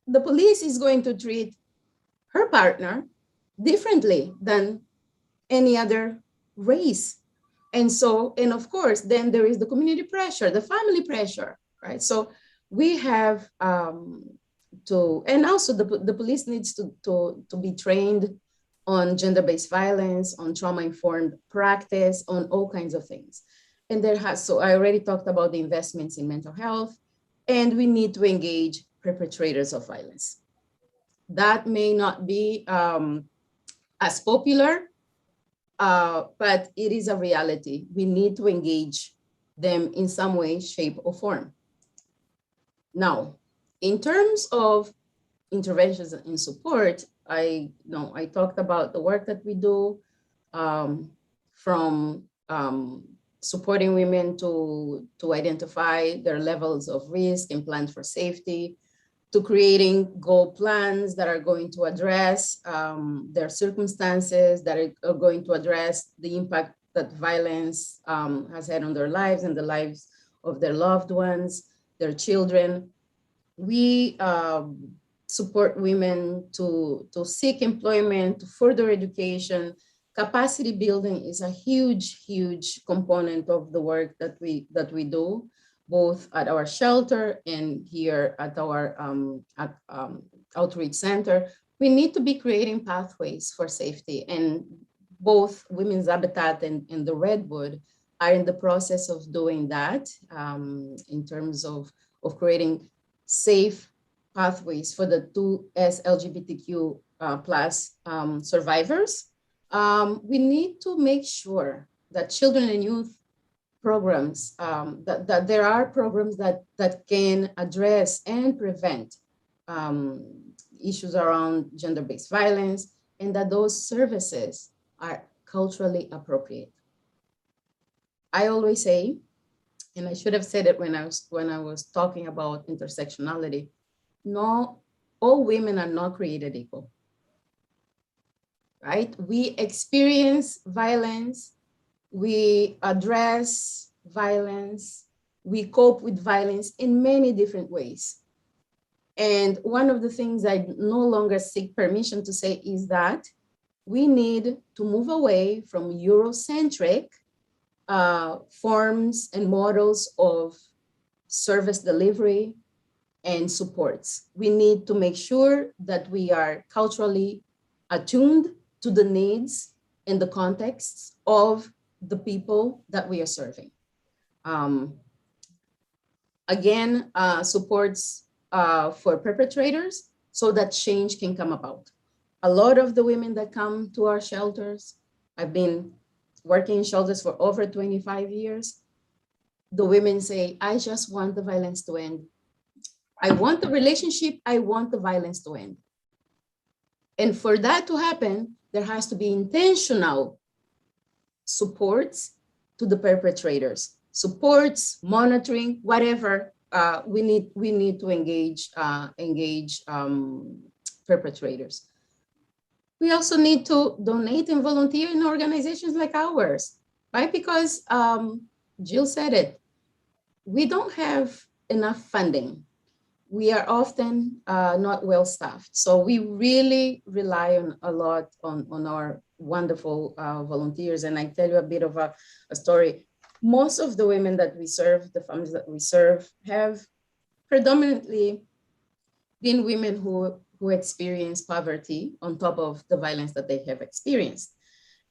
[SPEAKER 7] the police is going to treat her partner differently than any other race. And so, and of course, then there is the community pressure, the family pressure, right? So we have and also the police needs to be trained on gender-based violence, on trauma-informed practice, on all kinds of things. And so I already talked about the investments in mental health, and we need to engage perpetrators of violence. That may not be as popular, but it is a reality. We need to engage them in some way, shape, or form. Now, in terms of interventions and support, I talked about the work that we do, from supporting women to identify their levels of risk and plan for safety, to creating goal plans that are going to address their circumstances, that are going to address the impact that violence has had on their lives and the lives of their loved ones, their children. We support women to seek employment, to further education. Capacity building is a huge, huge component of the work that we do, both at our shelter and here at our outreach center. We need to be creating pathways for safety, and both Women's Habitat and the Redwood are in the process of doing that in terms of creating safe pathways for the 2S LGBTQ plus survivors. We need to make sure that children and youth programs, that there are programs that can address and prevent issues around gender-based violence, and that those services are culturally appropriate. I always say, and I should have said it when I was talking about intersectionality, no, all women are not created equal, right? We experience violence, we address violence, we cope with violence in many different ways. And one of the things I no longer seek permission to say is that we need to move away from Eurocentric forms and models of service delivery and supports. We need to make sure that we are culturally attuned to the needs and the contexts of the people that we are serving. Again, supports for perpetrators so that change can come about. A lot of the women that come to our shelters, I've been working in shelters for over 25 years. The women say, I just want the violence to end. I want the relationship, I want the violence to end. And for that to happen, there has to be intentional supports to the perpetrators, supports, monitoring, whatever. We need to engage perpetrators. We also need to donate and volunteer in organizations like ours, right? Because Jill said it, we don't have enough funding. We are often not well staffed. So we really rely on a lot on our wonderful volunteers. And I tell you a bit of a story. Most of the women that we serve, the families that we serve, have predominantly been women who experience poverty on top of the violence that they have experienced.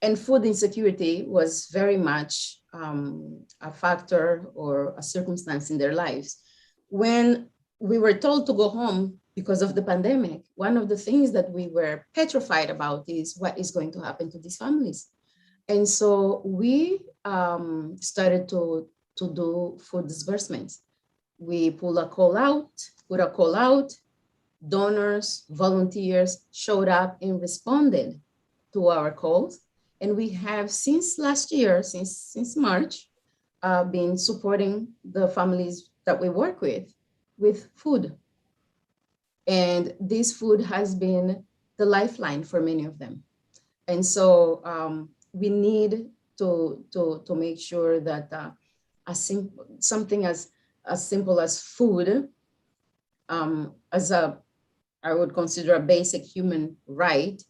[SPEAKER 7] And food insecurity was very much a factor or a circumstance in their lives. When we were told to go home because of the pandemic, one of the things that we were petrified about is what is going to happen to these families. And so we started to do food disbursements. We put a call out, donors, volunteers showed up and responded to our calls. And we have since last year, since March, been supporting the families that we work with food. And this food has been the lifeline for many of them. And so we need to make sure that something as simple as food, I would consider a basic human right,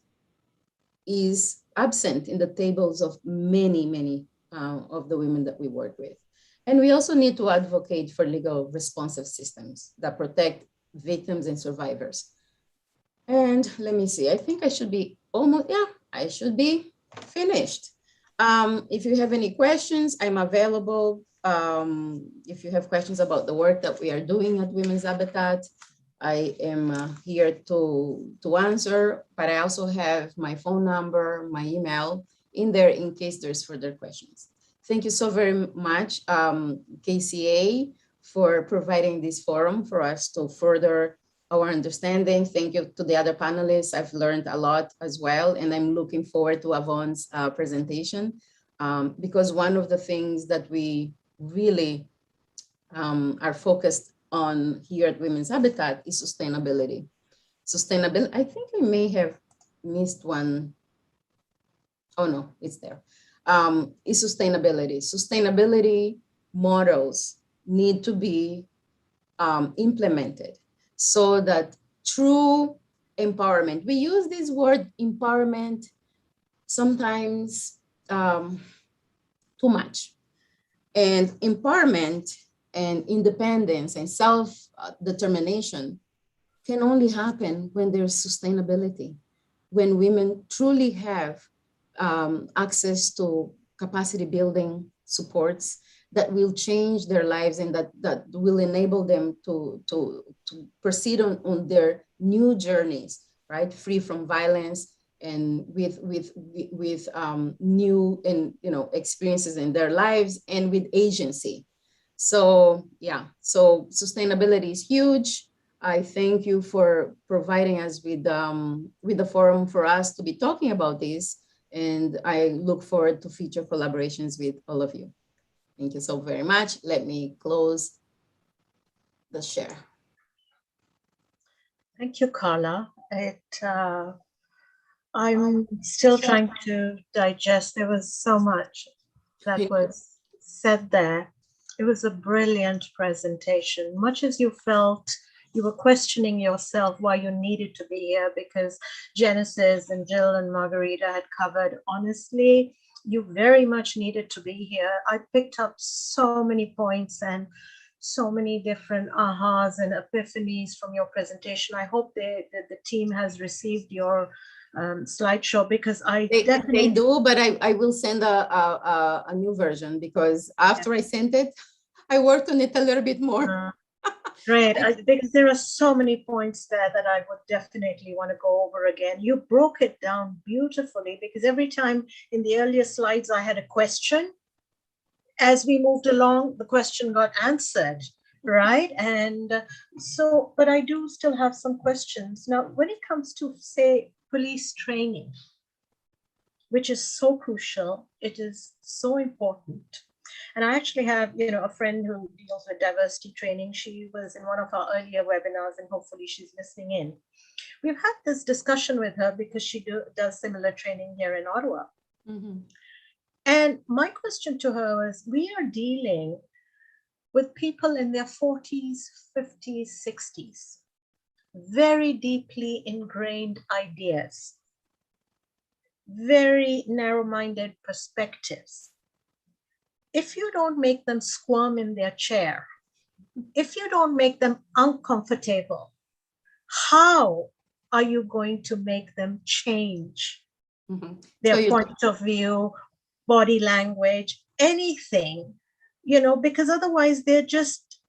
[SPEAKER 7] is absent in the tables of many of the women that we work with. And we also need to advocate for legal responsive systems that protect victims and survivors. And let me see, I think I should be I should be finished. If you have any questions, I'm available. If you have questions about the work that we are doing at Women's Habitat, I am here to answer, but I also have my phone number, my email in there in case there's further questions. Thank you so very much, KCA, for providing this forum for us to further our understanding. Thank you to the other panelists. I've learned a lot as well, and I'm looking forward to Yvonne's presentation because one of the things that we really are focused on here at Women's Habitat is sustainability. Sustainability, I think I may have missed one. Oh no, it's there. Is sustainability. Sustainability models need to be implemented so that true empowerment, we use this word empowerment sometimes too much. And empowerment and independence and self-determination can only happen when there's sustainability, when women truly have access to capacity building supports that will change their lives and that will enable them to proceed on their new journeys, right? Free from violence and with new and experiences in their lives and with agency. So yeah, so sustainability is huge. I thank you for providing us with the forum for us to be talking about this. And I look forward to future collaborations with all of you. Thank you so very much. Let me close the share.
[SPEAKER 1] Thank you, Carla. I'm still trying to digest. There was so much that was said there. It was a brilliant presentation. Much as you felt you were questioning yourself why you needed to be here because Genesis and Jill and Margarita had covered, honestly, you very much needed to be here. I picked up so many points and so many different ahas and epiphanies from your presentation. I hope that the team has received your slideshow because
[SPEAKER 7] they do, but I will send a new version because after I sent it, I worked on it a little bit more.
[SPEAKER 1] Great, because there are so many points there that I would definitely want to go over again. You broke it down beautifully because every time in the earlier slides I had a question. As we moved along, the question got answered, right? And so, but I do still have some questions. Now, when it comes to, say, police training, which is so crucial, it is so important. And I actually have, a friend who deals with diversity training. She was in one of our earlier webinars and hopefully she's listening in. We've had this discussion with her because she does similar training here in Ottawa. Mm-hmm. And my question to her is, we are dealing with people in their 40s, 50s, 60s, very deeply ingrained ideas, very narrow-minded perspectives. If you don't make them squirm in their chair, if you don't make them uncomfortable, how are you going to make them change their point of view, body language, anything, because otherwise they're just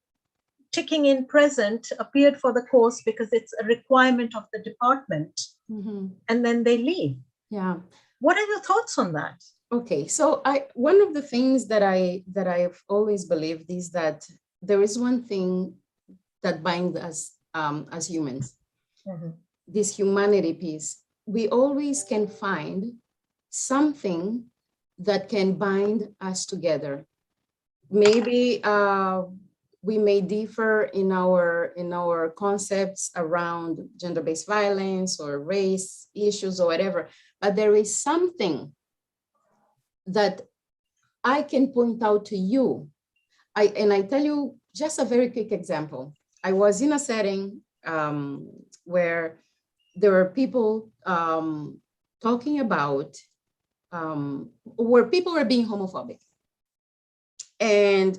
[SPEAKER 1] ticking in present, appeared for the course because it's a requirement of the department, and then they leave.
[SPEAKER 7] Yeah.
[SPEAKER 1] What are your thoughts on that?
[SPEAKER 7] Okay, so one of the things that I've always believed is that there is one thing that binds us as humans, this humanity piece, we always can find something that can bind us together. Maybe we may differ in our concepts around gender-based violence or race issues or whatever, but there is something that I can point out to you. I tell you just a very quick example. I was in a setting where there were people talking about where people were being homophobic. And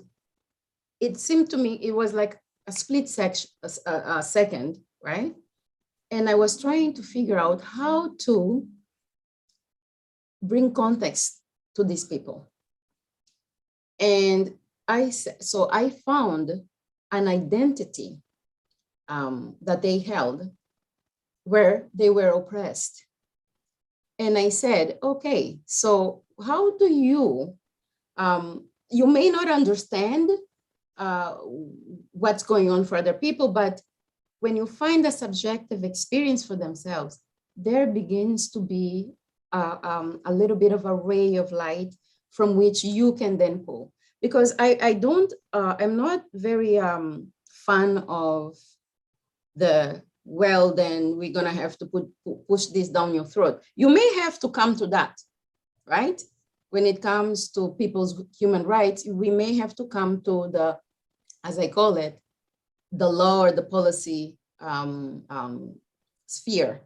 [SPEAKER 7] it seemed to me, it was like a split second, right? And I was trying to figure out how to bring context to these people. And so I found an identity that they held where they were oppressed. And I said, okay, so how do you, you may not understand what's going on for other people, but when you find a subjective experience for themselves, there begins to be a little bit of a ray of light from which you can then pull. Because I'm not very fan of the, well, then we're gonna have to push this down your throat. You may have to come to that, right? When it comes to people's human rights, we may have to come to the, as I call it, the law or the policy sphere.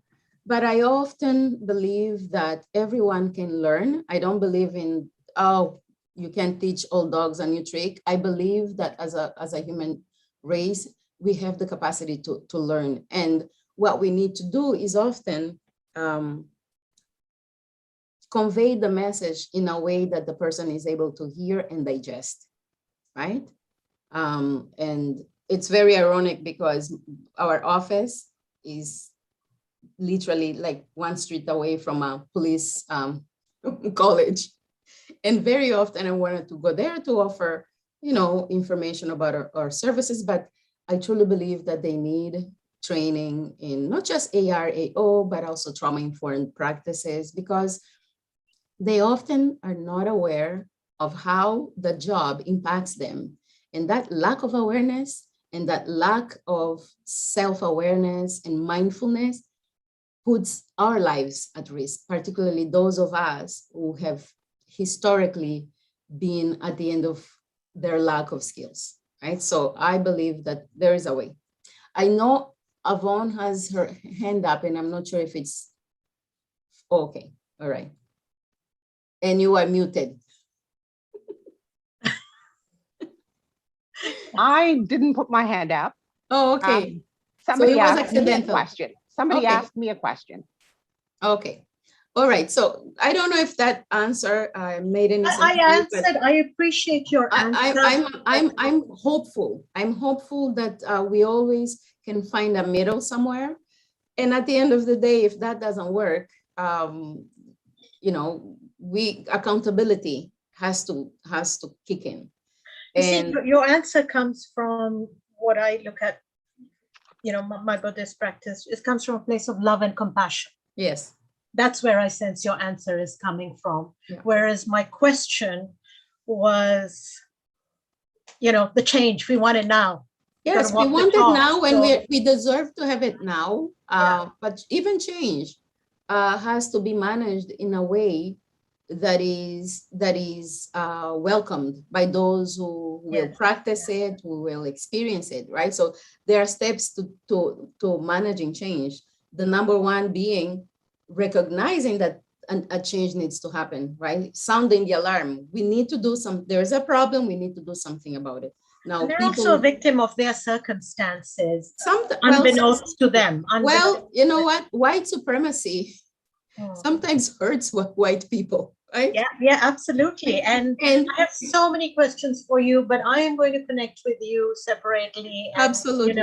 [SPEAKER 7] But I often believe that everyone can learn. I don't believe in, oh, you can teach all dogs a new trick. I believe that as a human race, we have the capacity to learn. And what we need to do is often convey the message in a way that the person is able to hear and digest, right? And it's very ironic because our office is literally like one street away from a police college. And very often I wanted to go there to offer, information about our services, but I truly believe that they need training in not just ARAO, but also trauma-informed practices, because they often are not aware of how the job impacts them. And that lack of awareness and that lack of self-awareness and mindfulness puts our lives at risk, particularly those of us who have historically been at the end of their lack of skills, right? So I believe that there is a way. I know Avon has her hand up and I'm not sure if it's, okay, all right. And you are muted.
[SPEAKER 8] I didn't put my hand up.
[SPEAKER 7] Oh, okay.
[SPEAKER 8] Somebody
[SPEAKER 7] So it was
[SPEAKER 8] asked me a
[SPEAKER 7] accidental.
[SPEAKER 8] question. Somebody
[SPEAKER 7] Okay.
[SPEAKER 8] asked me a question.
[SPEAKER 7] Okay. All right. So I don't know if that answer made any sense.
[SPEAKER 1] I
[SPEAKER 7] to you, but
[SPEAKER 1] answered. I appreciate your answer.
[SPEAKER 7] I'm hopeful. I'm hopeful that we always can find a middle somewhere. And at the end of the day, if that doesn't work, accountability has to kick in.
[SPEAKER 1] You see,
[SPEAKER 7] And
[SPEAKER 1] your answer comes from what I look at, my Buddhist practice. It comes from a place of love and compassion.
[SPEAKER 7] yes.
[SPEAKER 1] That's where I sense your answer is coming from.
[SPEAKER 7] Yeah.
[SPEAKER 1] Whereas my question was, the change, we want it now.
[SPEAKER 7] Yes, we
[SPEAKER 1] walk the
[SPEAKER 7] want it
[SPEAKER 1] talk,
[SPEAKER 7] now, and
[SPEAKER 1] so-
[SPEAKER 7] we deserve to have it now.
[SPEAKER 1] Yeah.
[SPEAKER 7] But even change has to be managed in a way that is welcomed by those who will
[SPEAKER 1] Yes.
[SPEAKER 7] practice it, who will experience it, right? So there are steps to managing change. The number one being recognizing that a change needs to happen, right? Sounding the alarm. We need to do there's a problem, we need to do something about it. Now,
[SPEAKER 1] And they're
[SPEAKER 7] people,
[SPEAKER 1] also a victim of their circumstances,
[SPEAKER 7] well,
[SPEAKER 1] unbeknownst to them.
[SPEAKER 7] well, you know what? White supremacy
[SPEAKER 1] Oh.
[SPEAKER 7] sometimes hurts white people, right?
[SPEAKER 1] Yeah, absolutely. And
[SPEAKER 7] And
[SPEAKER 1] I have so many questions for you, but I am going to connect with you separately. And,
[SPEAKER 7] absolutely.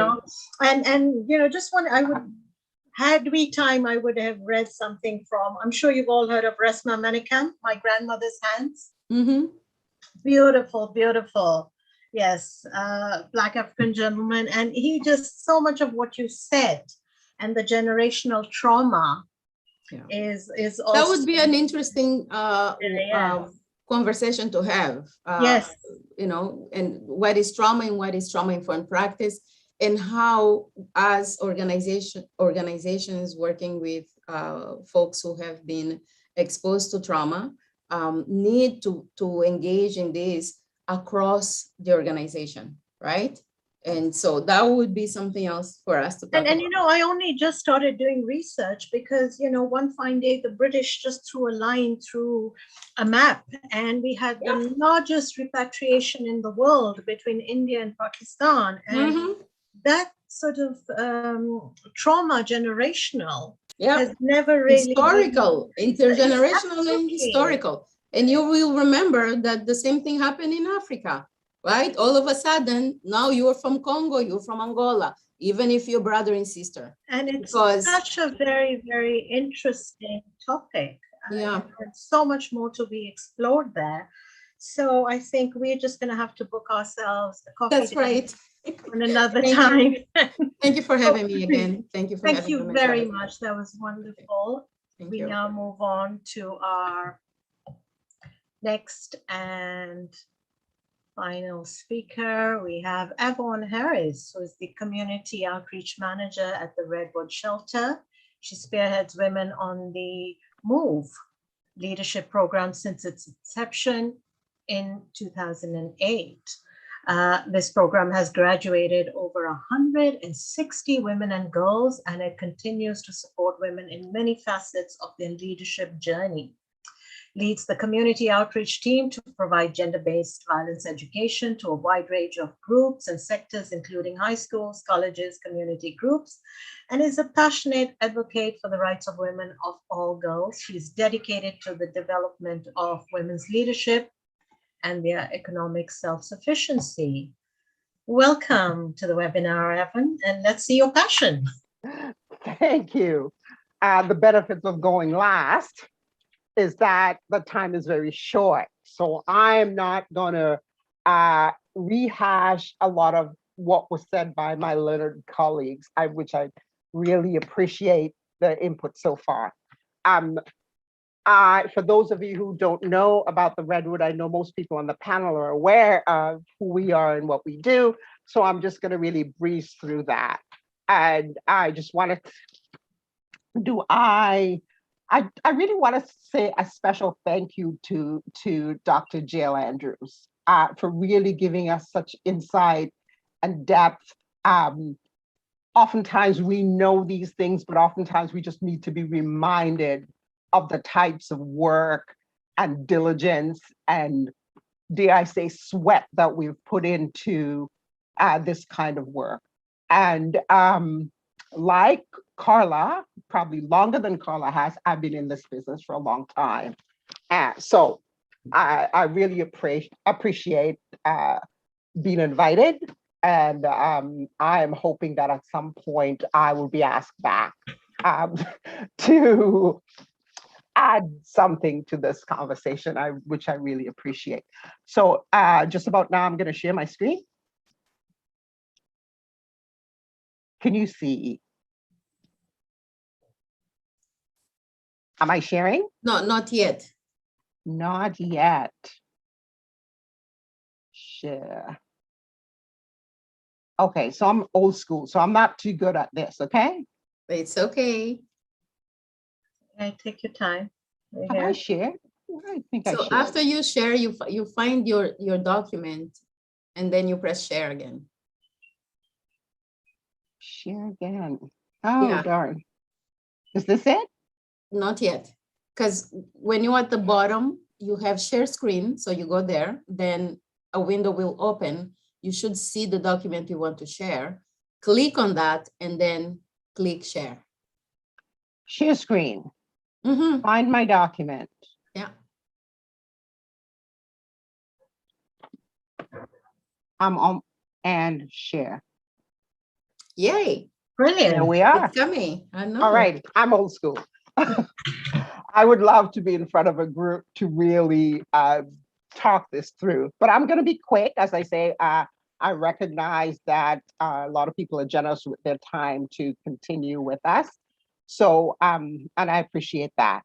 [SPEAKER 1] Had we time, I would have read something from, I'm sure you've all heard of Resmaa Menakem, My Grandmother's Hands.
[SPEAKER 7] Mm-hmm.
[SPEAKER 1] Beautiful, beautiful. Yes, Black African gentleman. And he just, so much of what you said and the generational trauma
[SPEAKER 7] Yeah.
[SPEAKER 1] is also.
[SPEAKER 7] That would be an interesting
[SPEAKER 1] Yes.
[SPEAKER 7] conversation to have.
[SPEAKER 1] Yes.
[SPEAKER 7] You know, and what is trauma and what is trauma-informed practice, and how, as organizations working with folks who have been exposed to trauma, need to engage in this across the organization, right? And so that would be something else for us to talk
[SPEAKER 1] And
[SPEAKER 7] about.
[SPEAKER 1] you know, I only just started doing research because, you know, one fine day the British just threw a line through a map, and we had the largest repatriation in the world between India and Pakistan. And that sort of trauma generational has never really
[SPEAKER 7] historical,
[SPEAKER 1] been,
[SPEAKER 7] intergenerational and
[SPEAKER 1] absolutely.
[SPEAKER 7] historical. And you will remember that the same thing happened in Africa, right? All of a sudden, now you're from Congo, you're from Angola, even if you're brother and sister.
[SPEAKER 1] And it's
[SPEAKER 7] Because-
[SPEAKER 1] such a very, very interesting topic.
[SPEAKER 7] Yeah.
[SPEAKER 1] There's so much more to be explored there. So I think we're just going to have to book ourselves a coffee
[SPEAKER 7] That's
[SPEAKER 1] date
[SPEAKER 7] right.
[SPEAKER 1] on another
[SPEAKER 7] Thank
[SPEAKER 1] time.
[SPEAKER 7] Thank you for having me again. Thank you for
[SPEAKER 1] Thank
[SPEAKER 7] having
[SPEAKER 1] you
[SPEAKER 7] me.
[SPEAKER 1] very much. That was wonderful.
[SPEAKER 7] Thank
[SPEAKER 1] We
[SPEAKER 7] you.
[SPEAKER 1] now move on to our next and final speaker. We have Yvonne Harris, who is the Community Outreach Manager at the Redwood Shelter. She spearheads Women on the Move leadership program since its inception in 2008. This program has graduated over 160 women and girls, and it continues to support women in many facets of their leadership journey. Leads the community outreach team to provide gender-based violence education to a wide range of groups and sectors, including high schools, colleges, community groups, and is a passionate advocate for the rights of women of all girls. She's dedicated to the development of women's leadership and their economic self-sufficiency. Welcome to the webinar, Evan, and let's see your passion.
[SPEAKER 8] Thank you. The benefits of going last is that the time is very short. So I'm not gonna rehash a lot of what was said by my learned colleagues, which I really appreciate the input so far. For those of you who don't know about the Redwood, I know most people on the panel are aware of who we are and what we do. So I'm just gonna really breeze through that. And I just wanted to I really want to say a special thank you to Dr. Jill Andrews for really giving us such insight and depth. Oftentimes we know these things, but oftentimes we just need to be reminded of the types of work and diligence and, dare I say, sweat that we've put into this kind of work. And like Carla, probably longer than Carla has, I've been in this business for a long time. So I really appreciate being invited. And I am hoping that at some point I will be asked back to add something to this conversation, which I really appreciate. So just about now, I'm going to share my screen. Can you see? Am I sharing?
[SPEAKER 7] No, not yet.
[SPEAKER 8] Not yet. Share. Okay, so I'm old school, so I'm not too good at this, okay?
[SPEAKER 7] It's okay.
[SPEAKER 1] Okay, take your time.
[SPEAKER 8] Have I shared? I think I
[SPEAKER 7] So
[SPEAKER 8] shared.
[SPEAKER 7] after you share, you find your document, and then you press share again.
[SPEAKER 8] Share again. Oh,
[SPEAKER 7] Yeah.
[SPEAKER 8] darn. Is this it?
[SPEAKER 7] Not yet, because when you're at the bottom, you have share screen. So you go there, then a window will open. You should see the document you want to share. Click on that and then click share.
[SPEAKER 8] Share screen.
[SPEAKER 7] Mm-hmm.
[SPEAKER 8] Find my document.
[SPEAKER 7] Yeah.
[SPEAKER 8] I'm on and share.
[SPEAKER 7] Yay.
[SPEAKER 1] Brilliant.
[SPEAKER 8] There we are.
[SPEAKER 7] It's coming. I know.
[SPEAKER 8] All right, I'm old school. I would love to be in front of a group to really talk this through, but I'm going to be quick. As I say, I recognize that a lot of people are generous with their time to continue with us. So, and I appreciate that.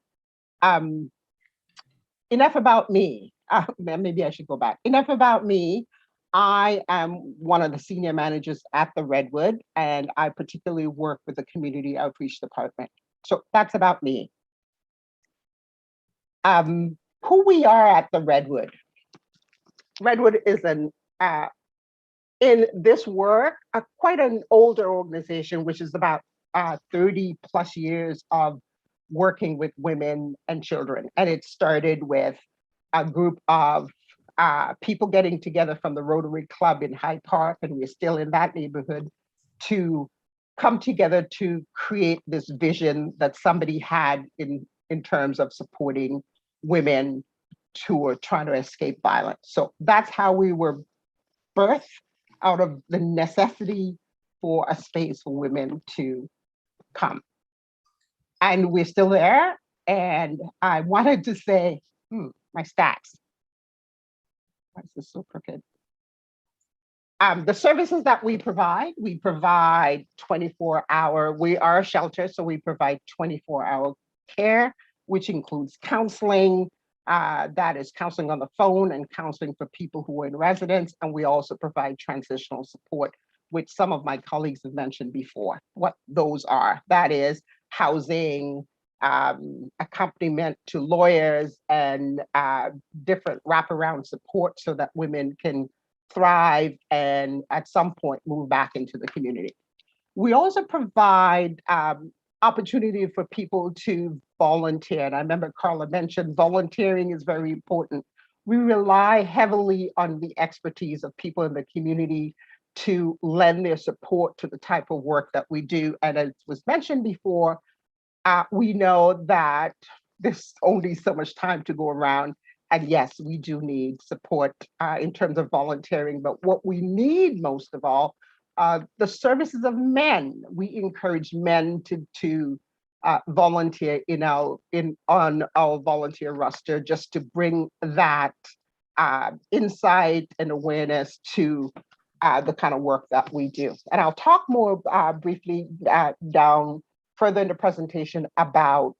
[SPEAKER 8] Enough about me. Maybe I should go back. Enough about me. I am one of the senior managers at the Redwood, and I particularly work with the community outreach department. So that's about me. Who we are at the Redwood. Redwood is in this work, quite an older organization, which is about 30 plus years of working with women and children. And it started with a group of people getting together from the Rotary Club in Hyde Park, and we're still in that neighborhood, to come together to create this vision that somebody had in terms of supporting women who are trying to escape violence. So that's how we were birthed, out of the necessity for a space for women to come. And we're still there. And I wanted to say, my stats. Why is this so crooked? The services that we provide 24-hour, we are a shelter, so we provide 24-hour care, which includes counseling, that is counseling on the phone and counseling for people who are in residence. And we also provide transitional support, which some of my colleagues have mentioned before. What those are, that is housing, accompaniment to lawyers, and different wraparound support so that women can thrive and at some point move back into the community. We also provide opportunity for people to volunteer. And I remember Carla mentioned volunteering is very important. We rely heavily on the expertise of people in the community to lend their support to the type of work that we do. And as was mentioned before, we know that there's only so much time to go around. And yes, we do need support in terms of volunteering, but what we need most of all, the services of men. We encourage men to volunteer on our volunteer roster, just to bring that insight and awareness to the kind of work that we do. And I'll talk more briefly down further in the presentation about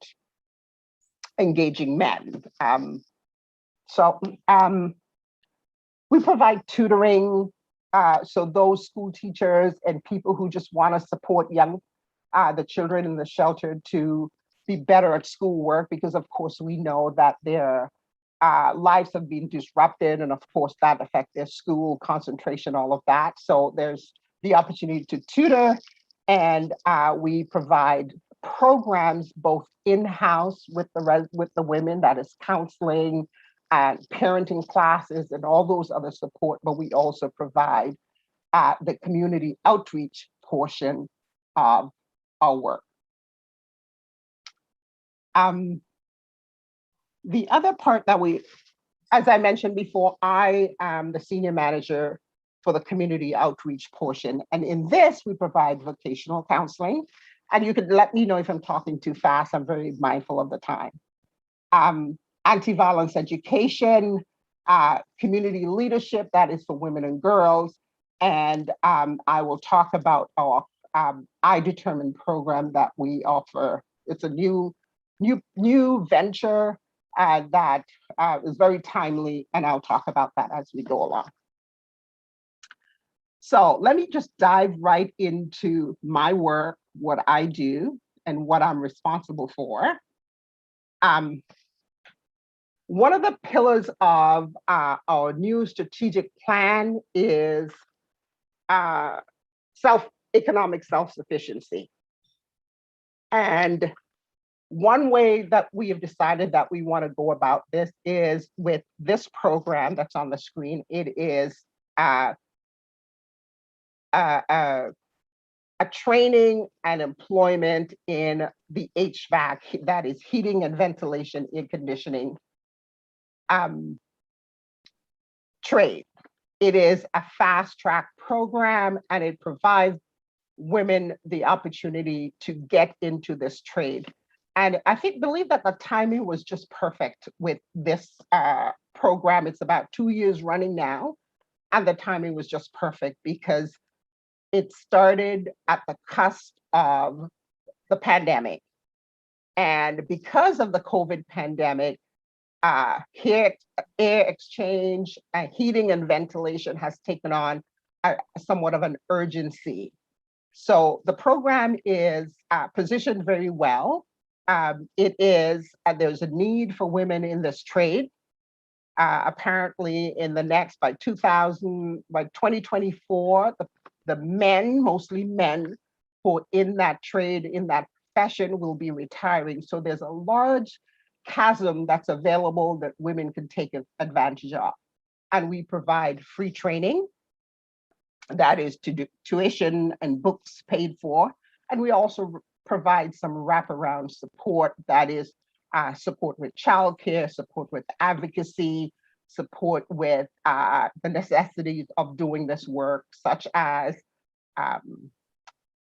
[SPEAKER 8] engaging men. We provide tutoring. So those school teachers and people who just want to support the children in the shelter to be better at schoolwork, because of course we know that their lives have been disrupted, and of course that affects their school concentration, all of that. So there's the opportunity to tutor, and we provide programs both in-house with the women, that is counseling and parenting classes and all those other support, but we also provide the community outreach portion of our work. The other part that as I mentioned before, I am the senior manager for the community outreach portion. And in this, we provide vocational counseling. And you could let me know if I'm talking too fast. I'm very mindful of the time. Anti-violence education, community leadership, that is for women and girls. And I will talk about our I Determine program that we offer. It's a new venture that is very timely, and I'll talk about that as we go along. So let me just dive right into my work, what I do, and what I'm responsible for. One of the pillars of our new strategic plan is economic self-sufficiency. And one way that we have decided that we want to go about this is with this program that's on the screen. It is a training and employment in the HVAC, that is heating and ventilation, air conditioning trade. It is a fast track program, and it provides women the opportunity to get into this trade. And I believe that the timing was just perfect with this program. It's about 2 years running now. and the timing was just perfect because it started at the cusp of the pandemic. And because of the COVID pandemic, air exchange, heating and ventilation has taken on somewhat of an urgency. So the program is positioned very well. There's a need for women in this trade. Apparently by 2024, the men, mostly men, who are in that trade, in that profession, will be retiring. So there's a large chasm that's available that women can take advantage of. And we provide free training, that is tuition and books paid for. And we also provide some wraparound support, that is support with childcare, support with advocacy, support with the necessities of doing this work, such as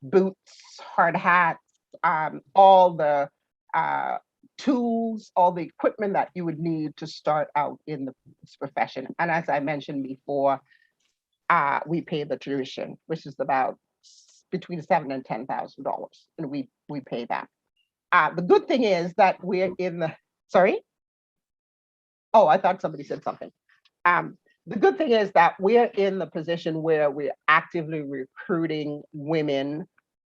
[SPEAKER 8] boots, hard hats, all the tools, all the equipment that you would need to start out in this profession. And as I mentioned before, we pay the tuition, which is about between $7,000 and $10,000, and we pay that. The good thing is that we're in the, sorry? Oh, I thought somebody said something. The good thing is that we're in the position where we're actively recruiting women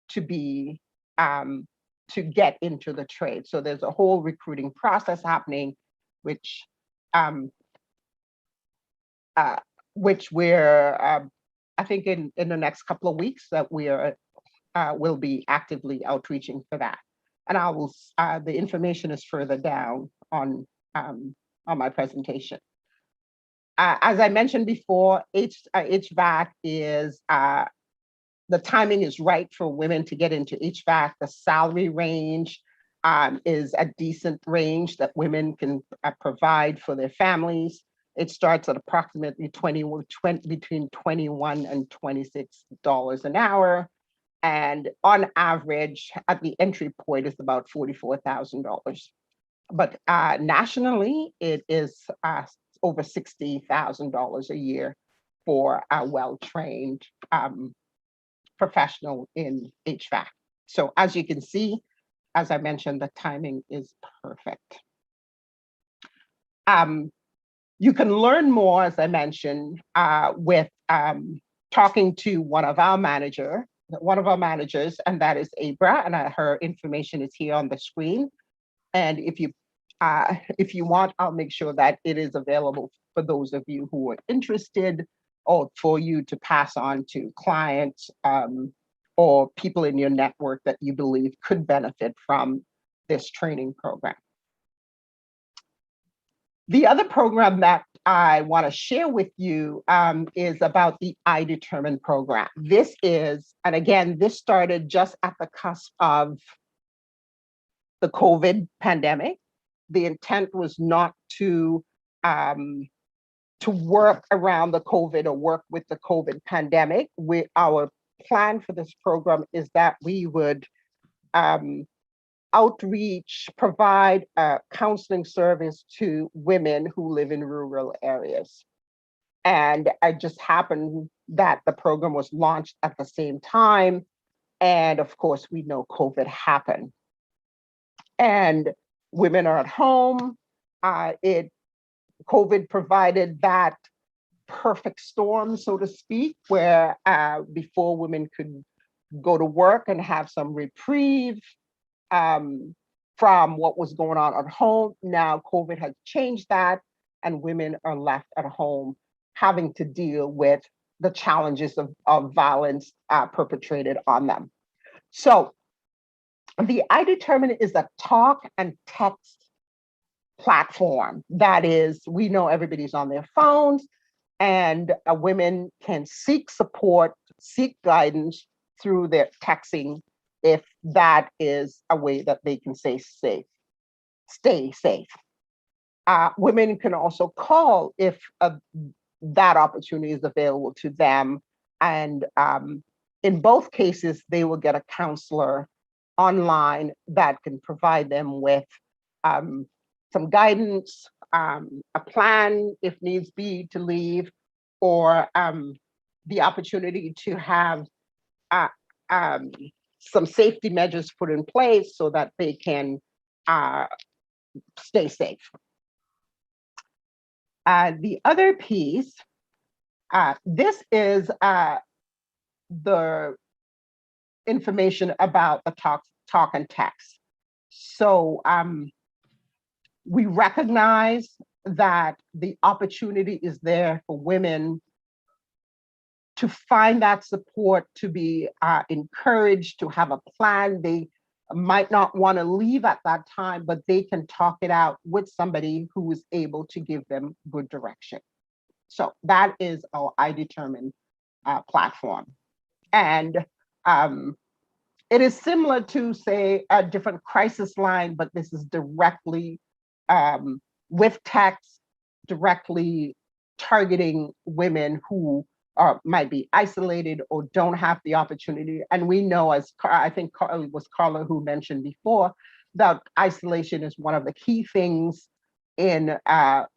[SPEAKER 8] to be, to get into the trade. So there's a whole recruiting process happening, which we're, I think in the next couple of weeks that we will be actively outreaching for that. And I will, the information is further down on my presentation. As I mentioned before, HVAC is, the timing is right for women to get into HVAC. The salary range is a decent range that women can provide for their families. It starts at approximately between $21 and $26 an hour. And on average, at the entry point, is about $44,000. But nationally, it is over $60,000 a year for a well-trained professional in HVAC. So as you can see, as I mentioned, the timing is perfect. You can learn more, as I mentioned, with talking to one of our managers, and that is Abra, and her information is here on the screen. And if you want, I'll make sure that it is available for those of you who are interested, or for you to pass on to clients or people in your network that you believe could benefit from this training program. The other program that I want to share with you is about the I Determine program. This is, and again, this started just at the cusp of the COVID pandemic. The intent was not to work around the COVID or work with the COVID pandemic. Our plan for this program is that we would outreach, provide a counseling service to women who live in rural areas. And it just happened that the program was launched at the same time. And of course, we know COVID happened. And women are at home. COVID provided that perfect storm, so to speak, where before women could go to work and have some reprieve from what was going on at home. Now COVID has changed that, and women are left at home having to deal with the challenges of violence perpetrated on them. So the I Determine is a talk and text platform. That is, we know everybody's on their phones, and women can seek support, seek guidance through their texting, if that is a way that they can stay safe. Women can also call if that opportunity is available to them. And in both cases, they will get a counselor online that can provide them with some guidance, a plan if needs be to leave, or the opportunity to have some safety measures put in place so that they can stay safe. The other piece, this is the information about the talk and text. So we recognize that the opportunity is there for women to find that support, to be encouraged, to have a plan. They might not want to leave at that time, but they can talk it out with somebody who is able to give them good direction. So that is our I Determine platform. And it is similar to, say, a different crisis line, but this is directly with text, directly targeting women who might be isolated or don't have the opportunity. And we know, as I think it was Carla who mentioned before, that isolation is one of the key things in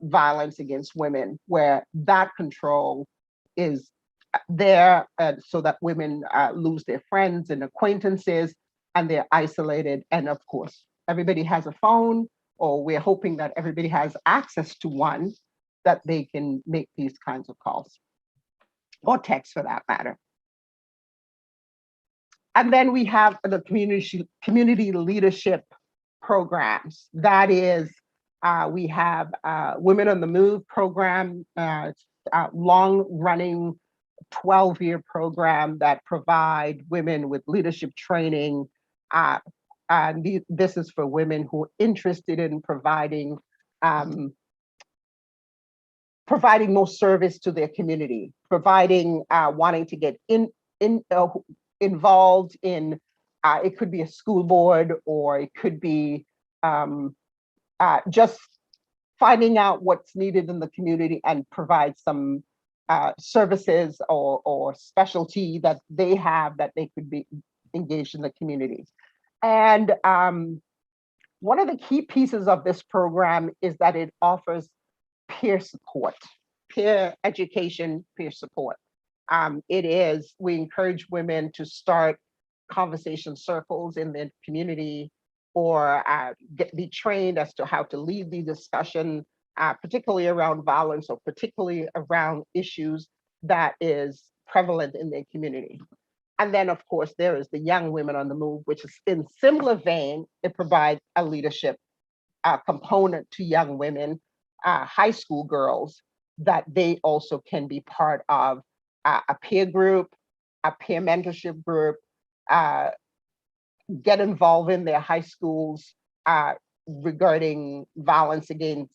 [SPEAKER 8] violence against women, where that control is there so that women lose their friends and acquaintances, and they're isolated. And of course, everybody has a phone, or we're hoping that everybody has access to one that they can make these kinds of calls, or text for that matter. And then we have the community leadership programs. That is, we have Women on the Move program, long-running 12-year program that provide women with leadership training. And this is for women who are interested in providing more service to their community, wanting to get involved in, it could be a school board, or it could be just finding out what's needed in the community and provide some services or specialty that they have that they could be engaged in the community. And one of the key pieces of this program is that it offers peer support, peer education, peer support. We encourage women to start conversation circles in their community, or be trained as to how to lead the discussion, particularly around violence, or particularly around issues that is prevalent in their community. And then, of course, there is the Young Women on the Move, which is in similar vein. It provides a leadership component to young women, high school girls, that they also can be part of a peer group, a peer mentorship group, get involved in their high schools regarding violence against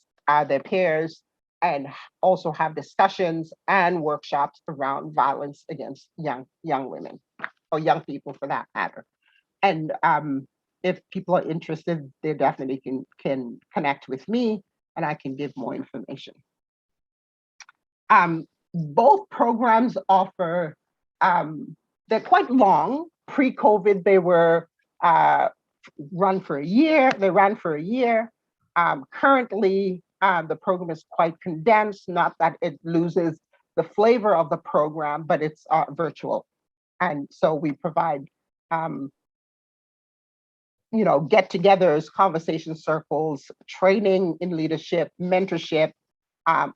[SPEAKER 8] their peers, and also have discussions and workshops around violence against young women, or young people for that matter. And if people are interested, they definitely can connect with me, and I can give more information. Both programs offer, they're quite long. Pre-COVID, they were run for a year. Currently, the program is quite condensed, not that it loses the flavor of the program, but it's virtual. And so we provide get-togethers, conversation circles, training in leadership, mentorship,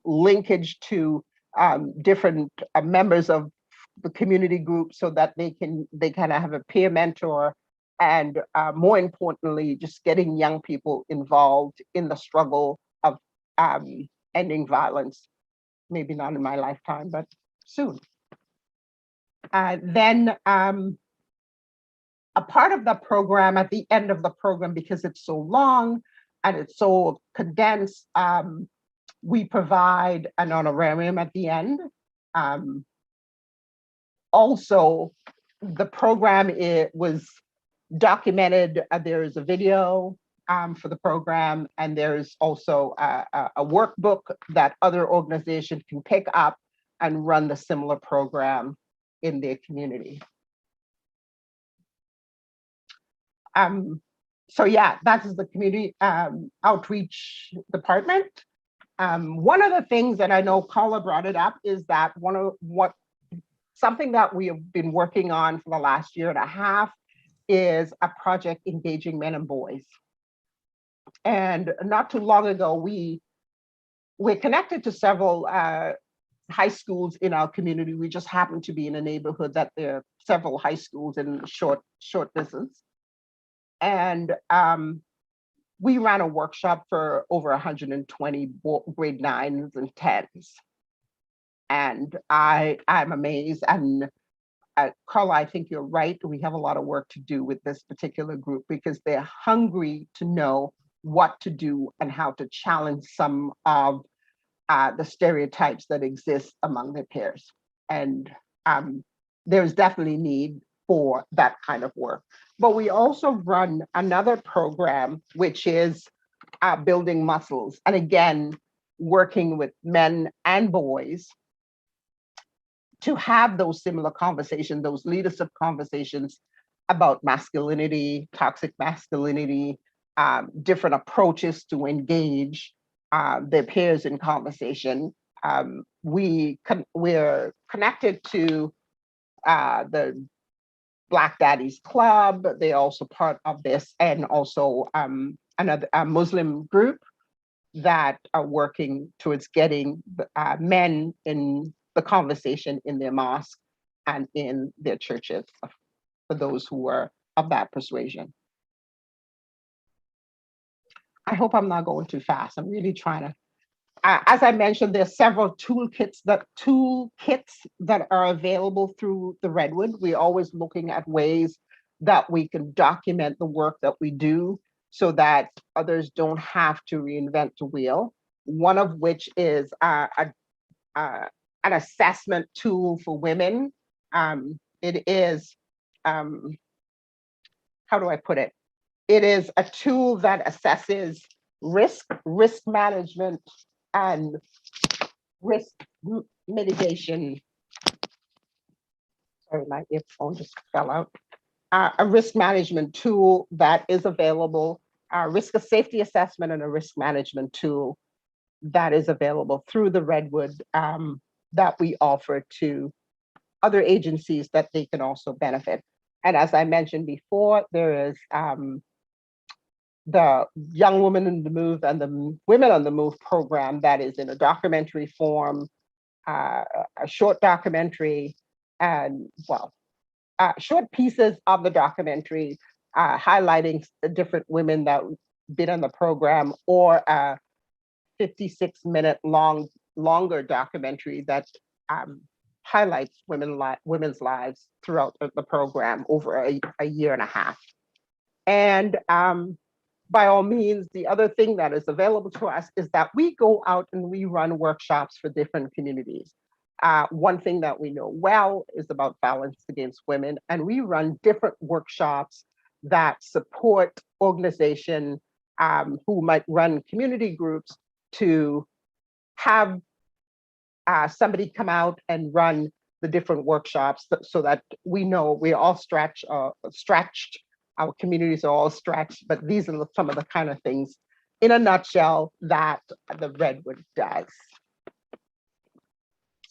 [SPEAKER 8] linkage to different members of the community group, so that they kind of have a peer mentor, and more importantly, just getting young people involved in the struggle of ending violence. Maybe not in my lifetime, but soon. Then a part of the program, at the end of the program, because it's so long and it's so condensed, we provide an honorarium at the end. Also, the program, it was documented. There is a video for the program, and there's also a workbook that other organizations can pick up and run the similar program in their community. So yeah, that is the community outreach department. One of the things, and I know Carla brought it up, is that something that we have been working on for the last year and a half is a project engaging men and boys. And not too long ago, we're connected to several high schools in our community. We just happen to be in a neighborhood that there are several high schools in short distance. And we ran a workshop for over 120 grade 9s and 10s. And I'm amazed. And Carla, I think you're right. We have a lot of work to do with this particular group because they're hungry to know what to do and how to challenge some of the stereotypes that exist among their peers. And there's definitely need for that kind of work. But we also run another program, which is building muscles. And again, working with men and boys to have those similar conversations, those leadership conversations about masculinity, toxic masculinity, different approaches to engage their peers in conversation. We're connected to the Black Daddies Club. They're also part of this, and also another Muslim group that are working towards getting men in the conversation in their mosque and in their churches for those who are of that persuasion. I hope I'm not going too fast. I'm really trying to, as I mentioned, there's several toolkits that are available through the Redwood. We're always looking at ways that we can document the work that we do so that others don't have to reinvent the wheel. One of which is an assessment tool for women. It is, how do I put it? It is a tool that assesses risk management, and risk mitigation. Sorry, my earphone just fell out. A risk management tool that is available, a risk of safety assessment and a risk management tool that is available through the Redwood that we offer to other agencies that they can also benefit. And as I mentioned before, there is the Young Women in the Move and the Women on the Move program that is in a documentary form, a short documentary, and short pieces of the documentary highlighting the different women that been on the program, or a 56-minute longer documentary that highlights women's lives throughout the program over a year and a half. And by all means, the other thing that is available to us is that we go out and we run workshops for different communities. One thing that we know well is about violence against women, and we run different workshops that support organizations who might run community groups to have somebody come out and run the different workshops so that we know we're all stretched, our communities are all stretched, but these are some of the kind of things in a nutshell that the Redwood does.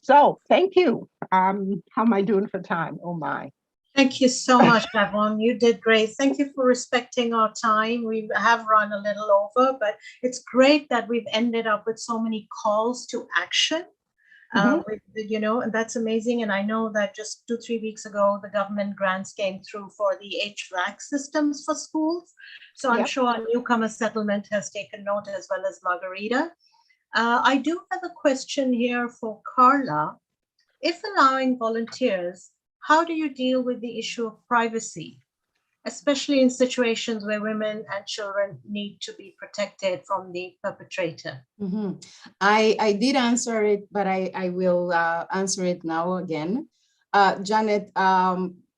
[SPEAKER 8] So thank you. How am I doing for time? Oh my.
[SPEAKER 1] Thank you so much, Yvonne. You did great. Thank you for respecting our time. We have run a little over, but it's great that we've ended up with so many calls to action. And that's amazing. And I know that just 2-3 weeks ago, the government grants came through for the HVAC systems for schools. So I'm sure our newcomer settlement has taken note, as well as Margarita. I do have a question here for Carla. If allowing volunteers, how do you deal with the issue of privacy, especially in situations where women and children need to be protected from the perpetrator?
[SPEAKER 7] Mm-hmm. I did answer it, but I will answer it now again. Janet,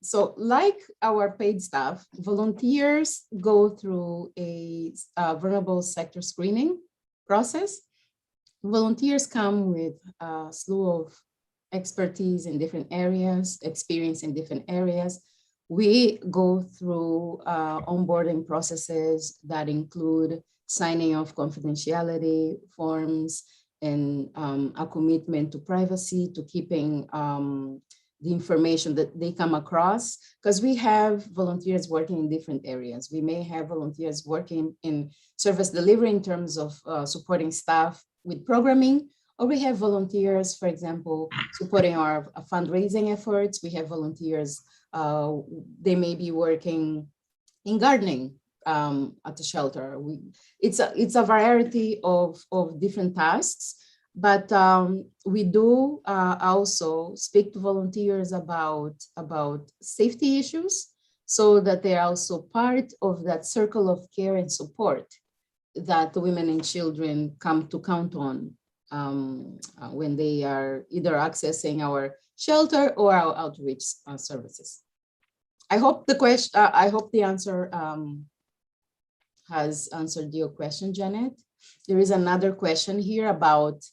[SPEAKER 7] so like our paid staff, volunteers go through a vulnerable sector screening process. Volunteers come with a slew of expertise in different areas, experience in different areas. We go through onboarding processes that include signing of confidentiality forms, and a commitment to privacy, to keeping the information that they come across, because we have volunteers working in different areas. We may have volunteers working in service delivery in terms of supporting staff with programming, or we have volunteers, for example, supporting our fundraising efforts. We have volunteers, they may be working in gardening at the shelter. It's a variety of different tasks, but we do also speak to volunteers about safety issues, so that they're also part of that circle of care and support that the women and children come to count on when they are either accessing our shelter or our outreach services. I hope the answer has answered your question, Janet. There is another question here about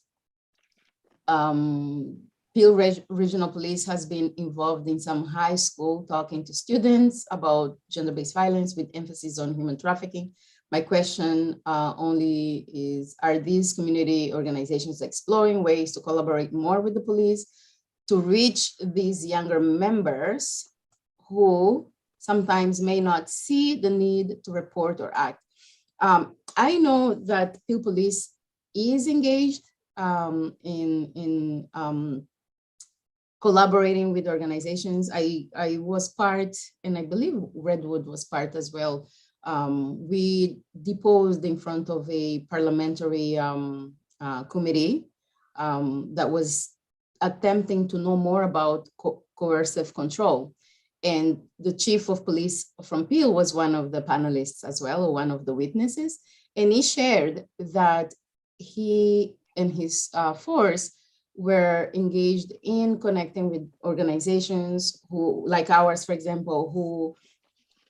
[SPEAKER 7] Peel Regional Police has been involved in some high school talking to students about gender-based violence with emphasis on human trafficking. My question only is, are these community organizations exploring ways to collaborate more with the police to reach these younger members who sometimes may not see the need to report or act? I know that Peel Police is engaged in collaborating with organizations. I was part, and I believe Redwood was part as well. We deposed in front of a parliamentary committee that was attempting to know more about coercive control. And the chief of police from Peel was one of the panelists as well, or one of the witnesses. And he shared that he and his force were engaged in connecting with organizations who, like ours, for example,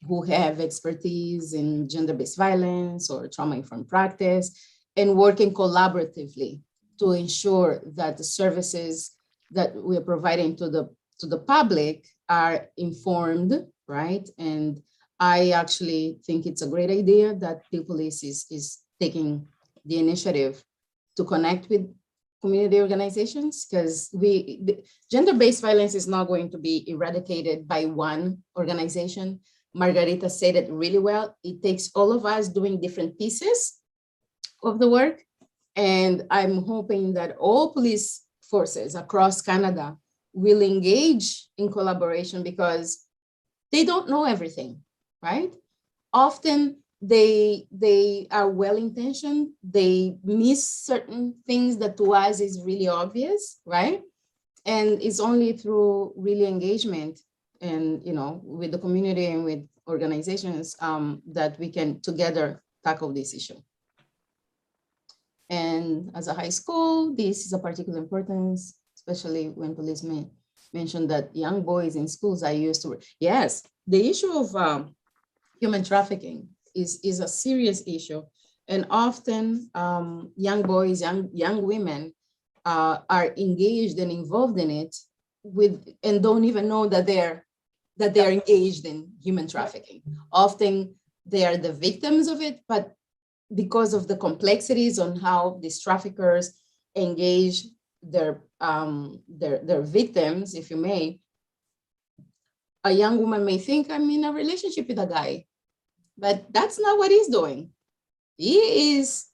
[SPEAKER 7] who have expertise in gender-based violence or trauma-informed practice, and working collaboratively to ensure that the services that we are providing to the public are informed, right? And I actually think it's a great idea that Peel Police is taking the initiative to connect with community organizations, because gender-based violence is not going to be eradicated by one organization. Margarita said it really well. It takes all of us doing different pieces of the work. And I'm hoping that all police forces across Canada will engage in collaboration, because they don't know everything, right? Often they are well-intentioned, they miss certain things that to us is really obvious, right? And it's only through really engagement and, you know, with the community and with organizations that we can together tackle this issue. And as a high school, this is a particular importance, especially when policemen mentioned that young boys in schools are used to, yes, the issue of human trafficking is a serious issue. And often young boys, young women are engaged and involved in it and don't even know that they're engaged in human trafficking. Often they are the victims of it, but because of the complexities on how these traffickers engage their victims, if you may, a young woman may think, I'm in a relationship with a guy, but that's not what he's doing. He is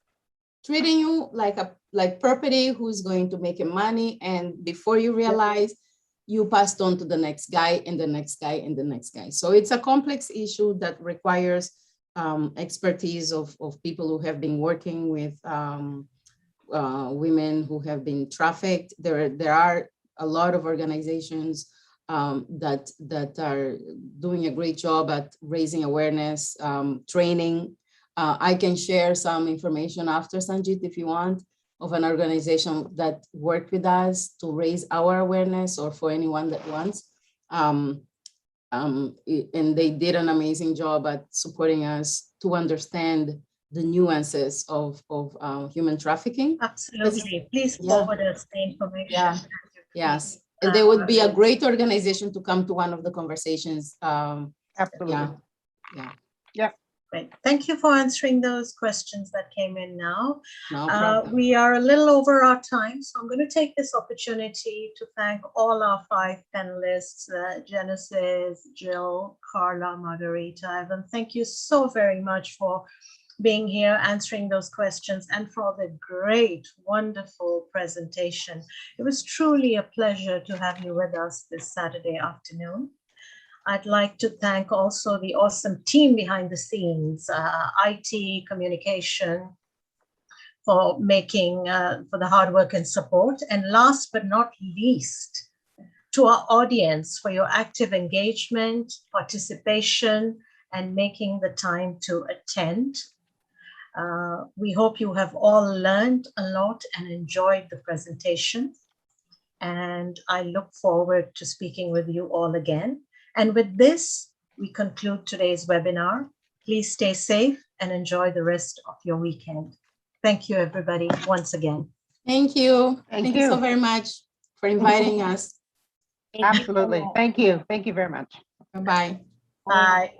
[SPEAKER 7] treating you like property who's going to make him money, and before you realize, you passed on to the next guy and the next guy and the next guy. So it's a complex issue that requires expertise of people who have been working with women who have been trafficked. There are a lot of organizations that are doing a great job at raising awareness, training. I can share some information after, Sanjit, if you want, of an organization that worked with us to raise our awareness, or for anyone that wants. And they did an amazing job at supporting us to understand the nuances of human trafficking.
[SPEAKER 1] Absolutely. Please forward us the information.
[SPEAKER 7] Yeah. Yes. And they would be a great organization to come to one of the conversations.
[SPEAKER 8] Absolutely.
[SPEAKER 7] Yeah.
[SPEAKER 8] Yeah.
[SPEAKER 1] Great. Thank you for answering those questions that came in now.
[SPEAKER 7] No problem.
[SPEAKER 1] We are a little over our time, so I'm going to take this opportunity to thank all our 5 panelists, Genesis, Jill, Carla, Margarita, Evan. Thank you so very much for being here, answering those questions, and for the great, wonderful presentation. It was truly a pleasure to have you with us this Saturday afternoon. I'd like to thank also the awesome team behind the scenes, IT, communication, for making, for the hard work and support. And last but not least, to our audience for your active engagement, participation, and making the time to attend. We hope you have all learned a lot and enjoyed the presentation. And I look forward to speaking with you all again. And with this, we conclude today's webinar. Please stay safe and enjoy the rest of your weekend. Thank you, everybody, once again.
[SPEAKER 7] Thank you.
[SPEAKER 8] Thank
[SPEAKER 7] Thank you
[SPEAKER 8] you.
[SPEAKER 7] so very much for inviting us.
[SPEAKER 6] Thank you so
[SPEAKER 8] Absolutely.
[SPEAKER 6] much.
[SPEAKER 8] Thank you. Thank you very much.
[SPEAKER 7] Bye-bye.
[SPEAKER 1] Bye.